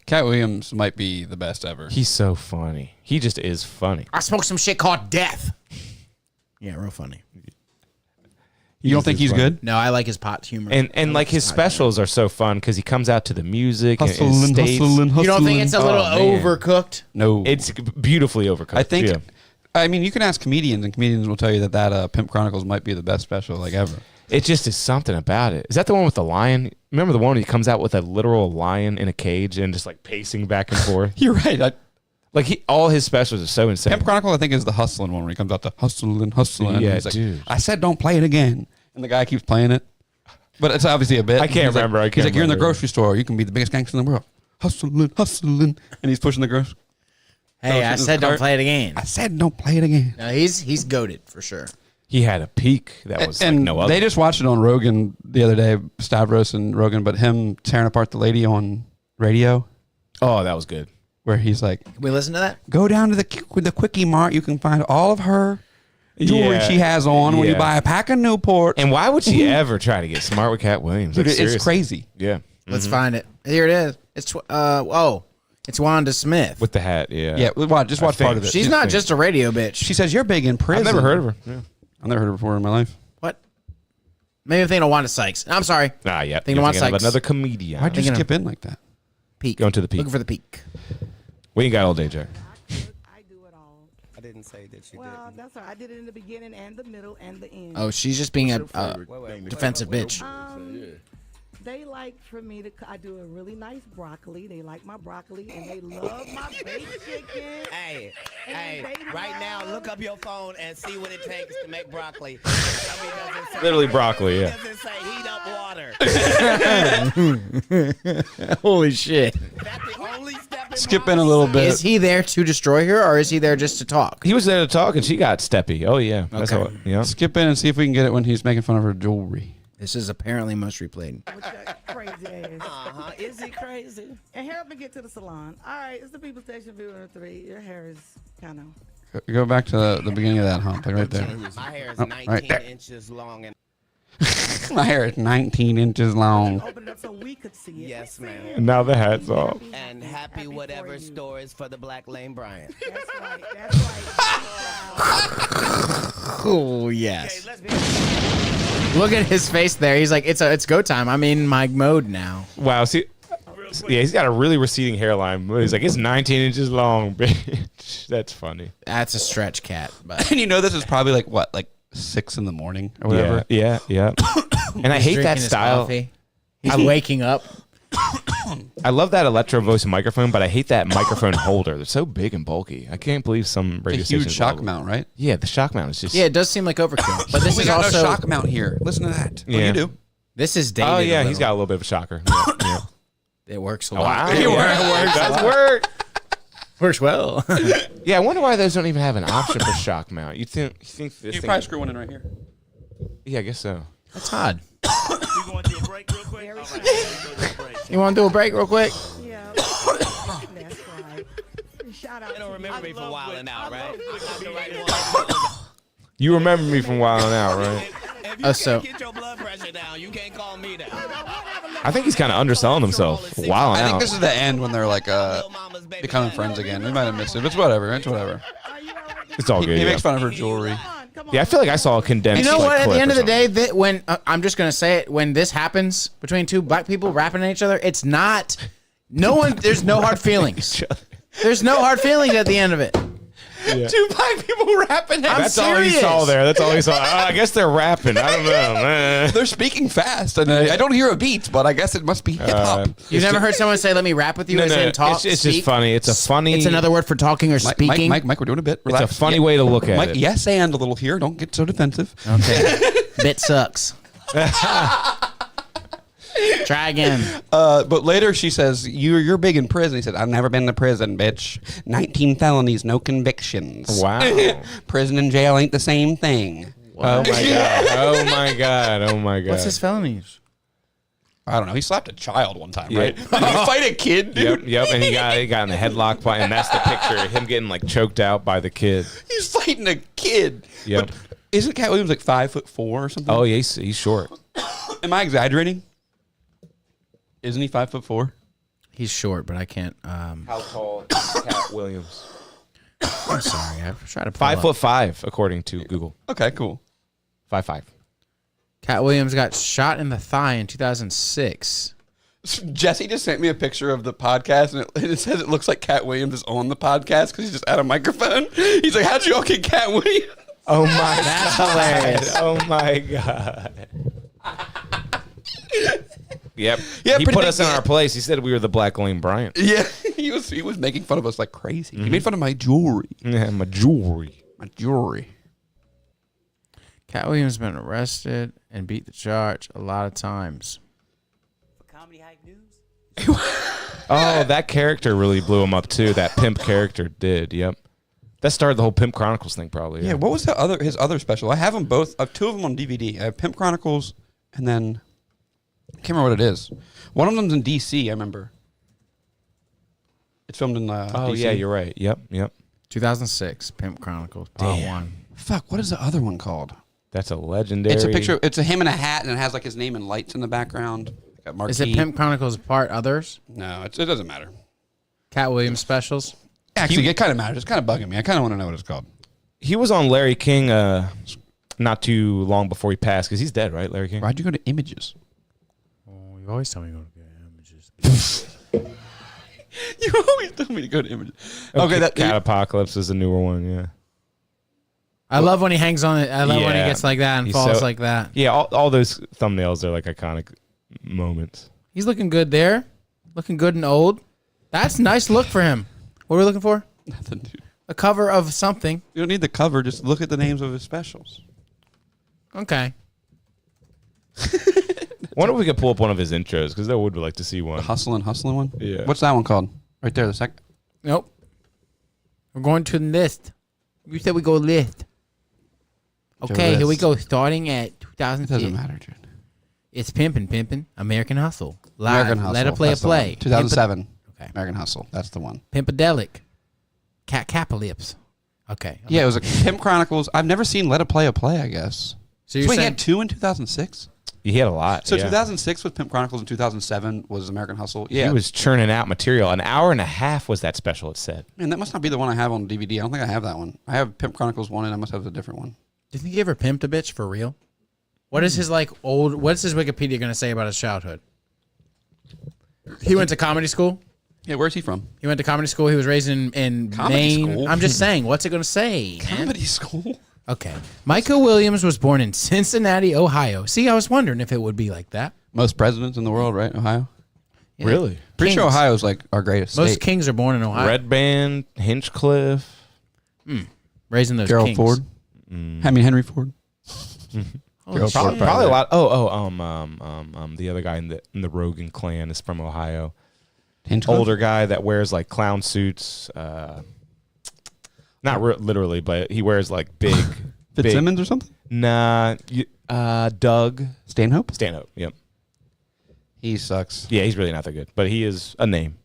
Cat Williams might be the best ever. He's so funny. He just is funny. I smoked some shit called death. Yeah, real funny. You don't think he's good? No, I like his pot humor. And like his specials are so fun because he comes out to the music and Hustling. You don't think it's a little man. overcooked? No. It's beautifully overcooked. I think. yeah. I mean, you can ask comedians, and comedians will tell you that Pimp Chronicles might be the best special like ever. It just is something about it. Is that the one with the lion? Remember the one where he comes out with a literal lion in a cage and just like pacing back and forth? You're right. All his specials are so insane. Pimp Chronicle, I think, is the hustling one where he comes out to hustling. Yeah, He's like, dude. I said don't play it again. And the guy keeps playing it. But it's obviously a bit. I can't He's remember. Like, he's like, you're in the grocery store. You can be the biggest gangster in the world. Hustling. And he's pushing the grocery. Hey, I said don't play it again. I said don't play it again. No, he's goated for sure. He had a peak that was And like no other. they just watched it on Rogan the other day, Stavros and Rogan, but him tearing apart the lady on radio Oh, that was good. where he's like, Can we listen to that? go down to the Quickie Mart. You can find all of her jewelry Yeah. she has on when you Yeah. buy a pack of Newport. And why would she ever try to get smart with Cat Williams? Dude, Like, it's seriously. crazy. Yeah. Let's find it. Here it is. It's Wanda Smith. With the hat, yeah. Yeah, just watch think part of it. She's not just a radio bitch. She says you're big in prison. I've never heard of her. Yeah. I've never heard her before in my life. What? Maybe I'm thinking of Wanda Sykes. I'm sorry. Yeah. Thinking You're of thinking Sykes. of another comedian. Why'd you Thinking skip in like that? Peak. Going to the peak. Looking for the peak. We ain't got all day, Jack. I do it all. I didn't say that you Well, that's all right. I did it in the beginning and the middle and the end. Oh, she's just being a defensive bitch. They like for me to. I do a really nice broccoli. They like my broccoli and they love my baked chicken. Hey, And hey, they right now, love- look up your phone and see what it takes to make broccoli. Tell me, does it say- Literally broccoli, yeah. Does it say heat up water? Holy shit. That's the only step in Skip in a little bit. Is he there to destroy her or is he there just to talk? He was there to talk, and she got steppy. Oh, yeah. That's Okay. how, yeah. Skip in and see if we can get it when he's making fun of her jewelry. This is apparently most replayed. With your crazy ass. Uh-huh. Is he crazy? And help me get to the salon. All right, it's the People Station Viewer 3. Your hair is kind of. Go back to the beginning of that hump, like right there. My hair is Oh, 19 right there. inches long and My hair is 19 inches long. Open it up so we could see it. yes, ma'am. And now the hat's off. And happy whatever for you. store is for the Black Lane Bryant. That's right. That's right. Oh, yes. Let's be Look at his face there. He's like, it's go time. I'm in my mode now. Wow. See, yeah, he's got a really receding hairline. He's like, it's 19 inches long, bitch. That's funny. That's a stretch, cat. But And you know this is probably like 6 in the morning or whatever. Yeah. And I hate that drinking his style. coffee. He's waking up. I love that electro voice microphone, but I hate that microphone holder. They're so big and bulky. I can't believe some radio It's a huge stations shock will- mount, right? Yeah, the shock mount is just. Yeah, it does seem like overkill. But this we is got also no shock mount here. Listen to that. Yeah. Well, you do. this is dated. Oh a yeah, little. he's got a little bit of a shocker. Yeah, yeah. It works a Oh, lot. wow. It It does work. works well. Yeah, I wonder why those don't even have an option for shock mount. You think this You thing? can probably screw one in right here. Yeah, I guess so. That's odd. You going to a break real quick? All right, we're gonna go to a break. You want to do a break real quick? Yeah. That's right. Shout out You don't to remember me from love wilding it. out, I right? love it. I'm the right one. You remember me from Wild 'N Out, right? If you so- can't get your blood pressure down, you can't call me down. I think he's kind of underselling himself. Wild 'N I think Out. this is the end when they're like Little mama's baby becoming daddy. friends again. We might have missed it. It's whatever. It's whatever. It's all good. He Yeah. makes fun of her jewelry. Yeah, I feel like I saw a condensed. You know like, what? At the clip end or of the something. day, that when I'm just gonna say it, when this happens between two black people rapping at each other, it's not. No one. There's no hard feelings. There's no hard feelings at the end of it. Two black people rapping. I'm That's all he serious. saw there. That's all he saw. I guess they're rapping. I don't know, man. They're speaking fast, and I don't hear a beat, but I guess it must be hip hop. You've never heard someone say, "Let me rap with you," as in talk. It's speak? just funny. It's a funny. It's another word for talking or speaking. Mike, we're doing a bit. It's Relax. a funny way to look at Mike, it. yes, and a little here. Don't get so defensive. Okay. Bit sucks. Try again. But later she says, you're big in prison. He said, I've never been to prison, bitch. 19 felonies, no convictions. Wow. Prison and jail ain't the same thing. Oh my god. Oh my god. Oh my god. What's his felonies? I don't know. He slapped a child one time, Yeah. right? Did he fight a kid, dude? Yep. And he got in the headlock fight, and that's the picture of him getting like choked out by the kid. He's fighting a kid. Yep. But isn't Cat Williams like 5'4" or something? Oh yeah, he's short. Am I exaggerating? Isn't he 5'4"? He's short, but I can't. How tall is Cat Williams? I'm sorry. I tried to pull up. 5'5", according to Google. Okay, cool. 5'5". Cat Williams got shot in the thigh in 2006. Jesse just sent me a picture of the podcast, and it says it looks like Cat Williams is on the podcast because he's just at a microphone. He's like, how'd you all get Cat Williams? Oh my That's god. hilarious. Oh my god. Yep. Yeah, He pretty put big us in deal. our place. He said we were the Black Lane Bryant. Yeah, he was making fun of us like crazy. He made fun of my jewelry. Yeah, my jewelry. My jewelry. Cat Williams has been arrested and beat the charge a lot of times. Comedy Hype News. Oh, that character really blew him up too. That pimp character did. Yep. That started the whole Pimp Chronicles thing, probably. Yeah, what was his other special? I have them both. I have two of them on DVD. I have Pimp Chronicles, and then I can't remember what it is. One of them's in DC. I remember. It's filmed in. Oh DC. yeah, you're right. Yep. 2006, Pimp Chronicles, Part 1. Fuck, what is the other one called? That's a legendary. It's a picture. It's a him in a hat, and it has like his name and lights in the background. Like a marquee. Is it Pimp Chronicles Part Others? No, it doesn't matter. Cat Williams specials? Actually, it kind of matters. It's kind of bugging me. I kind of want to know what it's called. He was on Larry King not too long before he passed because he's dead, right, Larry King? Why'd you go to Images? Oh, you always tell me to go to Images. You always tell me to go to Images. Okay, that Cat Apocalypse is a newer one. Yeah. I love when he hangs on it. I love when he Yeah. gets like that and He's falls so- like that. Yeah. All those thumbnails are like iconic moments. He's looking good there. Looking good and old. That's a nice look for him. What are we looking for? nothing, dude. A cover of something. You don't need the cover. Just look at the names of his specials. Okay. Wonder if we could pull up one of his intros because I would like to see one. The Hustlin' one. Yeah. What's that one called? Right there. The second. Nope. We're going to the list. You said we go list. Okay, here we list. go. Starting at It 2006. doesn't matter, dude. It's Pimpin'. American Hustle. Live. American Hustle. Let it play a That's the one. play. 2007. Okay. American Hustle. That's the one. Pimpadelic. Cat Capalypse. Okay. Yeah, it was a Pimp Chronicles. I've never seen Let It Play a Play, I guess. So you're Wait, he saying had two in 2006? He had a lot. So yeah. 2006 was Pimp Chronicles and 2007 was American Hustle. He Yeah. was churning out material. An hour and a half was that special, it said. Man, that must not be the one I have on DVD. I don't think I have that one. I have Pimp Chronicles 1 and I must have a different one. do you think he ever pimped a bitch for real? What is his what's his Wikipedia going to say about his childhood? He went to comedy school. Yeah, where's he from? He went to comedy school. He was raised in Comedy Maine. school? I'm just saying, what's it going to say? man? Comedy school. Okay. Michael Williams was born in Cincinnati, Ohio. See, I was wondering if it would be like that. Most presidents in the world, right? Ohio? Yeah. Really? Pretty sure Kings. Ohio's like our greatest Most state. kings are born in Ohio. Red Band, Hinchcliffe. Raising those Gerald kings. Ford. I mean, Henry Ford. Gerald Probably, Ford, probably a lot. The other guy in the Rogan clan is from Ohio. Hinchcliffe? Older guy that wears like clown suits. Not literally, but he wears like big. Fitzsimmons or something? Nah, Doug Stanhope? Stanhope. Yep. He sucks. Yeah, he's really not that good, but he is a name.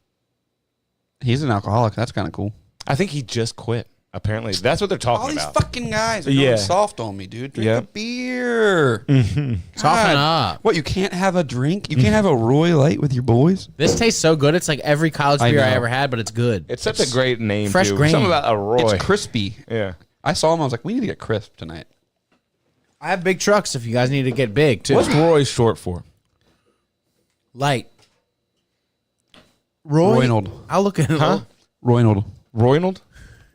He's an alcoholic. That's kind of cool. I think he just quit. Apparently, that's what they're talking All these about. fucking guys are Yeah. going soft on me, dude. Drink Yeah. a beer. Soften God. up. What, you can't have a drink? You can't have a Roy Light with your boys? This tastes so good. It's like every college I beer I know. ever had, but it's good. It's such a great name. fresh too. grain. Something about a Roy. It's crispy. Yeah. I saw him. I was like, we need to get crisp tonight. I have big trucks if you guys need to get big, too. What's Roy short for? Light. Roy? Roynald. I'll look at it. Huh? Roynald. Roynald?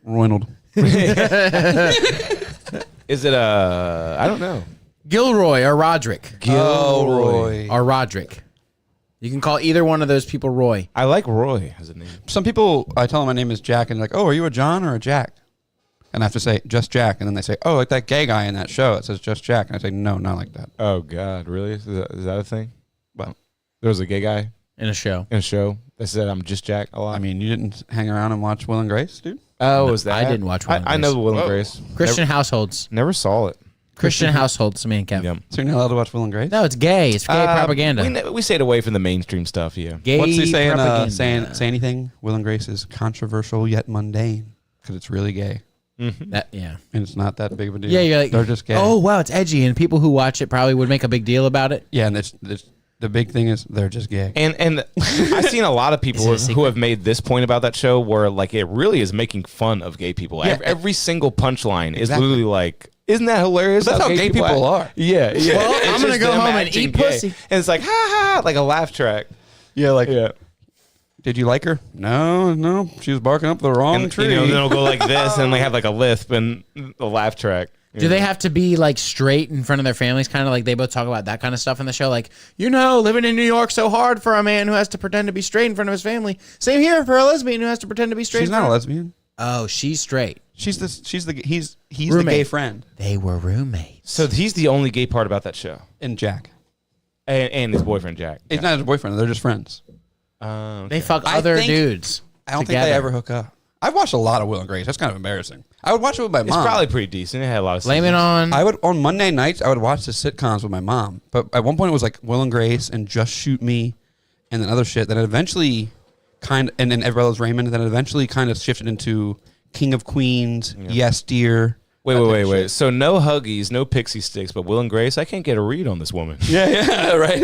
Roynald. Is it I don't know. Gilroy or Roderick. Gilroy. Or Roderick. You can call either one of those people Roy. I like Roy as a name. Some people, I tell them my name is Jack, and they're like, oh, are you a John or a Jack? And I have to say, just Jack. And then they say, oh, like that gay guy in that show. It says just Jack. And I say, no, not like that. Oh God, really? Is that a thing? Well, There was a gay guy In a show. in a show that said I'm just Jack a lot. I mean, you didn't hang around and watch Will and Grace, dude? oh, was that? I didn't watch Will and I know Grace. Will and Whoa. Grace. Christian households. Never saw it. Christian households, me and Kevin. Yep. So you're not allowed to watch Will and Grace? No, it's gay. It's gay propaganda. We stayed away from the mainstream stuff. Yeah. Gay What's he saying? propaganda. Say anything. Will and Grace is controversial yet mundane because it's really gay. That, yeah. And it's not that big of a deal. Yeah, you're like, they're just gay. oh, wow, it's edgy. And people who watch it probably would make a big deal about it. Yeah, and the big thing is they're just gay. And I've seen a lot of people Is it a who secret? have made this point about that show where like it really is making fun of gay people. Yeah. Every single punchline is Exactly. literally like Isn't that hilarious? But that's how gay people are. Yeah, yeah. Well, It's I'm gonna just go them home and acting eat gay. pussy. And it's like, ha ha, like a laugh track. Yeah, like, Yeah. did you like her? No. She was barking up the wrong And tree. then it'll go like this and they have like a lisp and a laugh track. Do they have to be like straight in front of their families? Kind of like they both talk about that kind of stuff in the show. Like, living in New York so hard for a man who has to pretend to be straight in front of his family. Same here for a lesbian who has to pretend to be straight. She's not a lesbian. Oh, she's straight. He's the Roommate. gay friend. They were roommates. So he's the only gay part about that show. And Jack. And his boyfriend, Jack. He's not his boyfriend. They're just friends. They fuck I other think- dudes. I don't together. think they ever hook up. I've watched a lot of Will and Grace. That's kind of embarrassing. I would watch it with my It's mom. probably pretty decent. It had a lot of Blame it seasons. on. I would on Monday nights. I would watch the sitcoms with my mom. But at one point it was like Will and Grace and Just Shoot Me, and then other shit. Then it eventually and then Everella's Raymond. Then it eventually kind of shifted into King of Queens, Yes Dear. Wait. So no Huggies, no pixie sticks, but Will and Grace. I can't get a read on this woman. Yeah, right.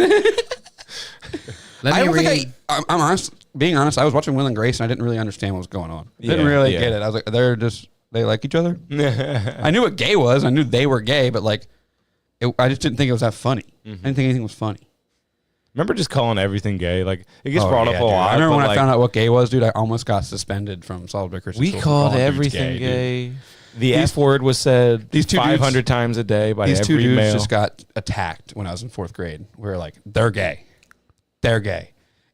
Let I me don't read. think I'm honest. Being honest, I was watching Will and Grace and I didn't really understand what was going on. Didn't really get it. I was like, they like each other. I knew what gay was. I knew they were gay, but like, I just didn't think it was that funny. I didn't think anything was funny. Remember just calling everything gay? Like it gets brought up a lot. I remember but when I like, found out what gay was, dude. I almost got suspended from Solid Vickers. we called everything gay. The F word was said these two 500 times a day by These every two dudes male. just got attacked when I was in 4th grade. We were like, they're gay. They're gay.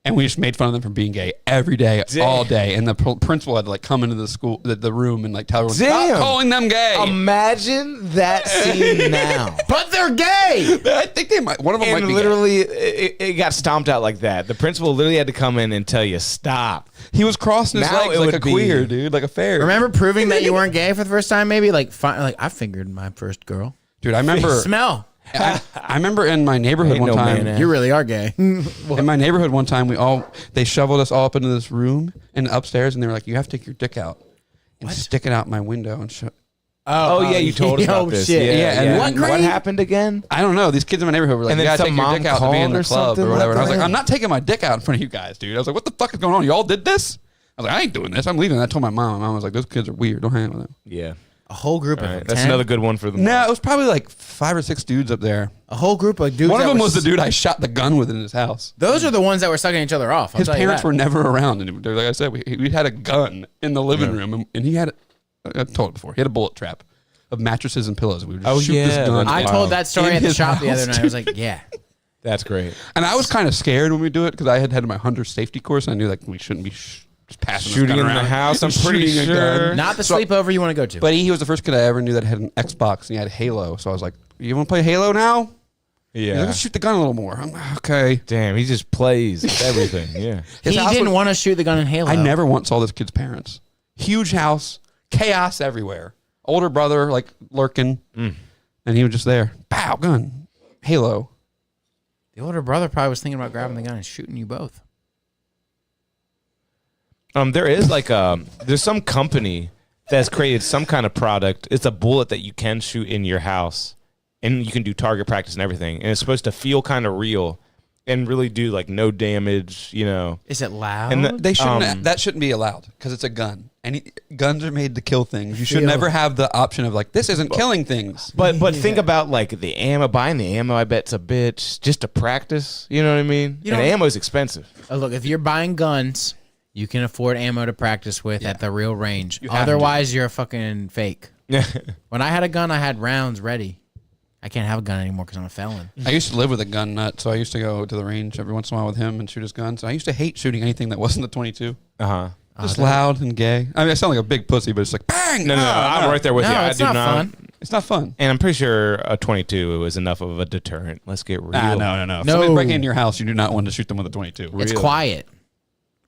And we just made fun of them for being gay every day, all day. And the principal had to like come into the school, the room, and like tell everyone, stop calling them gay. Imagine that scene now. But they're gay. I think they might. One of them might And be literally, it got stomped out like that. The principal literally had to come in and tell you, stop. gay. He was crossing his Now legs it like would a be- queer, dude, like a fair. Remember proving that you weren't gay for the first time? Maybe like I fingered my first girl. Dude, I remember. Smell. I remember in my neighborhood Ain't one no time. man You really are gay. In my neighborhood one time, they shoveled us all up into this room and upstairs, and they were like, "You have to take your dick out and stick it out my window and show." Oh, yeah, you told us about this. Shit. Yeah, and What then- happened again? I don't know. These kids in my neighborhood were like, And "You then gotta some take your mom dick out to be in called the or club something or whatever." And I was like like, that? "I'm not taking my dick out in front of you guys, dude." I was like, "What the fuck is going on? Y'all did this?" I was like, "I ain't doing this. I'm leaving." And I told my mom. My mom was like, "Those kids are weird. Don't hang out with them." Yeah. A whole group All of right. them. That's 10? another good one for the No, it was probably like 5 or 6 dudes up there. A whole group of dudes. One of that them were was the dude I shot the gun with in his house. Those are the ones that were sucking each other off. I'll His tell you parents that. were never around, and like I said, we had a gun in the living room, and he had. I've told it before. He had a bullet trap of mattresses and pillows. We would just shoot this gun. I Wow. told that story In at the his shop the house, other night. I was like, yeah. That's great. And I was kind of scared when we do it because I had my hunter safety course, and I knew like we shouldn't be just passing this Shooting gun in the around. house, I'm pretty Shooting a gun. sure. Not the So- sleepover you want to go to. But he was the first kid I ever knew that had an Xbox, and he had Halo. So I was like, "You want to play Halo now?" He's like, Yeah. "Let's shoot the gun a little more." I'm like, "Okay." Damn, he just plays with everything. Yeah. His he house didn't was- want to shoot the gun in Halo. I never once saw this kid's parents. Huge house, chaos everywhere. Older brother like lurking, and he was just there. Pow, gun, Halo. The older brother probably was thinking about grabbing the gun and shooting you both. There is like there's some company that's created some kind of product. It's a bullet that you can shoot in your house, and you can do target practice and everything. And it's supposed to feel kind of real and really do like no damage. You know. Is it loud? And They shouldn't. That shouldn't be allowed because it's a gun. Guns are made to kill things. You should never have the option of like this isn't killing things. But think about like the ammo. Buying the ammo, I bet's a bitch just to practice. You know what I mean? You And know- ammo's expensive. Look, if you're buying guns, you can afford ammo to practice with at the real range. have to. Otherwise, you're a fucking fake. When I had a gun, I had rounds ready. I can't have a gun anymore because I'm a felon. I used to live with a gun nut, so I used to go to the range every once in a while with him and shoot his guns. I used to hate shooting anything that wasn't the 22. Uh-huh. Just loud and gay. I mean, I sound like a big pussy, but it's like bang. No, I'm right there with No, you. I it's do not not. fun. It's not fun. And I'm pretty sure a 22 it was enough of a deterrent. Let's get real. No. If No. somebody's breaking into your house, you do not want to shoot them with a 22. It's Really? quiet.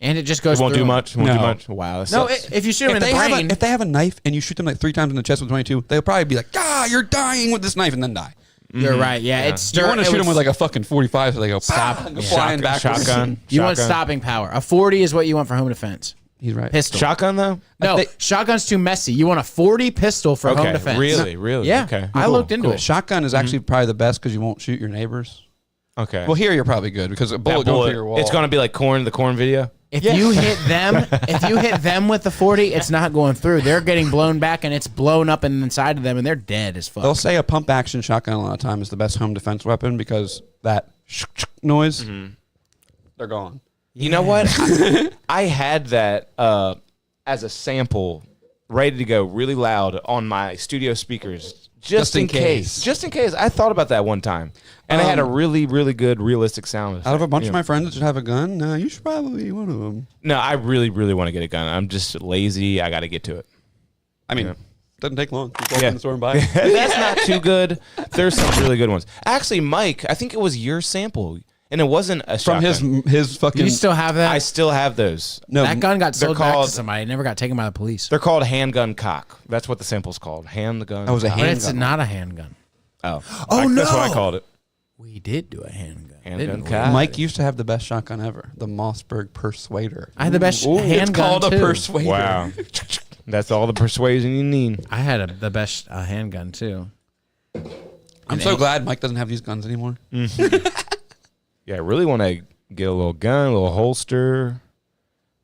And it just goes It won't through do 'em. much. Won't No. do much. Wow. That No, sucks. if you shoot them in the If brain, they have a knife and you shoot them like 3 times in the chest with 22, they'll probably be like, you're dying with this knife, and then die. you're right. Yeah, it's You want to shoot them with like a fucking 45 so they go Stop. go Yeah. flying backwards. Shotgun. You want Shotgun. stopping power. A 40 is what you want for home defense. He's right. Pistol. Shotgun though? No, They- shotgun's too messy. You want a 40 pistol for home Okay. defense. Really? Yeah. Okay. I Cool. looked into it. Shotgun is actually probably the best because you won't shoot your neighbors. Okay. Well, here you're probably good because a That bullet going through your wall. It's gonna be like the corn video. If you hit them with the 40, it's not going through. They're getting blown back, and it's blown up inside of them, and they're dead as fuck. They'll say a pump action shotgun a lot of times is the best home defense weapon because that noise, they're gone. You know what? I had that as a sample ready to go really loud on my studio speakers just in case. Just in case. I thought about that one time. And I had a really, really good realistic sound effect. Out of a bunch of my friends that should have a gun, you should probably be one of them. No, I really, really want to get a gun. I'm just lazy. I got to get to it. I mean, doesn't take long. Just walk in the store and buy it. That's not too good. There's some really good ones. Actually, Mike, I think it was your sample. And it wasn't a From shotgun. his fucking... You still have that? I still have those. No, that gun got sold back called- to somebody. It never got taken by the police. They're called handgun cock. That's what the sample's called. Handgun. That was a cock. But handgun. it's not a handgun. Oh. Oh, That's what I no. called it. We did do a handgun. Handgun didn't we? cock. Mike used to have the best shotgun ever, the Mossberg Persuader. I had the best Ooh, handgun, it's called too. a Persuader. Wow. That's all the persuasion you need. I had the best handgun, too. I'm so glad Mike doesn't have these guns anymore. Yeah, I really want to get a little gun, a little holster.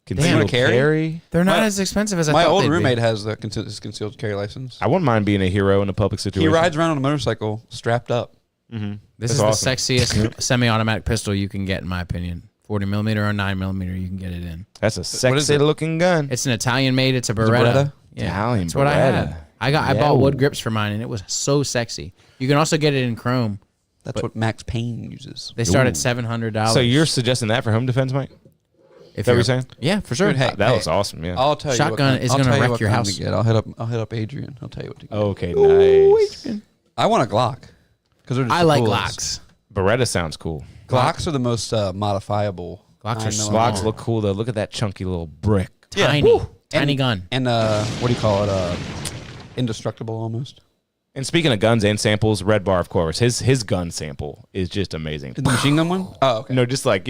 Concealed carry. They're not as expensive as I My thought old they'd be. roommate has his concealed carry license. I wouldn't mind being a hero in a public situation. He rides around on a motorcycle strapped up. This That's is awesome. the sexiest semi-automatic pistol you can get, in my opinion. 40 millimeter or 9 millimeter, you can get it in. That's a is sexy it? looking gun. It's an Italian made. It's a Beretta. Beretta? Yeah, Italian that's what I Beretta. had. I bought wood grips for mine, and it was so sexy. You can also get it in chrome. That's what Max Payne uses. They start at $700. So you're suggesting that for home defense, Mike? if that what you're you're saying? Yeah, for sure. Dude, hey, That was awesome. Yeah. I'll tell you. Shotgun is gonna wreck your house. To get. I'll hit up Adrian. He'll tell you what to get. Okay, nice. I want a Glock because they're just I the like coolest. Glocks. Beretta sounds cool. Glocks are the most modifiable. Glocks are 9mm. small. Glocks look cool though. Look at that chunky little brick. Yeah. Tiny. Woo. Tiny And- gun. And what do you call it? Indestructible almost. And speaking of guns and samples, Red Bar, of course, his gun sample is just amazing. The machine gun one? Oh, okay. No, just like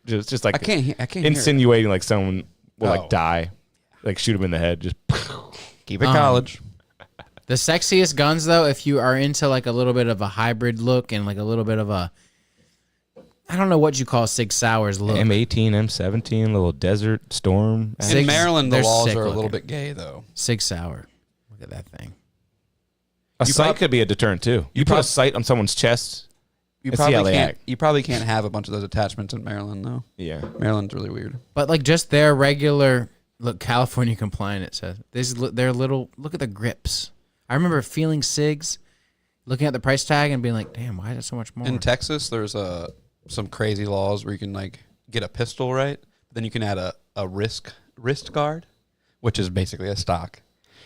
just like I can't hear it. insinuating like someone will Oh. like die, like shoot him in the head. Just Keep it college. The sexiest guns, though, if you are into like a little bit of a hybrid look and like a little bit of a, I don't know what you call Sig Sauer's look. M18, M17, little Desert Storm. Sig- In Maryland, the they're laws sick are a little looking. bit gay, though. Sig Sauer. Look at that thing. A sight could be a deterrent too. You put a sight on someone's chest. You and see how probably they can't. act. You probably can't have a bunch of those attachments in Maryland, though. Yeah. Maryland's really weird. But like just their regular, look, California compliant, it says. Their little, look at the grips. I remember feeling SIGs, looking at the price tag and being like, damn, why is it so much more? In Texas, there's some crazy laws where you can like get a pistol, right? Then you can add a wrist guard, which is basically a stock.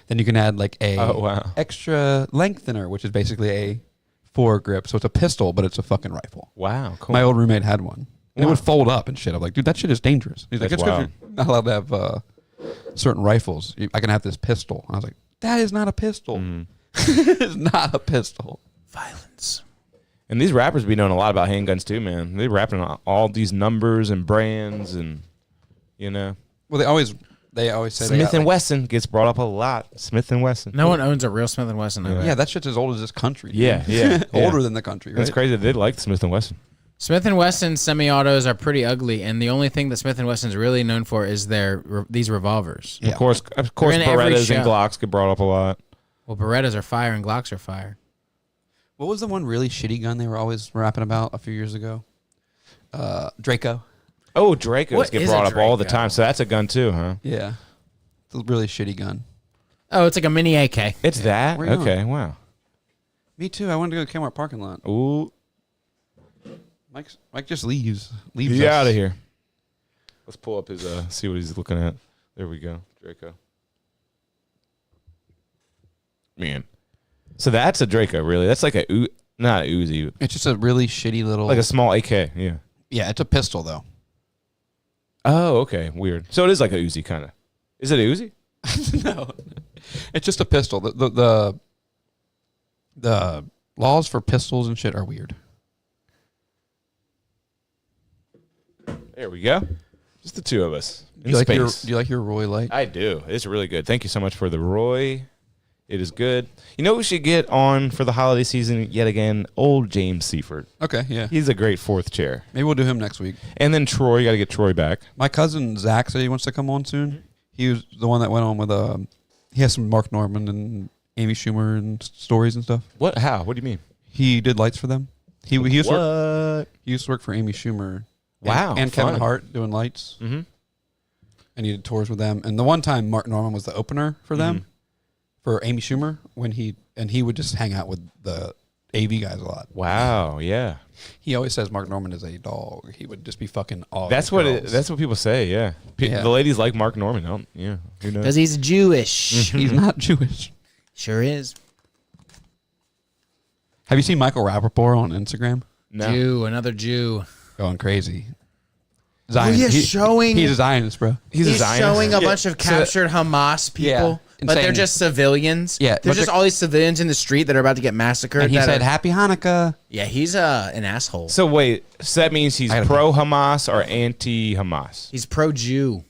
Then you can add like a extra lengthener, which is basically a foregrip. So it's a pistol, but it's a fucking rifle. Wow. Cool. My old roommate had one. And it would fold up and shit. I'm like, dude, that shit is dangerous. He's like, That's it's because wild. you're not allowed to have certain rifles. I can have this pistol. And I was like, that is not a pistol. It's not a pistol. Violence. And these rappers be knowing a lot about handguns too, man. They rapping on all these numbers and brands and Well, they always say they Smith got, and like, Wesson gets brought up a lot. Smith and Wesson. No one owns a real Smith & Wesson. Yeah, that shit's as old as this country. dude. Yeah, yeah, Older yeah. than the country, right? It's crazy that they like Smith and Wesson. Smith & Wesson semi-autos are pretty ugly, and the only thing that Smith & Wesson's really known for is these revolvers. Yeah. Of course, in every Berettas show. and Glocks get brought up a lot. Well, Berettas are fire and Glocks are fire. What was the one really shitty gun they were always rapping about a few years ago? Draco. Oh, Dracos What get is brought a up all the Draco? time. So that's a gun too, huh? Yeah. It's a really shitty gun. Oh, it's like a mini AK. It's that? Where you Okay, wow. Me too. I wanted to go to the Kmart parking lot. Ooh, Mike just leaves. get out of here. Let's pull up his, see what he's looking at. There we go, Draco. Man. So that's a Draco, really. That's like not a Uzi, It's just a really shitty little. like a small AK, yeah. yeah, it's a pistol though. Oh, okay, weird. So it is like a Uzi, kind of. Is it a Uzi? No, it's just a pistol. The laws for pistols and shit are weird. There we go. Just the two of us in Do you space. like your Roy Light? I do. It's really good. Thank you so much for the Roy. It is good. You know, we should get on for the holiday season yet again. Old James Seifert. Okay, yeah. He's a great fourth chair. Maybe we'll do him next week. And then Troy. Got to get Troy back. My cousin Zach said he wants to come on soon. He was the one that went on with he has some Mark Norman and Amy Schumer and stories and stuff. What? How? What do you mean? He did lights for them. He used What? he used to work for Amy Schumer. Wow, and Kevin fun. Hart doing lights. Mm-hmm. And he did tours with them. And the one time Mark Norman was the opener for them, for Amy Schumer, when he would just hang out with the AV guys a lot. Wow. Yeah. He always says Mark Norman is a dog. He would just be fucking all. That's the what girls. that's what people say. Yeah. Yeah. The ladies like Mark Norman. Oh, yeah. Who knows? Because he's Jewish. He's not Jewish. Sure is. Have you seen Michael Rappaport on Instagram? No. Jew, another Jew. Going crazy. Showing. He's a Zionist, bro. He's a He's Zionist. showing a Yeah. bunch of captured Hamas people, Yeah. but they're Insane. just civilians. Yeah, there's but just they're- all these civilians in the street that are about to get massacred. And he that said, are- "Happy Hanukkah." "Yeah, he's an asshole. So wait, so that means he's I gotta pro Hamas or anti Hamas? He's pro-Jew."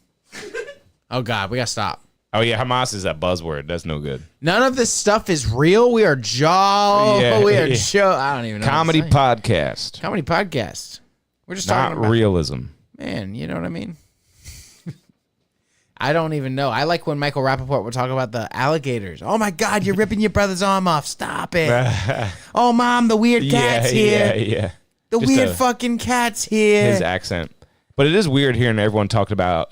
Oh God, we gotta stop. Oh yeah, Hamas is that buzzword. That's no good. None of this stuff is real. We are Yeah, we are yeah. I don't even know. Comedy what to say. podcast, Comedy podcast. We're just not talking about realism. man. You know what I mean? I don't even know. I like when Michael Rappaport would talk about the alligators. Oh my God, you're ripping your brother's arm off. Stop it. Oh Mom, the weird cat's here. Yeah. The Just weird a- fucking cat's here. His accent, but it is weird hearing everyone talk about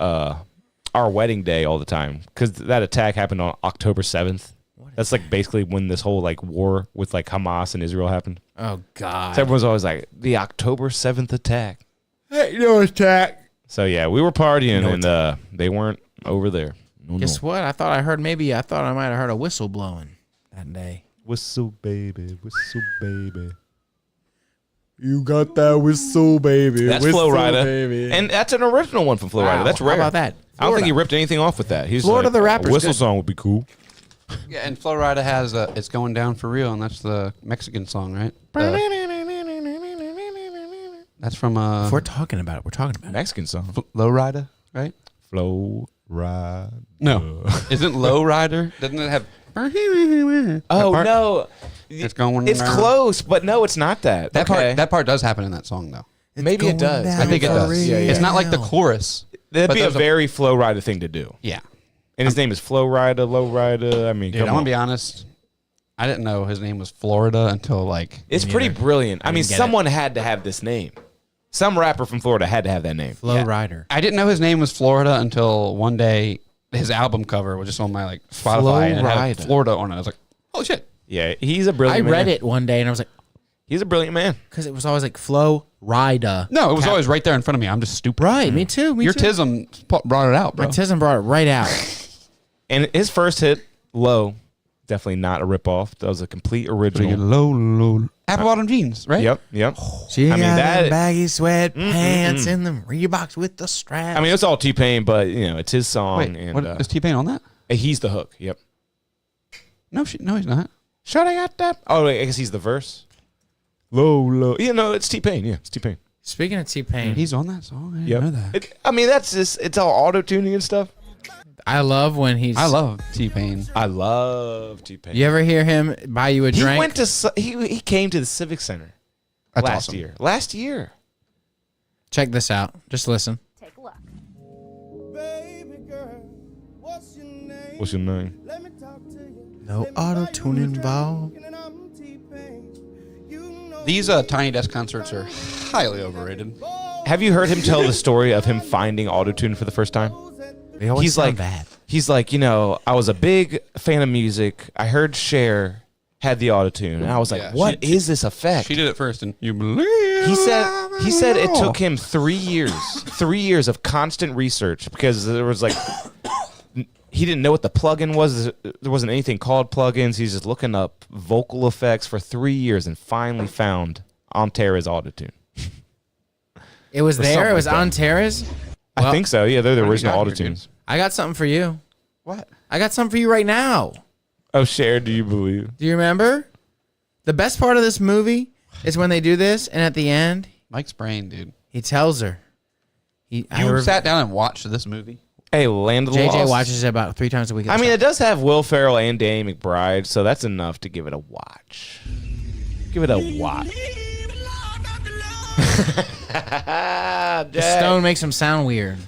our wedding day all the time because that attack happened on October 7th. That's like basically when this whole like war with like Hamas and Israel happened. Oh God. So everyone's always like the October 7th attack. Hey, no attack. So yeah, we were partying and they weren't over there. No, Guess what? I thought I might have heard a whistle blowing that day. Whistle baby, whistle baby. You got that whistle, baby. That's Flo Rida, and that's an original one from Flo Rida. That's rare. How about that? I don't think he Florida. ripped anything off with that. He's Florida like, the rapper's a whistle good. song would be cool. Yeah, and Flo Rida has "It's Going Down for Real," and that's the Mexican song, right? That's from If we're talking about it, we're talking about it. Mexican song. Low Rider, right? Flo Rida. No, isn't Low Rider? Doesn't it have? Oh part? no, It's going. it's down. close, but no, it's not that. That Okay. part that does happen in that song, though. Maybe it does. I think it does. Yeah, yeah. It's not like the chorus. That'd but be a there's very Flo Rida thing to do. Yeah. And his name is Flo Rida, Low Rida. I mean, Dude, come I'm on. gonna be honest. I didn't know his name was Florida until like It's pretty brilliant. I mean, didn't get someone had to have this name. Some rapper from Florida had to have that name. Flow Rider. I didn't know his name was Florida until one day his album cover was just on my like Spotify Flo and it had Rida. Florida on it. I was like, oh shit. Yeah, he's a I brilliant man. read it one day and I was like, He's a brilliant man. because it was always like Flow Rida. No, it was always right there in front of me. I'm just stupid. Right, me too. Me Your too. tism brought it out, bro. My tism brought it right out. And his first hit, Low, definitely not a ripoff. That was a complete original. low. Apple bottom jeans, right? Yep. She I mean, got that- them baggy sweatpants and them Reeboks with the straps. I mean, it's all T-Pain, but, you know, it's his song. Wait, and what, is T-Pain on that? he's the hook. Yep. No, no, he's not. Should I got that? Oh, wait, I guess he's the verse. Low. You know, it's T-Pain. Yeah, it's T-Pain. Speaking of T-Pain, He's on that song. I didn't know that. I mean, that's just, it's all auto-tuning and stuff. I love when he's. I love T-Pain. I love T-Pain. You ever hear him buy you a He drink? went to, he came to the Civic Center That's last awesome. year. Last year. Check this out. Just listen. Take a look. Baby girl, what's your name? What's your name? Let me talk to you. No auto tune involved. And I'm T-Pain. You know These Tiny Desk concerts are highly overrated. Have you heard him tell the story of him finding autotune for the first time? They always He's sound like, bad. he's like, you know, I was a big fan of music. I heard Cher had the autotune, and I was like, Yeah, what is this effect? She did it first, and you believe. He said it took him 3 years of constant research because there was like he didn't know what the plugin was. There wasn't anything called plugins. He's just looking up vocal effects for 3 years and finally found Antera's autotune. It was Or there. something It was like that. on Terrace. I think so. Yeah, they're the What do we original got here, autotunes. I got something for you. What? I got something for you right now. Oh, Cher, do you believe? Do you remember? The best part of this movie is when they do this, and at the end, Mike's brain, dude. he tells her. You sat down and watched this movie. Hey, Land of the JJ Lost. watches it about 3 times a week. I mean, it does have Will Ferrell and Danny McBride, so that's enough to give it a watch. Give it a watch. the stone makes him sound weird.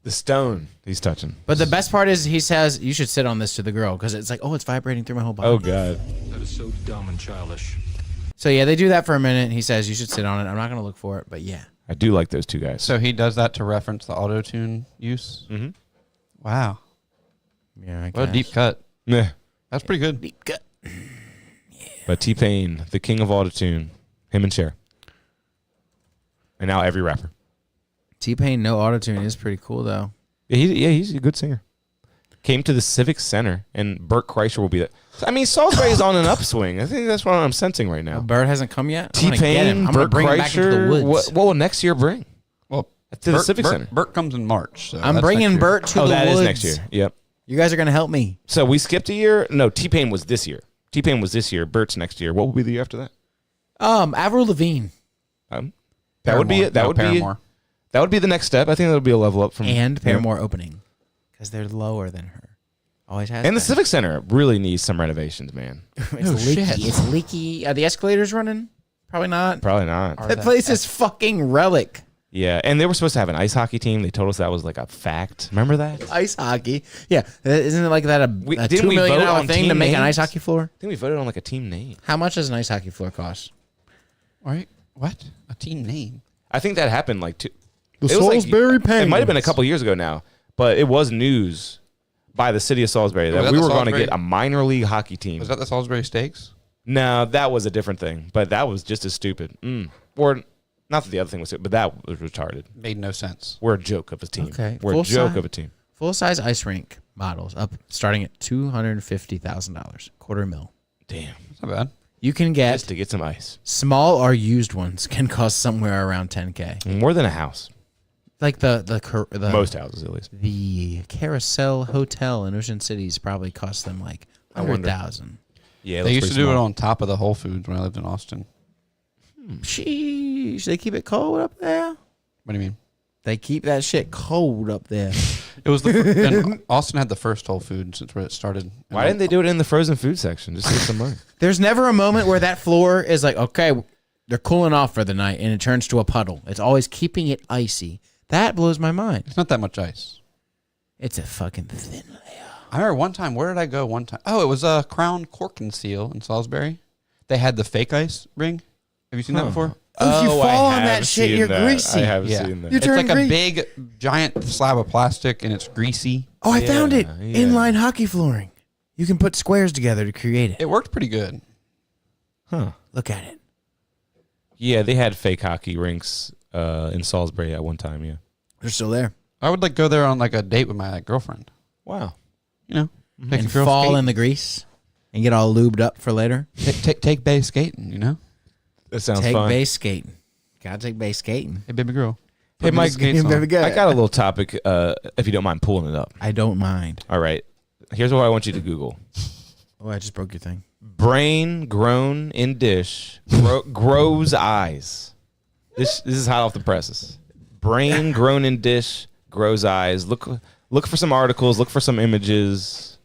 The stone he's touching. But the best part is he says, you should sit on this to the girl because it's like, oh, it's vibrating through my whole body. Oh, God. That is so dumb and childish. So, yeah, they do that for a minute. He says, you should sit on it. I'm not going to look for it, but yeah. I do like those two guys. So he does that to reference the auto-tune use? Mm-hmm. Wow. Yeah, I What a deep cut. Yeah. That's pretty good. Deep cut. But T-Pain, the king of autotune, him and Cher. And now every rapper. T-Pain, no autotune is pretty cool, though. Yeah, he's a good singer. Came to the Civic Center, and Burt Kreischer will be there. I mean, Salisbury's on an upswing. I think that's what I'm sensing right now. Bird hasn't come yet? I'm gonna get him. T-Pain, I'm gonna Burt bring him back into the Kreischer. woods. What will next year bring? Well, To the Civic Center. Burt comes in March. So I'm that's bringing next year. Bert to Oh, the that woods. is next year. Yep. You guys are going to help me. So we skipped a year. No, T-Pain was this year. T-Pain was this year. Burt's next year. What will be the year after that? Avril Lavigne. That would be it. That would be Paramore. that would be the next step. I think that would be a level up from And Paramore opening. Because they're lower than her. Always has And the been. Civic Center really needs some renovations, man. It's leaky. It's leaky. Are the escalators running? Probably not. Probably not. That place is fucking relic. Yeah, and they were supposed to have an ice hockey team. They told us that was like a fact. Remember that? Ice hockey. Yeah. Isn't it like that a Didn't $2 we million vote on thing to team make an names? ice hockey floor? I think we voted on like a team name. How much does an ice hockey floor cost? All right. What? A team name? I think that happened like two. The it was like- Salisbury It might have been a Penguins. couple years ago now, but it was news by the city of Salisbury that Was that we the were going to Salisbury- get a minor league hockey team. Was that the Salisbury Steaks? No, that was a different thing, but that was just as stupid. Or not that the other thing was stupid, but that was retarded. Made no sense. We're a joke of a team. Okay, We're a full joke size. of a team. Full-size ice rink models up starting at $250,000. $250,000. Damn. That's not bad. You can get Just to get some ice. small or used ones can cost somewhere around $10K. More than a house. Like the Most houses, at least. the Carousel Hotel in Ocean Cities probably cost them like I wonder. 100,000. Yeah, They used to do it on top of the Whole Foods when I lived in Austin. Sheesh, they keep it cold up there. What do you mean? They keep that shit cold up there. It was the and Austin had the first Whole Foods since where it started. Why didn't they do it in the frozen food section? Just to get some money. There's never a moment where that floor is like, okay, they're cooling off for the night and it turns to a puddle. It's always keeping it icy. That blows my mind. It's not that much ice. It's a fucking thin layer. I remember one time. Where did I go? One time. Oh, it was a Crown Cork and Seal in Salisbury. They had the fake ice ring. Have you seen that before? If you I fall on have that shit, seen you're that. greasy. I have Yeah. seen that. You're It's turning like a green. big, giant slab of plastic, and it's greasy. Oh, I found it. Yeah. Inline hockey flooring. You can put squares together to create it. It worked pretty good. Huh. Look at it. Yeah, they had fake hockey rinks in Salisbury at one time, yeah. They're still there. I would like go there on like a date with my girlfriend. Wow. You know, take And a girl fall skate. in the grease and get all lubed up for later. take base skating. You know, That sounds Take fun. base skating. Gotta take base skating. hey baby girl. Hey, Put me Mike, the skates on. baby girl. I got a little topic, if you don't mind pulling it up. I don't mind. All right. Here's what I want you to Google. Oh, I just broke your thing. Brain grown in dish grows eyes. This is hot off the presses. Brain grown in dish grows eyes. Look for some articles. Look for some images.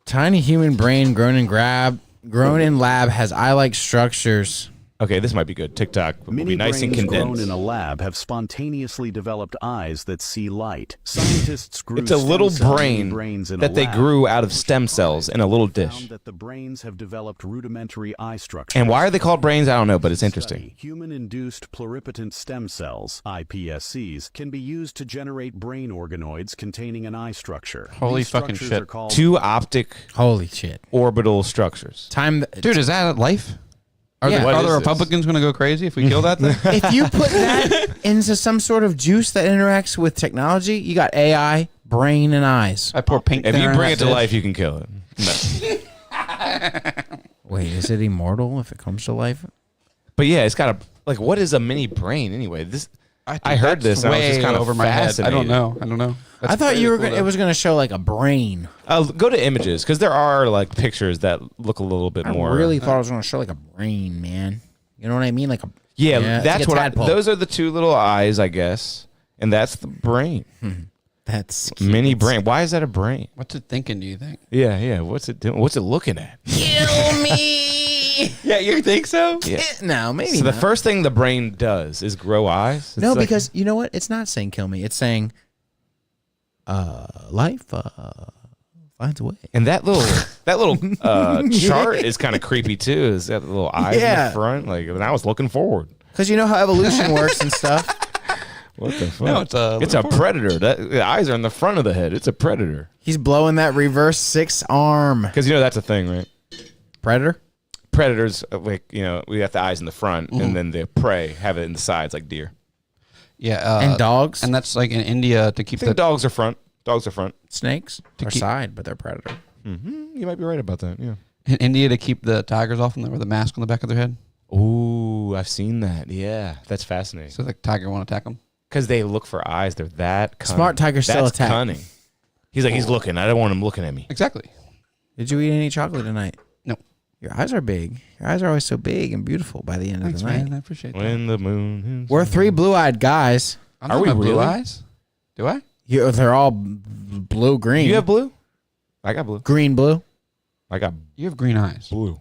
Tiny human brain grown in lab has eye-like structures. Okay, this might be good. TikTok will be Mini nice and brains grown condensed. in a lab have spontaneously developed eyes that see light. Scientists grew It's a stem little cell mini brain brains in a that they lab. grew out of stem cells in a little dish. Found that the brains have developed rudimentary eye structures. And why are they called brains? I don't know, but it's interesting. Human-induced pluripotent stem cells, iPSCs, can be used to generate brain organoids containing an eye structure. Holy These fucking structures shit. are called Two optic Holy shit. orbital structures. Dude, is that life? Are, Yeah. What are is the this? Republicans going to go crazy if we kill that thing? If you put that into some sort of juice that interacts with technology, you got AI, brain, and eyes. I pour pink. If you thinner in bring that it to dish. life, you can kill it. No. Wait, is it immortal if it comes to life? But yeah, it's got a like. What is a mini brain anyway? This I heard That's this. And I was just way kind of over my head. I fascinated. don't know. That's I thought crazy you were cool, gonna, it though. was going to show like a brain. Go to images because there are like pictures that look a little bit I more. really thought it was going to show like a brain, man. You know what I mean? Like a Yeah, it's that's like a what. tadpole. Those are the two little eyes, I guess, and that's the brain. That's cute. Mini brain. Why is that a brain? What's it thinking, do you think? Yeah. What's it doing? What's it looking at? Kill me. Yeah, you think so? Yeah. No, maybe So the not. first thing the brain does is grow eyes. It's No, like- because you know what? It's not saying kill me. It's saying life finds a way. and that little chart is kind of creepy too. Is that little eyes in Yeah. the front? Like, and I was looking forward. Because you know how evolution works and stuff. What the fuck? No, it's a predator. The eyes are in the front of the head. It's a predator. He's blowing that reverse 6 arm. Because you know that's a thing, right? Predator? Predators, like, you know, we got the eyes in the front, and then the prey have it in the sides, like deer. Yeah. And dogs? And that's like in India to I keep think the dogs are front. Dogs are front. Snakes? To Or keep- side, but they're predator. You might be right about that. Yeah. in India to keep the tigers off them with the mask on the back of their head. Ooh, I've seen that. Yeah, that's fascinating. So the tiger won't attack them. Because they look for eyes. They're that cunning. Smart tigers still That's attack. cunning. He's like, he's looking. I don't want him looking at me. Exactly. Did you eat any chocolate tonight? No. Your eyes are big. Your eyes are always so big and beautiful by the end Thanks, of the night. man. I appreciate that. When the moon is We're 3 blue-eyed guys. I Are don't we have blue really? eyes? Do I? They're all blue-green. You have blue? I got blue. green-blue? I got You have green eyes. blue.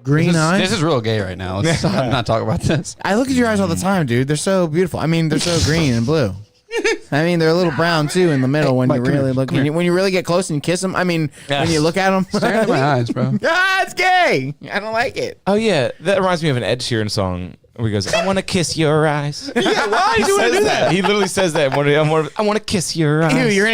Green this eyes? This is real gay right now. Let's not talk about this. I look at your eyes all the time, dude. They're so beautiful. I mean, they're so green and blue. I mean, they're a little brown too in the middle when Mike, you come really here, look. come here. When you really get close and you kiss them. I mean, when you look at them, Stare at my eyes, bro. it's gay. I don't like it. Oh, yeah. That reminds me of an Ed Sheeran song where he goes, I want to kiss your eyes. Yeah, why do you do that? He literally says that. I want to kiss your eyes. Ew, you're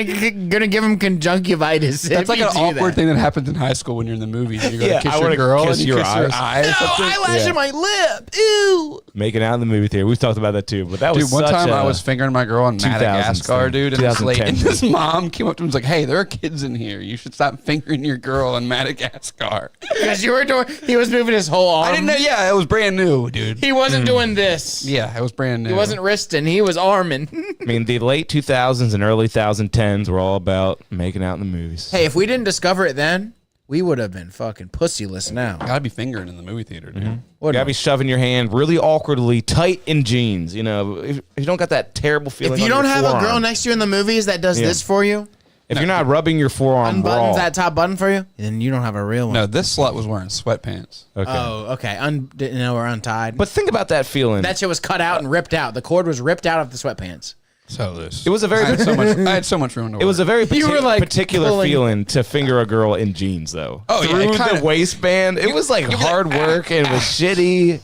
gonna give him conjunctivitis. That's like an awkward thing that happens in high school when you're in the movies. You're going to Yeah, kiss I your wanna girl kiss and you your kiss her eyes. eye or No something. eyelash Yeah. in my lip. Ew. Making out in the movie theater. We've talked about that too. But that was Dude, one such time a, I was fingering my girl in 2000s Madagascar, thing. dude, and it's late, 2010 and his mom came up to him and was like, hey, there are kids in here. You should stop fingering your girl in Madagascar. Because you were doing. He was moving his whole arm. I didn't know. Yeah, it was brand new, dude. He wasn't doing this. Yeah, it was brand new. He wasn't wristing. He was arming. I mean, the late 2000s and early 2010s were all about making out in the movies. Hey, if we didn't discover it then, we would have been fucking pussyless now. Gotta be fingering in the movie theater, dude. You gotta be shoving your hand really awkwardly tight in jeans. You know, if you don't got that terrible feeling. If you on don't your have a forearm, girl next to you in the movies that does Yeah. this for you, if you're not rubbing your forearm unbuttons raw, that top button for you, then you don't have a real one. No, this slut was wearing sweatpants. okay. Oh, okay. Didn't know we're untied. But think about that feeling. That shit was cut out and ripped out. The cord was ripped out of the sweatpants. So loose. It was a very. I had so much room to It was a very You were, like, particular pulling- feeling to finger a girl in jeans, though. Oh, yeah, through it kinda- the waistband. It was like hard work. It was shitty.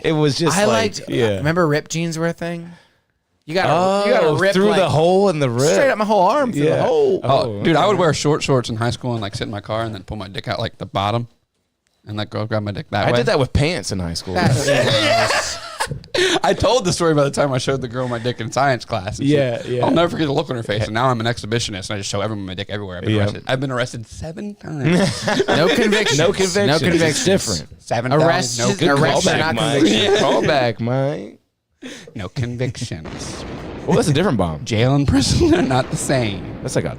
It was just I like, liked. yeah. Remember ripped jeans were a thing. You got to rip through like, the hole in the rib. straight up my whole arm through the Yeah. hole. Oh, dude, I would wear short shorts in high school and like sit in my car and then pull my dick out like the bottom, and like go grab my dick that I way. did that with pants in high school. I told the story by the time I showed the girl my dick in science class. And Yeah, yeah. I'll never forget the look on her face. And now I'm an exhibitionist and I just show everyone my dick everywhere. Yeah. I've been arrested 7 times. No conviction. No conviction. No conviction. It's different. 7 Arrest- times. No, arrest- conviction. not Mike. conviction. Call back, Mike. No convictions. Well, that's a different bomb. Jail and prison are not the same. That's like a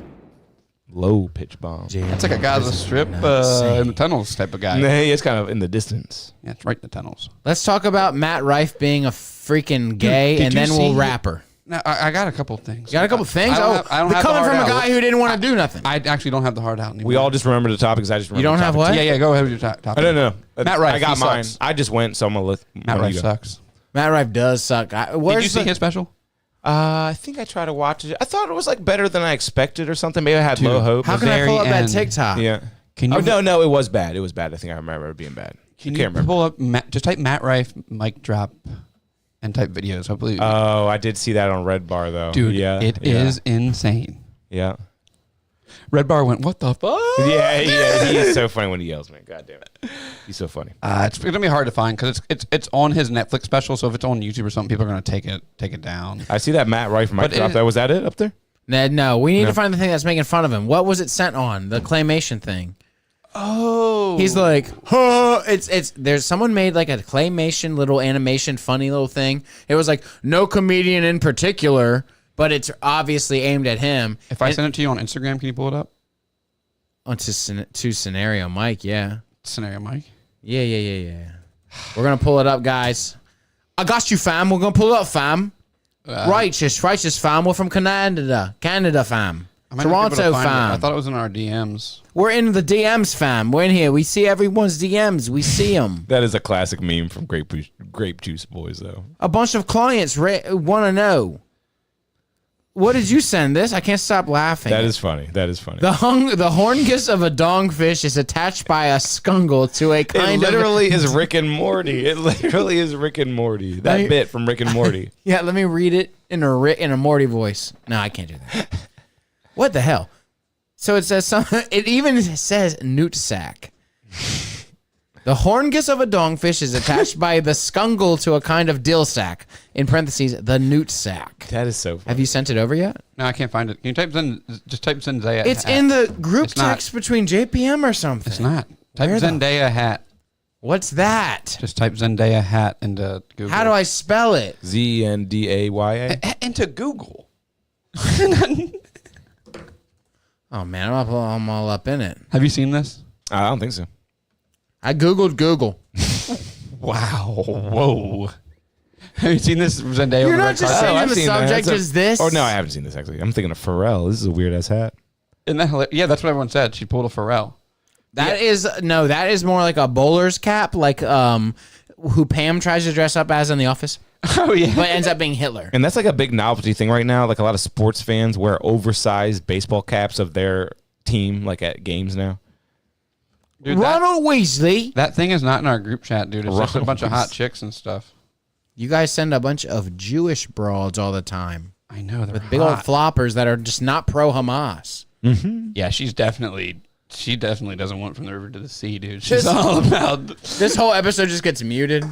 low pitch bomb. That's like a Gaza Strip in the tunnels type of guy. Hey, it's kind of in the distance. Yeah, it's right in the tunnels. Let's talk about Matt Rife being a freaking gay, did and you then we'll see- wrap her. No, I got a couple things. You got a couple things? I don't have They're the coming heart from a out. guy who didn't want to do nothing. I actually don't have the heart out anymore. We all just remember the topics. I just remember You don't the have topics. what? Yeah, go ahead with your topic. I don't know. Matt Rife, I got he mine. sucks. I just went, so I'm gonna let Matt Rife you go. sucks. Matt Rife does suck. Did Where's you see the- his special? I think I tried to watch it. I thought it was like better than I expected or something. Maybe I had Dude, low hope. How can I very pull up that end. TikTok? Yeah. Can you? Oh no, it was bad. It was bad. I think I remember it being bad. Can I you can't remember. pull up? Just type Matt Rife mic drop, and type videos. Hopefully, Oh, I did see that on Red Bar though. dude, yeah, it is insane. Yeah. Red Bar went, what the fuck? Yeah, he is so funny when he yells, man. God damn it. He's so funny. It's gonna be hard to find because it's on his Netflix special. So if it's on YouTube or something, people are gonna take it down. I see that Matt Rife mic But drop. it- That was that it up there? No, we need No. to find the thing that's making fun of him. What was it sent on? The claymation thing. Oh, He's like, huh. There's someone made like a claymation little animation, funny little thing. It was like no comedian in particular, but it's obviously aimed at him. if I send it to you on Instagram, can you pull it up? To scenario, Mike. Yeah. Scenario, Mike. Yeah. We're gonna pull it up, guys. I got you, fam. We're gonna pull it up, fam. Righteous fam. We're from Canada, fam. I might not be able to Toronto find it. I fam. thought it was in our DMs. We're in the DMs, fam. We're in here. We see everyone's DMs. We see them. That is a classic meme from Grape Juice Boys, though. A bunch of clients want to know. What did you send this? I can't stop laughing. That is funny. The horngus of a dongfish is attached by a scungle to a kind It literally of... is Rick and Morty. It literally is Rick and Morty. That bit from Rick and Morty. Yeah, let me read it in a Rick and a Morty voice. No, I can't do that. What the hell? So it says it even says newt sack. The horngus of a dongfish is attached by the scungle to a kind of dill sack. In parentheses, the newt sack. That is so funny. Have you sent it over yet? No, I can't find it. Can you type Zendaya? It's hat. in the group It's not. text between JPM or something. It's not. Type Where the- Zendaya hat. What's that? Just type Zendaya hat into Google. How do I spell it? Zendaya? Into Google. Oh man, I'm all up in it. Have you seen this? I don't think so. I googled Google. Wow. Whoa. Have you seen this Zendaya? You're with not red just carpet? saying I've the seen that. subject That's is this. Oh, no, I haven't seen this, actually. I'm thinking of Pharrell. This is a weird-ass hat. Isn't that hilarious? Yeah, that's what everyone said. She pulled a Pharrell. That is more like a bowler's cap, like who Pam tries to dress up as in The Office, Oh, yeah. but ends up being Hitler. And that's like a big novelty thing right now. Like a lot of sports fans wear oversized baseball caps of their team, like at games now. Dude, Ronald Weasley. that thing is not in our group chat, dude. It's just a bunch of hot chicks and stuff. You guys send a bunch of Jewish broads all the time. I know. They're Big old hot. floppers that are just not pro-Hamas. Yeah, she definitely doesn't want from the river to the sea, dude. She's all about... This whole episode just gets muted.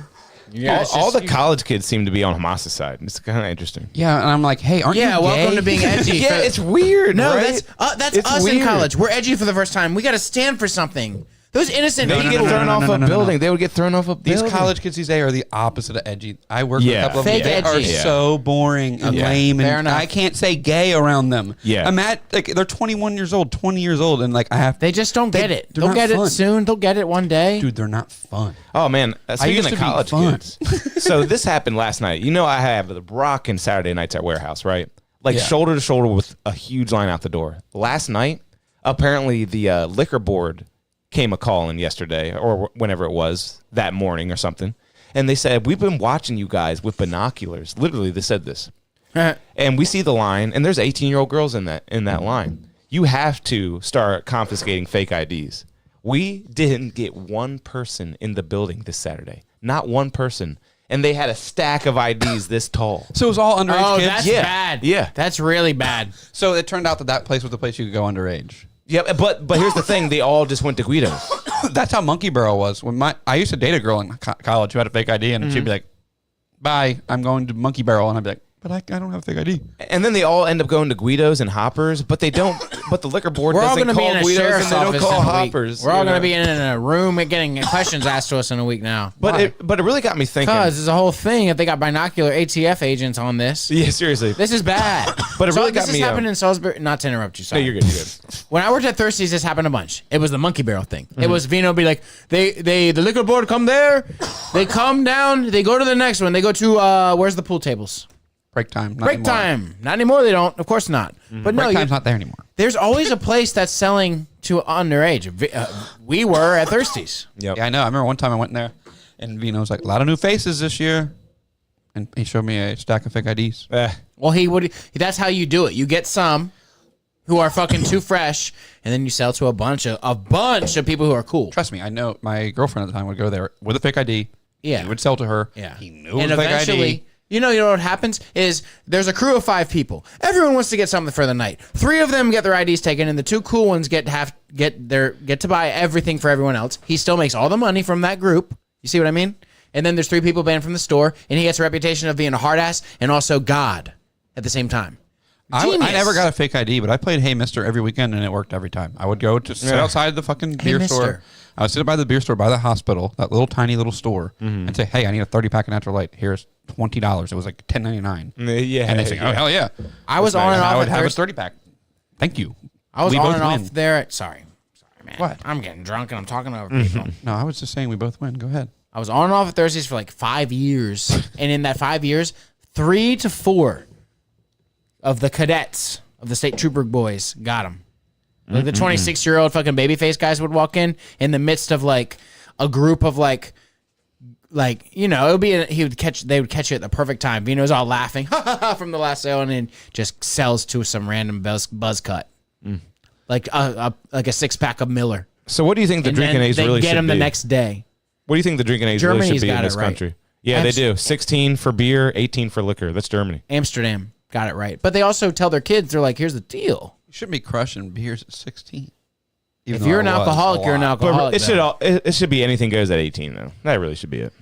Yeah, all the college kids seem to be on Hamas's side. It's kind of interesting. Yeah, and I'm like, hey, aren't you gay? welcome to being edgy. Yeah, it's weird, No, right? that's It's us in weird. college. We're edgy for the first time. We got to stand for something. Those innocent They people. get thrown off a building. They would get thrown off a These building. college kids these days are the opposite of edgy. I work with Yeah. a couple of Fake them. They are edgy. so boring and Yeah. lame, Fair and enough. I can't say gay around them. Yeah. I'm at like they're 21 years old, 20 years old, and like I have. They just don't get it. they're They'll not get fun. it soon. They'll get it one day. Dude, they're not fun. Oh, man. Speaking used of to be college fun. kids. So this happened last night. You know I have the Brock and Saturday nights at Warehouse, right? Like Yeah. shoulder to shoulder with a huge line out the door. Last night, apparently the liquor board came a call in yesterday or whenever it was, that morning or something. And they said, we've been watching you guys with binoculars. Literally, they said this. And we see the line, and there's 18-year-old girls in that line. You have to start confiscating fake IDs. We didn't get one person in the building this Saturday. Not one person. And they had a stack of IDs this tall. So it was all underage Oh, kids. that's Yeah. bad. Yeah. That's really bad. So it turned out that place was the place you could go underage. Yeah, but here's the thing. They all just went to Guido's. That's how Monkey Barrel was. When I used to date a girl in college who had a fake ID, and she'd be like, "Bye, I'm going to Monkey Barrel," and I'd be like, "But I don't have a fake ID." And then they all end up going to Guido's and Hoppers, but they don't. But the liquor board We're all doesn't going to be call in a Guido's and sheriff's they don't office call in a week. Hoppers. We're all you going to know? be in a room and getting questions asked to us in a week now. But it really got me thinking. Because there's a whole thing that they got binocular ATF agents on this. Yeah, seriously. This is bad. But it really got this me, has happened in Salisbury. Not to interrupt you, No, sorry. you're good. You're good. When I worked at Thirsties, this happened a bunch. It was the Monkey Barrel thing. Mm-hmm. It was Vino be like, the liquor board come there, they come down, they go to the next one. They go to where's the pool tables? Break time. Not Break anymore. time. Not anymore. They don't. Of course not. But no, Break time's not there anymore. there's always a place that's selling to underage. We were at Thirsties. Yep. Yeah, I know. I remember one time I went in there, and Vino was like, "A lot of new faces this year," and he showed me a stack of fake IDs. Well, he would. That's how you do it. You get some who are fucking too fresh, and then you sell to a bunch of people who are cool. Trust me, I know. My girlfriend at the time would go there with a fake ID. Yeah. He would sell to her. Yeah. He knew it and was fake eventually, ID. you know what happens is there's a crew of 5 people. Everyone wants to get something for the night. 3 of them get their IDs taken, and the 2 cool ones get to buy everything for everyone else. He still makes all the money from that group. You see what I mean? And then there's 3 people banned from the store, and he gets a reputation of being a hard ass and also God at the same time. I Genius. never got a fake ID, but I played Hey Mister every weekend, and it worked every time. I would go to sit outside the fucking beer Mister. store. I would sit by the beer store by the hospital, that little tiny little store, and say, "Hey, I need a 30-pack of Natural Light. Here's $20." It was like $10.99. Yeah. And they say, "Oh hell yeah!" I was on and I off would at have a Thirsty. 30-pack. Thank you. I was We on both and off win. there. Sorry, man. What? I'm getting drunk and I'm talking over people. No, I was just saying we both win. Go ahead. I was on and off at Thursdays for like 5 years, and in that 5 years, 3 to 4 of the cadets of the state trooper boys got him. Like the 26-year-old fucking babyface guys would walk in the midst of like a group of like you know, it would be they would catch you at the perfect time. Vino's all laughing from the last sale and then just sells to some random buzz cut. Like a 6-pack of Miller. So what do you think the And drinking then age they really get should him be? the next day. What do you think the drinking age really Germany's should be in got it this right. country? Yeah, they do. 16 for beer, 18 for liquor. That's Germany. Amsterdam got it right. But they also tell their kids, they're like, here's the deal. You shouldn't be crushing beers at 16. If you're an alcoholic, you're an alcoholic. But it should be anything goes at 18 though. That really should be it.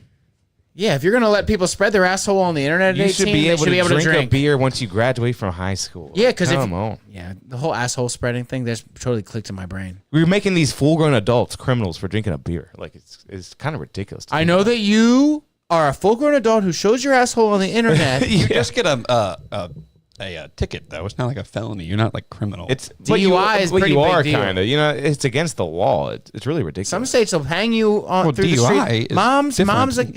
Yeah, if you're gonna let people spread their asshole on the internet at You 18, should be they able should to be able to drink a drink. beer once you graduate from high school. Yeah, because come on. Yeah, the whole asshole spreading thing that's totally clicked in my brain. We're making these full-grown adults criminals for drinking a beer. Like it's kind of ridiculous. I know that you are a full-grown adult who shows your asshole on the internet. You just get a ticket, though. It's not like a felony. You're not like criminal. It's DUI is but pretty you big are deal. kind of. You know, it's against the law. It's really ridiculous. Some states will hang you on through the DUI street. is Moms, different. like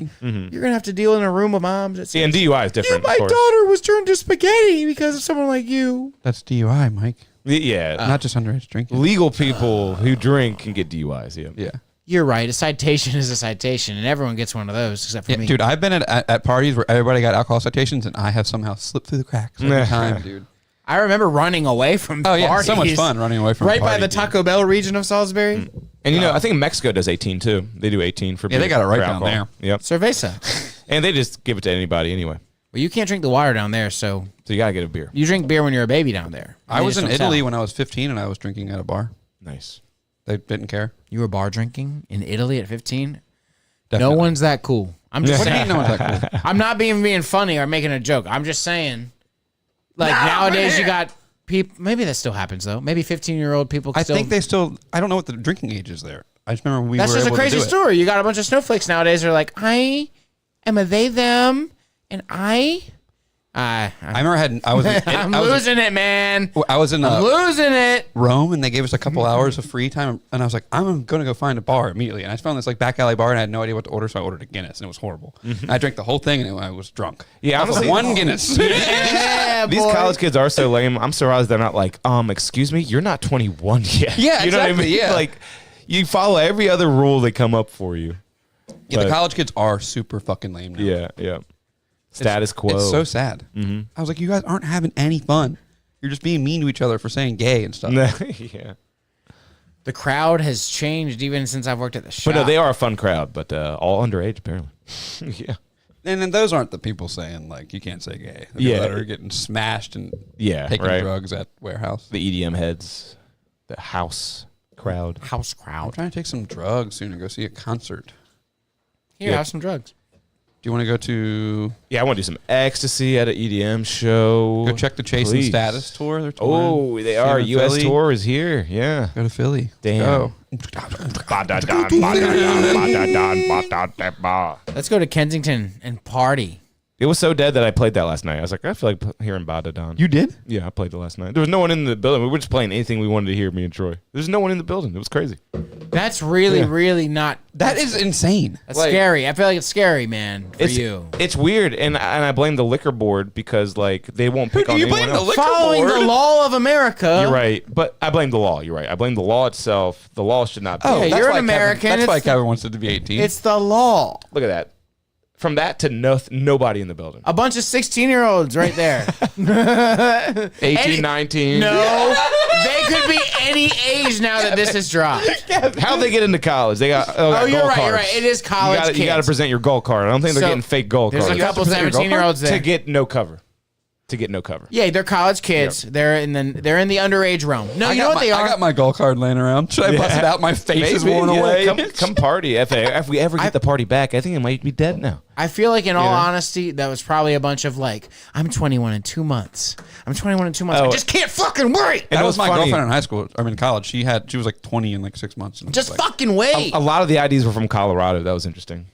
you're gonna have to deal in a room with moms. It's, and DUI is different. my of course. daughter was turned to spaghetti because of someone like you. That's DUI, Mike. Yeah, Not just underage drinking. legal people who drink can get DUIs. Yeah. Yeah. You're right. A citation is a citation, and everyone gets one of those except for Yeah, me. dude, I've been at parties where everybody got alcohol citations, and I have somehow slipped through the cracks every time, dude. I remember running away from Oh, yeah. parties. So much fun running away from right a by party, the dude. Taco Bell region of Salisbury. And you know, I think Mexico does 18 too. They do 18 for Yeah, they beer, got it right for down alcohol. Yep. Cerveza. And they just give it to anybody anyway. Well, you can't drink the water down there, so So you gotta get a beer. you drink beer when you're a baby down there. I was in just don't Italy sell. when I was 15, and I was drinking at a bar. Nice. They didn't care. You were bar drinking in Italy at 15? Definitely. No one's that cool. I'm just What do you saying. mean no one's that cool? I'm not being funny or making a joke. I'm just saying. Like nowadays, you got people. Maybe that still happens though. Maybe 15-year-old people. I still, think they still. I don't know what the drinking age is there. I just remember we That's were just a able to crazy do it. story. You got a bunch of snowflakes nowadays. They're like, I am a they them, and I remember I was in, I'm I was losing it, man. I was in I'm losing it. Rome, and they gave us a couple hours of free time, and I was like, I'm gonna go find a bar immediately. And I found this like back alley bar, and I had no idea what to order, so I ordered a Guinness, and it was horrible. I drank the whole thing, and I was drunk. Yeah, Off of honestly- one Guinness. Yeah, These boy. college kids are so lame. I'm surprised they're not like, excuse me, you're not 21 yet. Yeah, you know what I exactly, mean? yeah. Like, you follow every other rule they come up for you. Yeah, the But- college kids are super fucking lame now. Yeah, yeah. Status quo. It's so sad. I was like, you guys aren't having any fun. You're just being mean to each other for saying gay and stuff. yeah. The crowd has changed even since I've worked at the shop. But no, they are a fun crowd, but all underage apparently. Yeah. And then those aren't the people saying like you can't say gay. The Yeah. people that are getting smashed and Yeah, taking right. drugs at warehouse. The EDM heads, the house crowd. house I'm crowd. trying to take some drugs soon and go see a concert. Here, Yeah. have some drugs. Do you want to go to Yeah, I want to do some ecstasy at an EDM show. go check the Chase and Please. Status tour? They're touring. Oh, they See are. them in U.S. Philly. tour is here. Yeah. Go to Philly. Damn. Let's go to Kensington and party. It was so dead that I played that last night. I was like, I feel like hearing Bada Don. You did? Yeah, I played it last night. There was no one in the building. We were just playing anything we wanted to hear, me and Troy. There's no one in the building. It was crazy. That's really, really not. That is insane. That's Like- scary. I feel like it's scary, man, for It's you. It's weird, and I blame the liquor board because like they won't pick on You anyone blame the else. liquor Following board? the law of America. You're right, but I blame the law. You're right. I blame the law itself. The law should not be. Yeah, that's you're an why American. That's why It's- Kevin wants it to be 18. It's the law. Look at that. From that to nobody in the building. A bunch of 16-year-olds right there. 18, 19. No, they could be any age now that this has dropped. How'd they get into college? They got Oh, you're gold right. You're cards. right. It is college kids. You got to present your gold card. I don't think they're So, getting fake gold There's cards a couple present your gold 17-year-olds there. to get no cover. To get no cover. Yeah, they're college kids. They're in the underage realm. No, you know what they are? I got my gold card laying around. Should I bust it out? My face is Maybe, worn yeah, away. Come party. If we ever get the party back, I think it might be dead now. I feel like, in all know? honesty, that was probably a bunch of like, I'm 21 in 2 months. I'm 21 in 2 months. I Oh. just can't fucking wait. And That it was my funny. girlfriend in high school. I mean, college. She was like 20 in like 6 months. And Just like, fucking wait. A lot of the IDs were from Colorado. That was interesting.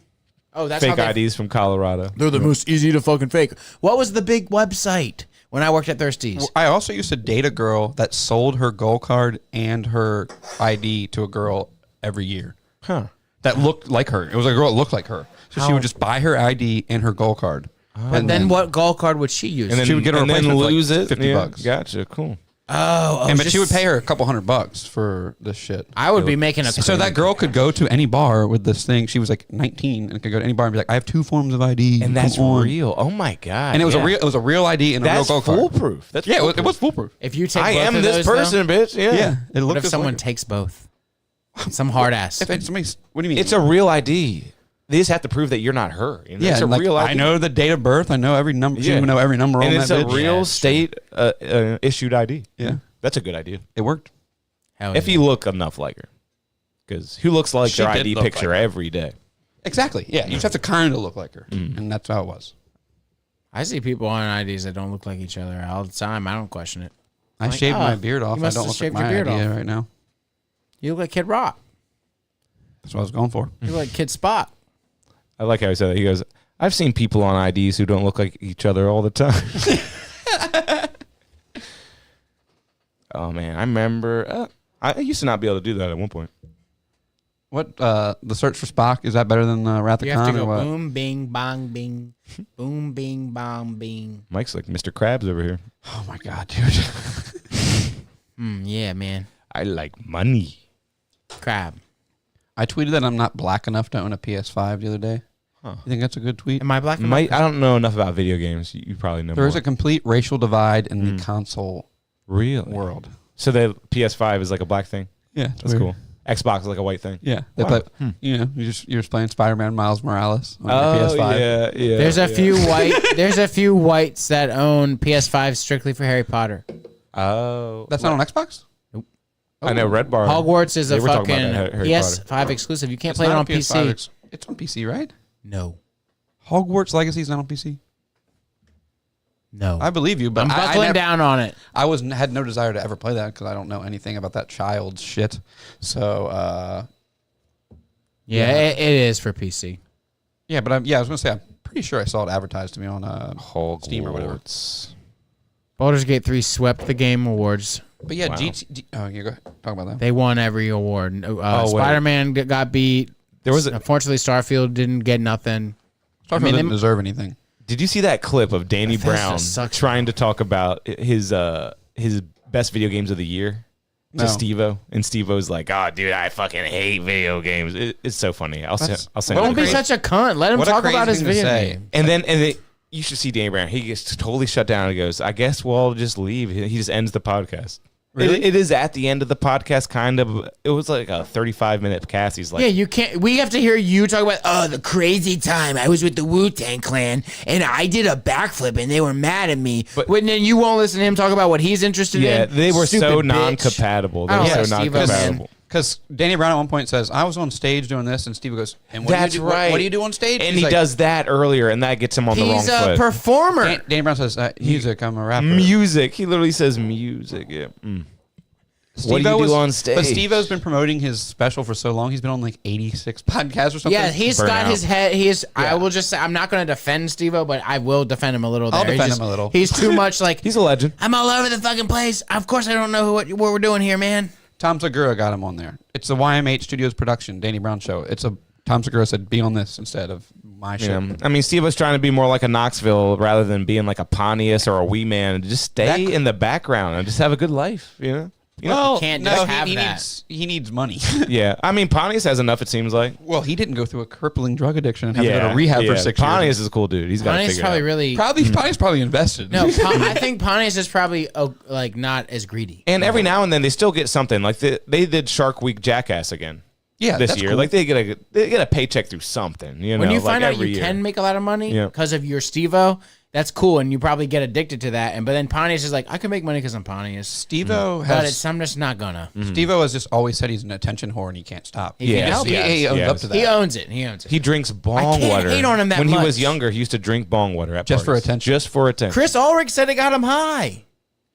Oh, that's how Fake they, IDs from Colorado. they're the most easy to fucking fake. What was the big website when I worked at Thirsties? I also used to date a girl that sold her gold card and her ID to a girl every year. Huh. That looked like her. It was a girl that looked like her. So she would just buy her ID and her gold card. But then what gold card would she use? And then She would get a and then replacement for, like, lose it. $50 Yeah, bucks. Gotcha. Cool. But she would pay her a couple $100 for this shit. I would be making a. So that girl could go to any bar with this thing. She was like 19 and could go to any bar and be like, "I have 2 forms of ID." And that's Come on. real. Oh my god. And it was yeah. a real ID and a real That's gold card. foolproof. That's Yeah, it foolproof. was foolproof. If you take I both am of this those, person, bitch. Yeah. Yeah, it What looked if just someone like takes both? Some hard ass. If somebody's, what do you mean? It's a real ID. They just have to prove that you're not her. You know? yeah, It's a like, real ID. I know the date of birth. I know every number. She Yeah. would know every number And on it's that a bitch. real Yeah, state issued ID. Yeah, That's a good idea. it worked. Hell If yeah. you look enough like her. Because who looks like She their did ID look picture like her. every day? Exactly. Yeah, you just have to kind of look like her, and that's how it was. I see people on IDs that don't look like each other all the time. I don't question it. I Like, shaved oh, my beard off. you I must don't have look like shaved your my beard idea off. right now. You look like Kid Rock. That's what I was going for. You look like Kid Spot. I like how he said that. He goes, I've seen people on IDs who don't look like each other all the time. Oh, man. I remember. I used to not be able to do that at one point. What the search for Spock, is that better than Wrath of You have to Khan or go what? boom, bing, bong, bing. Boom, bing, bong, bing. Mike's like Mr. Krabs over here. Oh my god, dude. Yeah, man. I like money. Crab. I tweeted that I'm not black enough to own a PS5 the other day. You think that's a good tweet? Am I black? Mike, I don't know enough about video games. You probably know There more. is a complete racial divide in the console Really? world. So the PS5 is like a black thing? Yeah, That's cool. Xbox is like a white thing? Yeah, they Wow. play. You know, you're just playing Spider-Man Miles Morales on Oh, your PS5. yeah. There's a few white. There's a few whites that own PS5 strictly for Harry Potter. Oh. That's not on Xbox. I know Red Bar. Hogwarts is They a were talking fucking about that, Harry PS5 exclusive. You can't play it not on a PS5 PC. It's on PC, right? No, Hogwarts Legacy is not on PC. no. I believe you, but I'm I buckling never- down on it. I had no desire to ever play that because I don't know anything about that child's shit. So Yeah, it is for PC. yeah, but I was gonna say I'm pretty sure I saw it advertised to me on Hogwarts. Steam or whatever. Baldur's Gate 3 swept the Game Awards. But yeah, Wow. oh, you go talk about that. They won every award. wait. Spider-Man got beat. There was a, Unfortunately, Starfield didn't get nothing. Starfield mean, didn't they- deserve anything. Did you see that clip of Danny Bethesda Brown sucks. trying to talk about his best video games of the year to No. Steve-O? And Steve-O's like, "Oh, dude, I fucking hate video games." It's so funny. I'll send Don't you be the clip. such a cunt. Let him What a talk crazy about his thing to video say. game. And then you should see Danny Brown. He gets totally shut down. He goes, "I guess we'll just leave." He just ends the podcast. Really? It is at the end of the podcast, kind of. It was like a 35-minute cast. He's like, Yeah, you can't. We have to hear you talk about the crazy time I was with the Wu-Tang Clan and I did a backflip and they were mad at me. But- But then you won't listen to him talk about what he's interested yeah, in. they were Stupid so bitch. non-compatible. They I were don't so like Steve-O, man. non-compatible. Because Danny Brown at one point says, "I was on stage doing this," and Steve goes, "And what That's do you do? right. What do you do on stage?" And He's he like, does that earlier, and that gets him on the wrong He's a foot. performer. Danny Brown says, "Music. I'm a rapper." Music. He literally says music. Yeah. What do you do on stage? But Steve-O's been promoting his special for so long. He's been on like 86 podcasts or something. Yeah, he's Burnout. got his head. He is. I Yeah. will just say, I'm not going to defend Steve-O, but I will defend him a little. I'll there. defend He's him a little. He's too much like. He's a legend. I'm all over the fucking place. Of course, I don't know what we're doing here, man. Tom Segura got him on there. It's the YMH Studios production, Danny Brown show. Tom Segura said, "Be on this instead of my show." Yeah. I mean, Steve was trying to be more like a Knoxville rather than being like a Pontius or a Wee Man. Just stay in the background and just have a good life, you know? Well, can't no, just have he that. needs money. Yeah. I mean, Pontius has enough, it seems like. Well, he didn't go through a crippling drug addiction and have to go to rehab for 6 Pontius years. is a cool dude. He's got to Pontius figure probably it out. really. Pontius probably invested. No, I think Pontius is probably like not as greedy. And every now and then they still get something. Like they did Shark Week Jackass again. Yeah, this that's year. cool. Like they get a paycheck through something. You know, When you like find out every you year. can make a lot of money Yeah. because of your Steve-O, that's cool, and you probably get addicted to that. But then Pontius is like, I can make money because I'm Pontius. Steve-O But has I'm just not gonna. Steve-O has just always said he's an attention whore and he can't stop. He can't Yes, help it. yes, he owns yes. up to that. He owns it. He owns it. He drinks bong can't water. hate on him that when he much. was younger, he used to drink bong water at Just for parties. attention. Just for attention. Chris Ulrich said it got him high.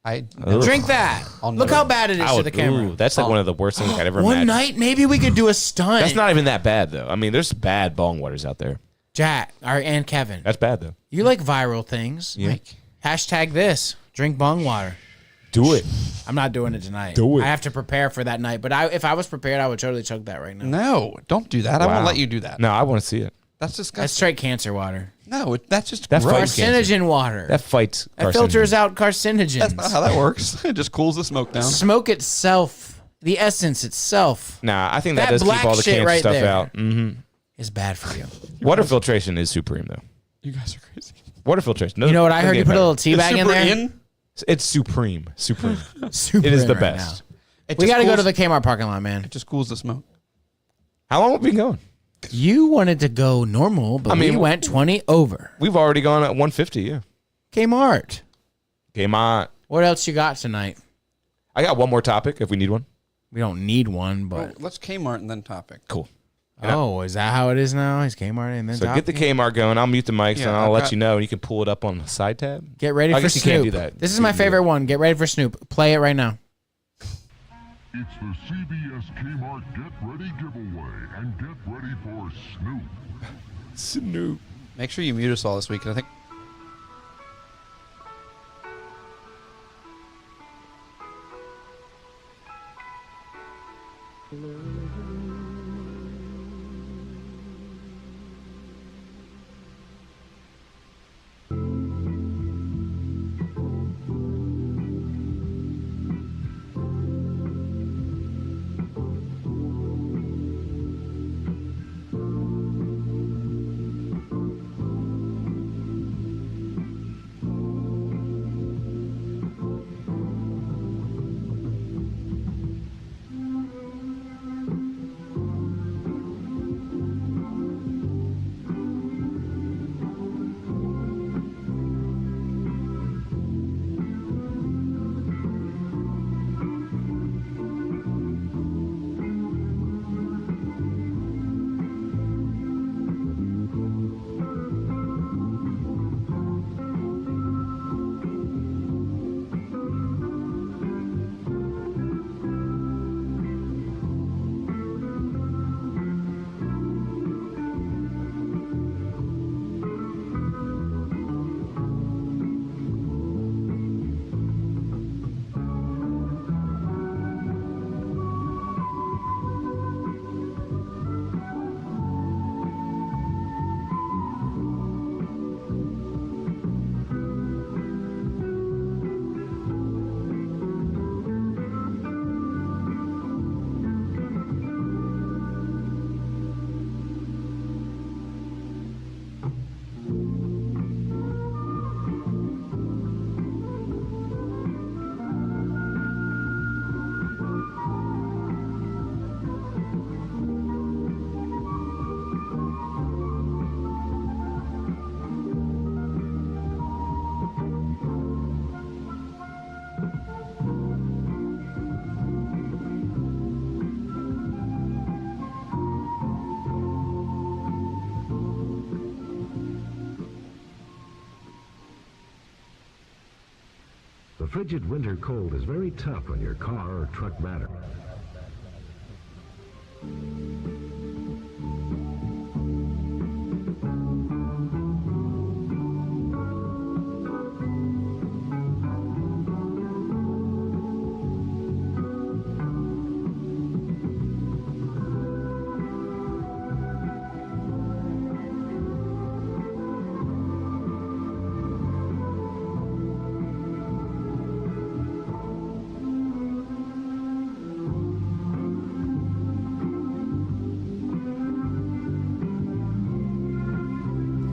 Ugh. Drink that. I'll Look never- how bad it is I to would- the camera. ooh, that's like one of the worst things I'd ever One imagined. night, maybe we could do a stunt. That's not even that bad though. I mean, there's bad bong waters out there. Jack and Kevin. That's bad though. You like viral things. Yeah. Hashtag this. Drink bong water. Do it. I'm not doing it tonight. Do it. I have to prepare for that night. But if I was prepared, I would totally chug that right now. No, don't do that. I Wow. won't let you do that. No, I want to see it. That's That's disgusting. straight cancer water. No, that's just That gross. fights cancer. Carcinogen water. That fights. That filters carcinogens. out carcinogens. That's not how that works. It just cools the smoke down. Smoke itself, the essence itself, Nah, I think that That does keep black all the shit cancer right stuff there. out. is bad for you. Water filtration is supreme, though. You guys are crazy. Water filtration. You know what I heard? You put a little tea bag in Super there. It's supreme. Supreme. Super It is the right best. It We just got to go to cools- the Kmart parking lot, man. It just cools the smoke. How long have we been going? You wanted to go normal, but we went 20 over. We've already gone at 150, yeah. Kmart. Kmart. What else you got tonight? I got one more topic if we need one. We don't need one, Well, but let's Kmart and then topic. Cool. oh, is that how it is now? He's Kmart and then So get the Kmart going. I'll mute the mics Yeah, and I'll I've let got- you know. And you can pull it up on the side tab. Get ready I for guess you Snoop. can't do that. This is You my can do favorite that. one. Get ready for Snoop. Play it right now. It's the CBS Kmart Get Ready giveaway, and get ready for Snoop. Snoop. Make sure you mute us all this week. 'Cause I think The frigid winter cold is very tough on your car or truck battery.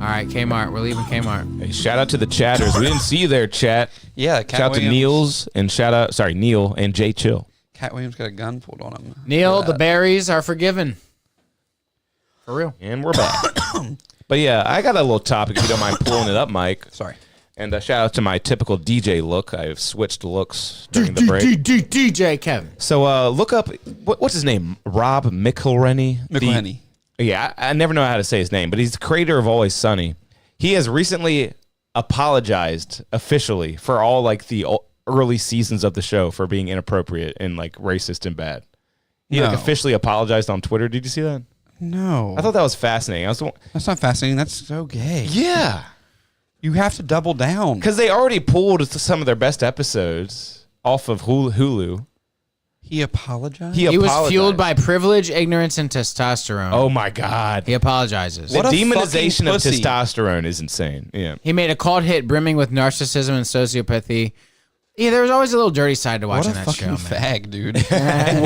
All right, Kmart. We're leaving Kmart. Hey, shout out to the chatters. We didn't see you there, chat. yeah, Cat Shout out to Williams, Niels and Neil and Jay Chill. Cat Williams got a gun pulled on him. Neil, the berries are forgiven. For real. And we're back. But yeah, I got a little topic if you don't mind pulling it up, Mike. Sorry. And shout out to my typical DJ look. I've switched looks during the break. DJ Kevin. So look up, what's his name? Rob McElhenney? McElhenney. Yeah, I never know how to say his name, but he's the creator of Always Sunny. He has recently apologized officially for all like the early seasons of the show for being inappropriate and like racist and bad. He like No. officially apologized on Twitter. Did you see that? No. I thought that was fascinating. That's not fascinating. That's so gay. Yeah, You have to double down. because they already pulled some of their best episodes off of Hulu. He apologized? He was fueled by privilege, ignorance, and testosterone. Oh my God. He apologizes. The What a demonization of fucking pussy. testosterone is insane. Yeah. He made a cult hit brimming with narcissism and sociopathy. Yeah, there was always a little dirty side to What watching a that fucking show, man. fag, dude.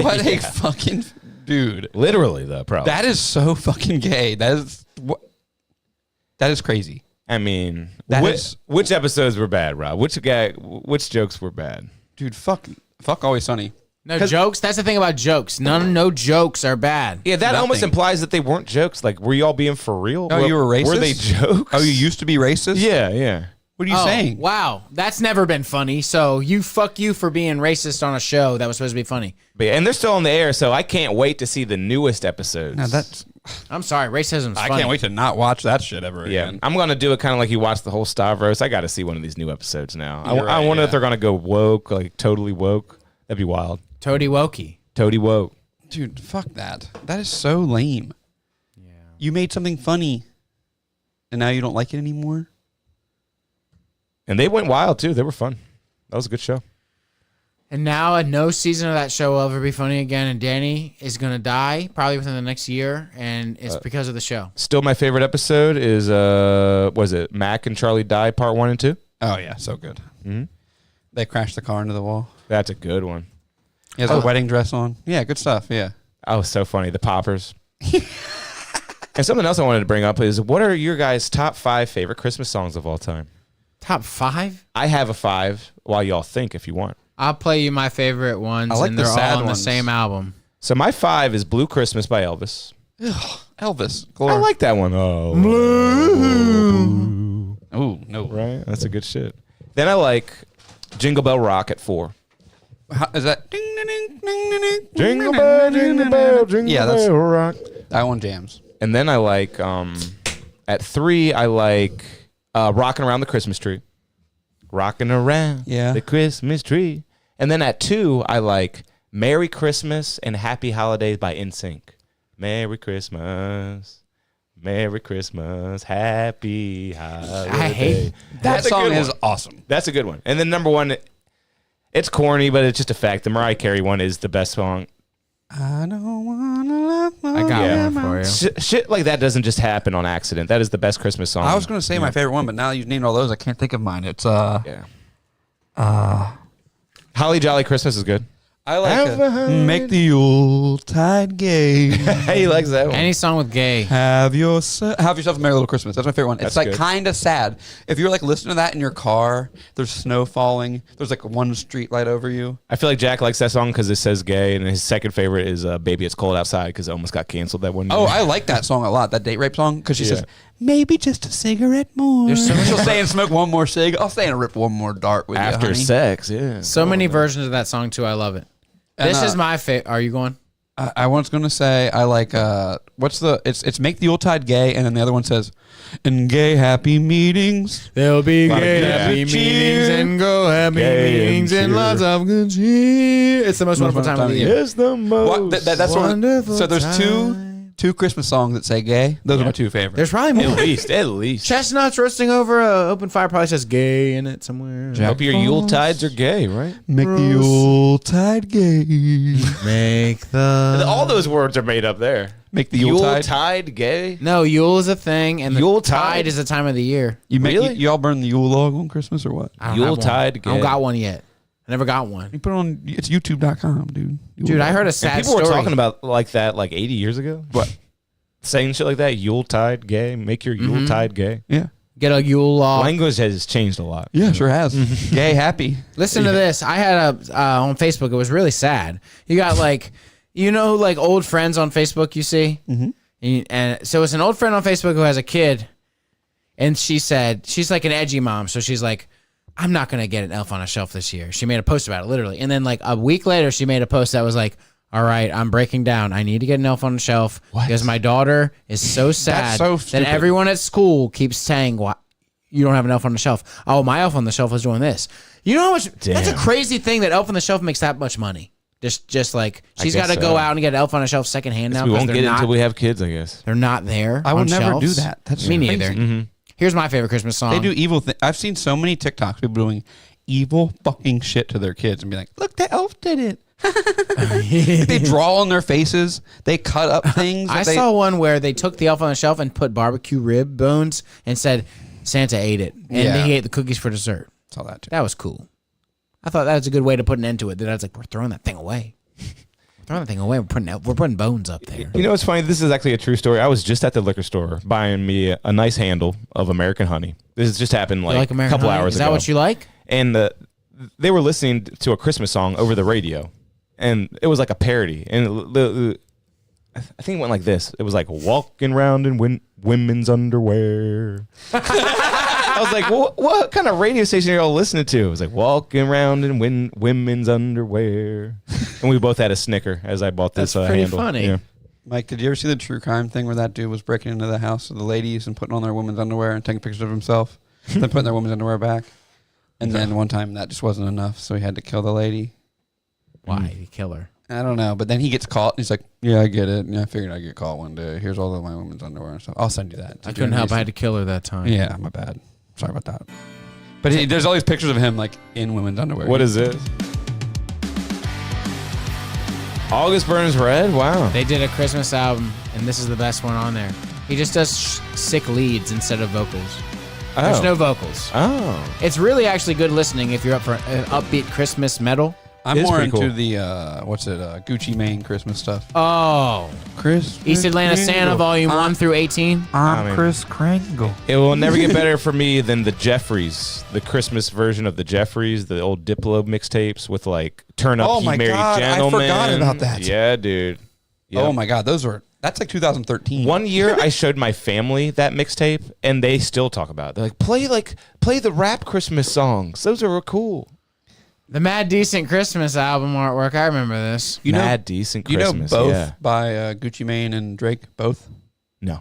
What a fucking dude. Literally, though, probably. That is so fucking gay. That is crazy. I mean, That which, is- which episodes were bad, Rob? Which jokes were bad? Dude, fuck Always Sunny. No jokes. That's the thing about jokes. No jokes are bad. Yeah, that almost Nothing. implies that they weren't jokes. Like, were you all being for real? Oh, you were racist? Were they jokes? Oh, you used to be racist? Yeah, yeah. What are you saying? Wow, that's never been funny. So fuck you for being racist on a show that was supposed to be funny. But, and they're still on the air, so I can't wait to see the newest episodes. No, that's. I'm sorry, racism's I funny. can't wait to not watch that shit ever Yeah, again. I'm gonna do it kind of like you watched the whole Stavros. I got to see one of these new episodes now. I You're right, wonder yeah. if they're gonna go woke, like totally woke. That'd be wild. Toady Wokey. Toady woke. Dude, fuck that. That is so lame. Yeah. You made something funny, and now you don't like it anymore? And they went wild too. They were fun. That was a good show. And now no season of that show will ever be funny again. And Danny is gonna die probably within the next year, and it's because of the show. Still, my favorite episode is was it Mac and Charlie Die Part 1 and 2? Oh, yeah, so good. Mm-hmm. They crashed the car into the wall. That's a good one. He has a wedding dress on. Yeah, good stuff, yeah. Oh, so funny. The poppers. And something else I wanted to bring up is, what are your guys' top 5 favorite Christmas songs of all time? Top 5? I have a 5 while y'all think if you want. I'll play you my favorite ones, I like and the they're sad all on ones. the same album. So my 5 is Blue Christmas by Elvis. Elvis. I like that one. Oh, Oh, no. right? That's a good shit. Then I like Jingle Bell Rock at 4. How, is that? Ding, ding, ding, ding, ding, ding. Jingle bell, jingle bell, jingle Yeah, that's- bell rock. That one jams. And then I like at 3 I like Rocking Around the Christmas Tree. Rocking around the Christmas tree. And then at 2 I like Merry Christmas and Happy Holidays by NSYNC. Merry Christmas. Merry Christmas. Happy Holidays. I hate That That's a song good is one. awesome. That's a good one. And then number 1, it's corny, but it's just a fact. The Mariah Carey one is the best song. I don't want to let my I got Yeah. one for you. Shit like that doesn't just happen on accident. That is the best Christmas song. I was going to say my favorite one, but now you've named all those, I can't think of mine. It's Yeah. Holly Jolly Christmas is good. I like Make the Yuletide gay. He likes that one. Any song with gay. Have yourself a Merry Little Christmas. That's my favorite one. That's It's like good. kind of sad. If you're like listening to that in your car, there's snow falling. There's like one street light over you. I feel like Jack likes that song because it says gay, and his second favorite is "Baby It's Cold Outside" because it almost got canceled that one year. Oh, I like that song a lot. That date rape song because she Yeah. says maybe just a cigarette more. There's so much- She'll say and smoke one more cig. I'll stay and rip one more dart with after you, honey. sex, yeah. So many versions of that song too. I love it. And, This is my favorite. Are you going? I was gonna say I like what's the it's Make the Yuletide Gay, and then the other one says in gay happy meetings. There'll be Lot of gay gay happy cheer. meetings and go happy Gay meetings and and cheer. lots of good cheer. It's the most wonderful time of the year. It's the most. That's one. wonderful So there's time. two Christmas songs that say gay. Those are my two favorites. There's probably more. at least. Chestnuts roasting over a open fire probably says gay in it somewhere. Hope your Yuletides are gay, right? Make the Yuletide gay. Make the All those words are made up there. Make the Yuletide. Yuletide gay. No, Yule is a thing, and the Yuletide? tide is the time of the year. You make Really? you all burn the Yule log on Christmas or what? I don't have one. Yuletide I don't gay. got one yet. I never got one. You put it on. It's YouTube.com, dude. Dude, I heard a sad And people story. were talking about like that like 80 years ago. What? Saying shit like that. Yuletide gay. Make your Yuletide gay. Yeah. Get a Yule log. Language has changed a lot. Yeah, sure has. Gay happy. Listen to this. I had a on Facebook. It was really sad. You got like, like old friends on Facebook. You see, and so it's an old friend on Facebook who has a kid, and she said she's like an edgy mom. So she's like, I'm not gonna get an elf on a shelf this year. She made a post about it literally, and then like a week later, she made a post that was like, all right, I'm breaking down. I need to get an elf on the shelf because my daughter is so sad so that stupid. everyone at school keeps saying, "What? You don't have an elf on the shelf? Oh, my elf on the shelf is doing this." You know how much? That's a Damn. crazy thing that elf on the shelf makes that much money. Just like she's guess got to so. go out and get an elf on a shelf secondhand now We because won't they're get it not. until we have kids, I guess. They're not there. I would on never shelves. do that. That's me crazy. neither. Here's my favorite Christmas song. They do evil things. I've seen so many TikToks people doing evil fucking shit to their kids and be like, "Look, the elf did it." They draw on their faces. They cut up things. I saw one where they took the elf on the shelf and put barbecue rib bones and said Santa ate it, and then he ate the cookies for dessert. Saw that too. That was cool. I thought that was a good way to put an end to it. Then I was like, we're throwing that thing away. We're putting bones up there. You know what's funny? This is actually a true story. I was just at the liquor store buying me a nice handle of American honey. This just happened like a couple hours ago. Is that what you like? And they were listening to a Christmas song over the radio, and it was like a parody. And I think it went like this. It was like walking around in women's underwear. I was like, what kind of radio station are y'all listening to? It was like walking around in women's underwear. And we both had a snicker as I bought this That's pretty handle. funny. Yeah. Mike, did you ever see the true crime thing where that dude was breaking into the house of the ladies and putting on their women's underwear and taking pictures of himself, then putting their women's underwear back? And then one time that just wasn't enough, so he had to kill the lady. Why did he kill her? I don't know, but then he gets caught, and he's like, yeah, I get it. Yeah, I figured I'd get caught one day. Here's all of my women's underwear and stuff. I'll send you that. I couldn't help. I had to kill her that time. Yeah, my bad. Sorry about that. But there's all these pictures of him, like, in women's underwear. What is this? August Burns Red? Wow. They did a Christmas album, and this is the best one on there. He just does sick leads instead of vocals. Oh. There's no vocals. Oh. It's really actually good listening if you're up for upbeat Christmas metal. I'm more into cool. the, Gucci Mane Christmas stuff. Oh. Chris East Atlanta Santa Volume 1 through 18. Chris Kringle. It will never get better for me than the Jeffries, the Christmas version of the Jeffries, the old Diplo mixtapes with like Turn Up, He Married Gentleman. I forgot about that. Yeah, dude. Yep. Oh my God, that's like 2013. One year I showed my family that mixtape and they still talk about it. They're like, play the rap Christmas songs. Those are cool. The Mad Decent Christmas album artwork. I remember this. Mad Decent Christmas. You know both yeah. by Gucci Mane and Drake? Both? No.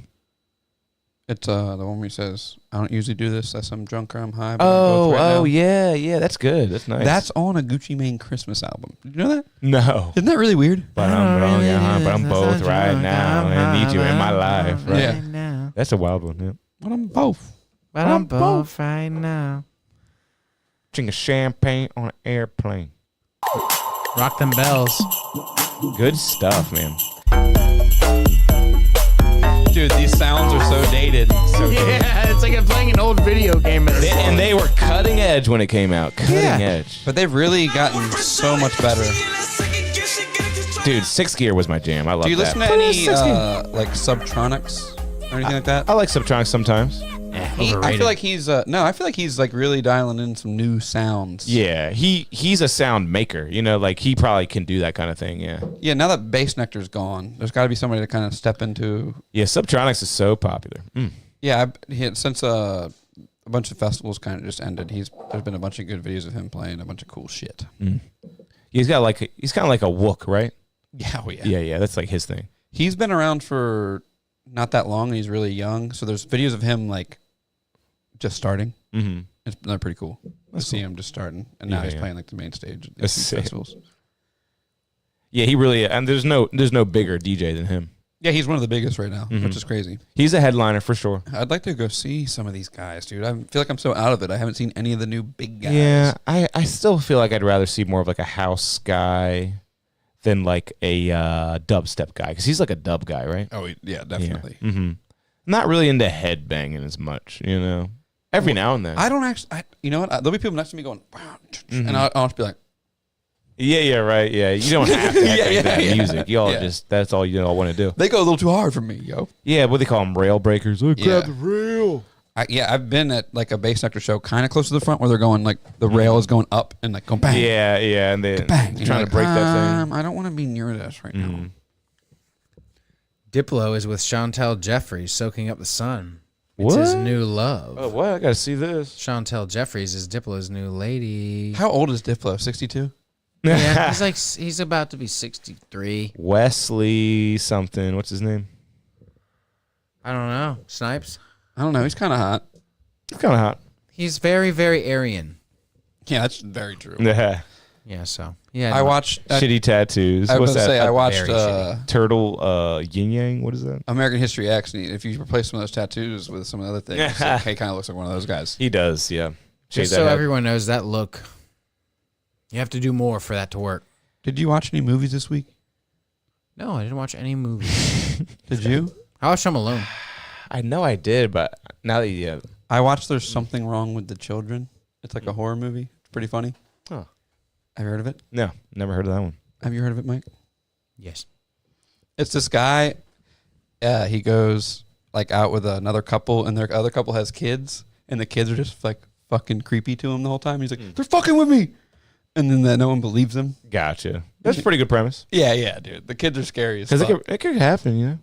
It's the one where he says, I don't usually do this as I'm drunk or I'm high. But I'm both right now. Yeah. That's good. That's nice. That's on a Gucci Mane Christmas album. Did you know that? No. Isn't that really weird? But I'm both right now. And I need you in my life. Right? Yeah. Now. That's a wild one. Yeah. But I'm both. But I'm both right now. Drinking champagne on an airplane. Rock them bells. Good stuff, man. Dude, these sounds are so dated. Yeah, it's like I'm playing an old video game. And they were cutting edge when it came out. Cutting edge. But they've really gotten so much better. Dude, Sixth Gear was my jam. I love that. Do you listen to any like Subtronics or anything like that? I like Subtronics sometimes. I feel like he's I feel like he's like really dialing in some new sounds. Yeah, he's a sound maker. You know, like he probably can do that kind of thing. Yeah. Yeah. Now that Bass Nectar's gone, there's got to be somebody to kind of step into. Yeah, Subtronics is so popular. Yeah, since a bunch of festivals kind of just ended, there's been a bunch of good videos of him playing a bunch of cool shit. He's kind of like a Wook, right? Yeah, Yeah. That's like his thing. He's been around for not that long, and he's really young. So there's videos of him like just starting. Mm-hmm. They're pretty cool. I see him just starting, and now he's playing like the main stage at these festivals. Yeah, he really, and there's no bigger DJ than him. Yeah, he's one of the biggest right now, which is crazy. He's a headliner for sure. I'd like to go see some of these guys, dude. I feel like I'm so out of it. I haven't seen any of the new big guys. Yeah, I still feel like I'd rather see more of like a house guy than like a dubstep guy, because he's like a dub guy, right? Oh, yeah, definitely. Yeah. Mm-hmm. Not really into headbanging as much, you know. Every now and then. I don't actually. You know what? There'll be people next to me going, wow, and I'll just be like, yeah, right, yeah. You don't have to act like that music. You all just, that's all you all want to do. They go a little too hard for me, yo. Yeah, what do they call them? Rail breakers. Oh, grab the rail. I've been at like a Bass Nectar show kind of close to the front where they're going like the rail is going up and like going bang. Yeah, and they're bang. trying to break that thing. I don't want to be near this right now. Diplo is with Chantel Jeffries, Soaking Up the Sun. It's What? his new love. Oh, what? I gotta see this. Chantel Jeffries is Diplo's new lady. How old is Diplo? 62? Yeah, he's about to be 63. Wesley something. What's his name? I don't know. Snipes? I don't know. He's kind of hot. He's kind of hot. He's very, very Aryan. Yeah, that's very true. Yeah. Yeah, so. Yeah, I watched... Shitty tattoos. I was What's going to that? say, I watched... Turtle Yin Yang. What is that? American History X, and if you replace some of those tattoos with some of the other things, like, he kind of looks like one of those guys. He does, yeah. Just so everyone knows that look, you have to do more for that to work. Did you watch any movies this week? No, I didn't watch any movies. Did you? I watched Home Alone. I know I did, but now that you... I watched There's Something Wrong with the Children. It's like a horror movie. It's pretty funny. Huh. Have you heard of it? No, never heard of that one. Have you heard of it, Mike? Yes. It's this guy. He goes like out with another couple, and their other couple has kids, and the kids are just like fucking creepy to him the whole time. He's like, they're fucking with me, and then no one believes him. Gotcha. That's a pretty good premise. Yeah, dude. The kids are scary as Because fuck. it could happen, you know?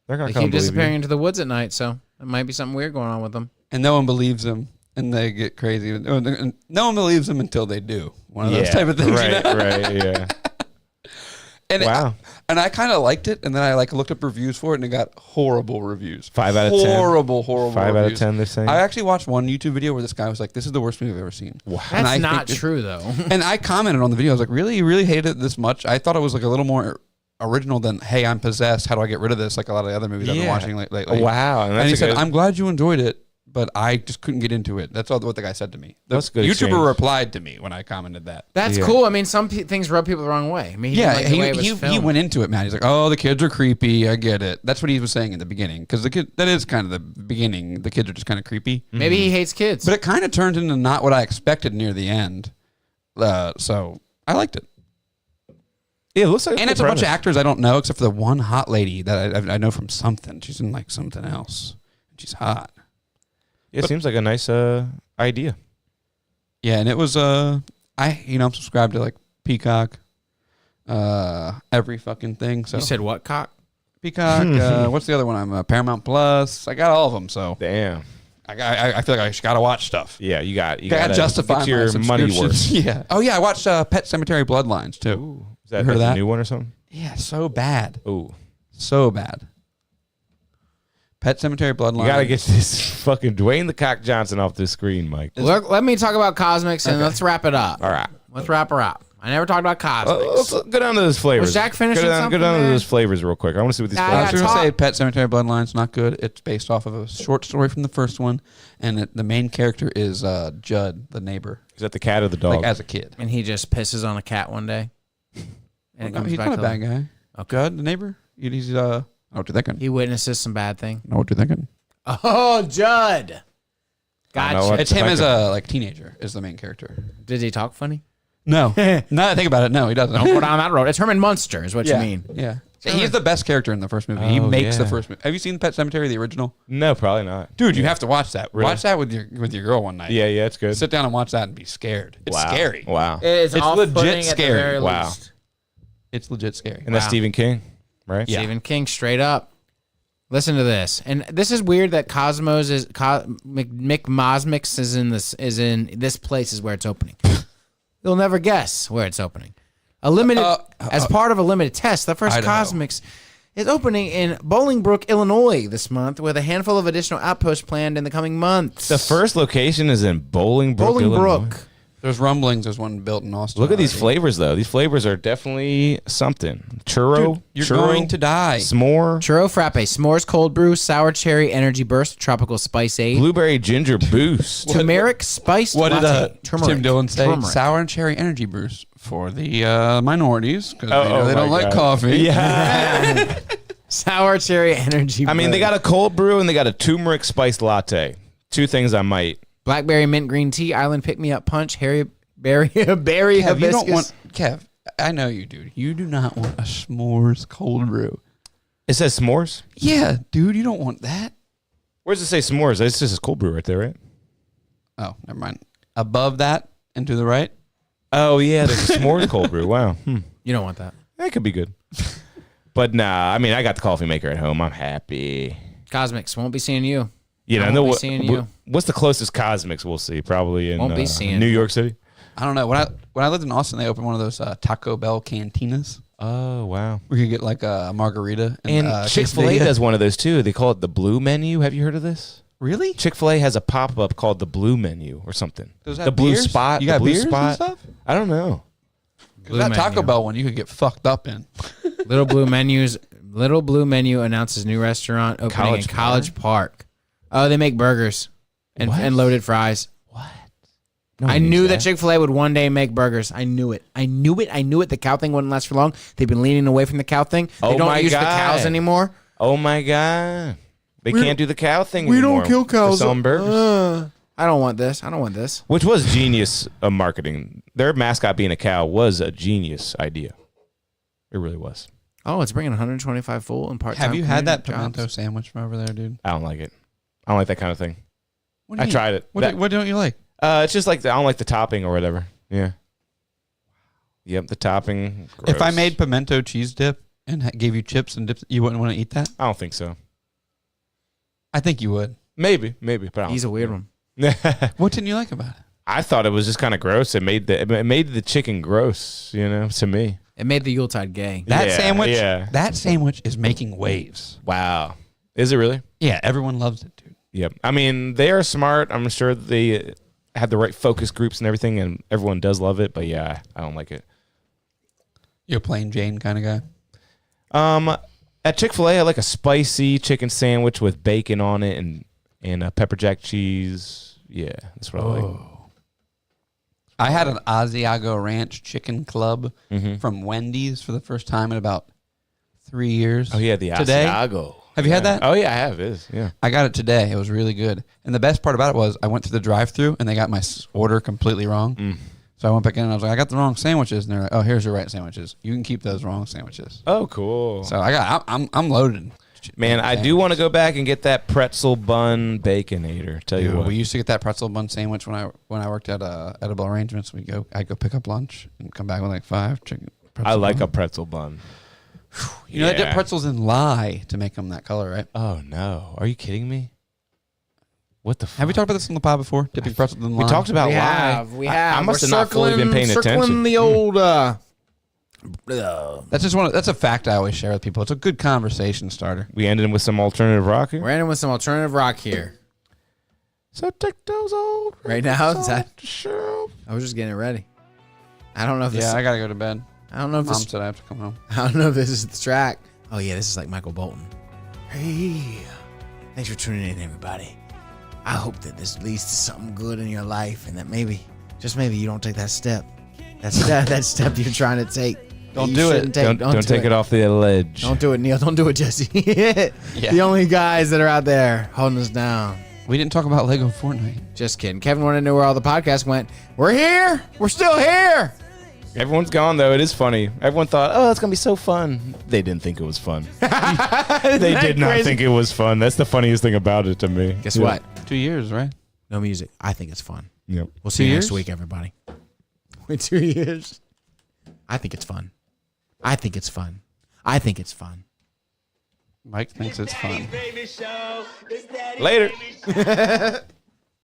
They're going They to come keep believe disappearing you. into the woods at night, so it might be something weird going on with them. And no one believes him, and they get crazy. And no one believes them until they do. One of those type of things. Right, you know? right, yeah. And Wow. I kind of liked it, and then I like looked up reviews for it, and it got horrible reviews. 5 out of 10. Horrible 5 out of reviews. 10, they're saying. I actually watched one YouTube video where this guy was like, "This is the worst movie I've ever seen." Wow. And I That's not think true, though. And I commented on the video. I was like, "Really, you really hated it this much?" I thought it was like a little more original than, "Hey, I'm possessed. How do I get rid of this?" Like a lot of the other movies I've been Yeah. watching lately. Wow. And that's he a said, good- "I'm glad you enjoyed it, but I just couldn't get into it." That's all what the guy said to me. The That's a good YouTuber exchange. replied to me when I commented that. That's Yeah. cool. I mean, some things rub people the wrong way. I mean, he Yeah, didn't like the way it was he filmed. went into it, man. He's like, "Oh, the kids are creepy. I get it." That's what he was saying in the beginning, because the kid, that is kind of the beginning. The kids are just kind of creepy, Maybe he hates kids. but it kind of turned into not what I expected near the end. So I liked it, Yeah, it looks like and it's a bunch of actors I don't know, except for the one hot lady that I know from something. She's in like something else. She's hot. It seems like a nice idea. Yeah, and it was I'm subscribed to like Peacock, every fucking thing. So You said what, cock? Peacock. What's the other one? I'm Paramount Plus. I got all of them. So Damn. I feel like I gotta watch stuff. Yeah, you got Gotta justify get your my money worth. subscriptions. Yeah. Oh yeah, I watched Pet Cemetery Bloodlines too. Ooh, is that You heard of like that? a new one or something? Yeah, so bad, Ooh. so bad. Pet Cemetery Bloodlines. You got to get this fucking Dwayne the Cock Johnson off this screen, Mike. Let me talk about Cosmics and let's wrap it up. All right. Let's wrap her up. I never talked about Cosmics. Let's go down to those flavors. Was Jack finishing Go down something to there? those flavors real quick. I want to see what these I I flavors was got going to say talk- Pet Cemetery Bloodlines not good. It's based off of a short story from the first one, and the main character is Judd, the neighbor, Is that the cat or the dog? like as a kid. And he just pisses on a cat one day. And it comes He's back not a to bad life. guy. Judd, the neighbor. He's I know what you're thinking. He witnesses some bad thing. I know what you're thinking. Oh, Judd. I know Gotcha. what- It's him as a like teenager is the main character. Did he talk funny? No, now that I think about it, no, he doesn't. Don't go down that road. It's Herman Munster is what yeah. you mean. Yeah, he's the best character in the first movie. He Oh, makes the yeah. first movie. Have you seen Pet Cemetery, the original? No, probably not. Dude, you have to watch that. Really? Watch that with your girl one night. Yeah, it's good. Sit down and watch that and be scared. It's Wow. scary. Wow. It's It's off-putting legit at the scary. very Wow. least. It's legit scary. And that's Wow. Stephen King, right? Yeah. Stephen King, straight up. Listen to this, and this is weird that Cosmos is McMosmix is in this place is where it's opening. You'll never guess where it's opening. A limited as part of a limited test. The first Idaho. Cosmix is opening in Bolingbrook, Illinois this month, with a handful of additional outposts planned in the coming months. The first location is in Bolingbrook, Illinois. Bolingbrook. There's rumblings. There's one built in Austin. Look at these already. flavors, though. These flavors are definitely something. Churro. Dude, you're churro, going to die. S'more. Churro Frappe, S'mores Cold Brew, Sour Cherry Energy Burst, Tropical Spice Aid, Blueberry ginger boost. Turmeric Spiced What did Latte. Turmeric. Tim Dillon say? Turmeric. Sour and cherry energy boost for the minorities because Oh, they don't my like God. coffee. Yeah. Sour Cherry Energy I mean, they Burst. got a cold brew and they got a turmeric spiced latte. Two things I might. Blackberry Mint Green Tea, Island Pick Me Up Punch, Berry Kev, Hibiscus. you don't want Kev. I know you, dude. You do not want a s'mores cold brew. It says s'mores. Yeah, dude, you don't want that. Where does it say s'mores? It's just a cold brew right there, right? Oh, never mind. Above that and to the right. Oh, yeah. There's a s'mores cold brew. Wow. You don't want that. That could be good. But nah, I mean, I got the coffee maker at home. I'm happy. Cosmics won't be seeing you. You know, I won't be seeing you. What's the closest Cosmics we'll see? Probably in Won't be seeing New you. York City. I don't know. When I lived in Austin, they opened one of those Taco Bell cantinas Oh, wow. where you could get like a margarita And Chick-fil-A quesadilla. does one of those too. They call it the Blue Menu. Have you heard of this? Really? Chick-fil-A has a pop-up called the Blue Menu or something. Does it The have Blue beers? Spot. You the got Blue beers and Spot. stuff? I don't know. Blue That Taco Menu. Bell one you could get fucked up in. Little Blue Menu announces new restaurant opening in College Park. Oh, they make burgers and loaded fries. I knew that Chick-fil-A would one day make burgers. I knew it. I knew it. The cow thing wouldn't last for long. They've been leaning away from the cow thing. They don't use the cows anymore. Oh my God. They can't do the cow thing anymore. We don't kill cows. Selling burgers. I don't want this. Which was genius marketing. Their mascot being a cow was a genius idea. It really was. Oh, it's bringing 125 full and part-time. Have you had that jobs. pimento sandwich from over there, dude? I don't like it. I don't like that kind of thing. What do I you tried it. What don't you like? It's just like I don't like the topping or whatever. Yeah. Yep, the topping. Gross. If I made pimento cheese dip and gave you chips and dips, you wouldn't want to eat that? I don't think so. I think you would. Maybe, but I don't. He's a weird one. What didn't you like about it? I thought it was just kind of gross. It made the chicken gross, to me. It made the Yuletide gay. That sandwich is making waves. Wow. Is it really? Yeah, everyone loves it, dude. Yep. I mean, they are smart. I'm sure they have the right focus groups and everything, and everyone does love it. But yeah, I don't like it. You're a plain Jane kind of guy? At Chick-fil-A, I like a spicy chicken sandwich with bacon on it and pepper jack cheese. Yeah, that's what I like. I had an Asiago Ranch chicken club from Wendy's for the first time in about 3 years. Oh, yeah, the today. Asiago. Have you had that? Oh, yeah, I have. It is, yeah. I got it today. It was really good. And the best part about it was I went through the drive-thru and they got my order completely wrong. So I went back in and I was like, I got the wrong sandwiches. And they're like, oh, here's your right sandwiches. You can keep those wrong sandwiches. Oh, cool. So I'm loaded. Man, I do want to go back and get that pretzel bun baconator. Tell you what, we used to get that pretzel bun sandwich when I worked at Edible Arrangements. I'd go pick up lunch and come back with like 5 chicken. I like a pretzel bun. You know, they dip pretzels in lye to make them that color, right? Oh no, are you kidding me? What the? Have we talked about this on the pod before? Dipping pretzels in lye. We talked about lye. We have. I must have not fully been paying attention. Circling the old. That's just that's a fact I always share with people. It's a good conversation starter. We ended with some alternative rock here. We're ending with some alternative rock here. So take those old right now. Is that? Sure. I was just getting it ready. I don't know if this. Yeah, I gotta go to bed. I don't know if Mom this. said I have to come home. I don't know if this is the track. Oh yeah, this is like Michael Bolton. Hey, thanks for tuning in, everybody. I hope that this leads to something good in your life, and that maybe, just maybe, you don't take that step. That step you're trying to take. Don't do it. Don't take it off the ledge. Don't do it, Neil. Don't do it, Jesse. The only guys that are out there holding us down. We didn't talk about Lego Fortnite. Just kidding. Kevin wanted to know where all the podcasts went. We're here. We're still here. Everyone's gone, though. It is funny. Everyone thought, oh, it's going to be so fun. They didn't think it was fun. They did not think it was fun. That's the funniest thing about it to me. Guess what? 2 years, right? No music. I think it's fun. Yep. We'll see you next week, everybody. Wait, 2 years. I think it's fun. I think it's fun. I think it's fun. Mike thinks it's fun. Later.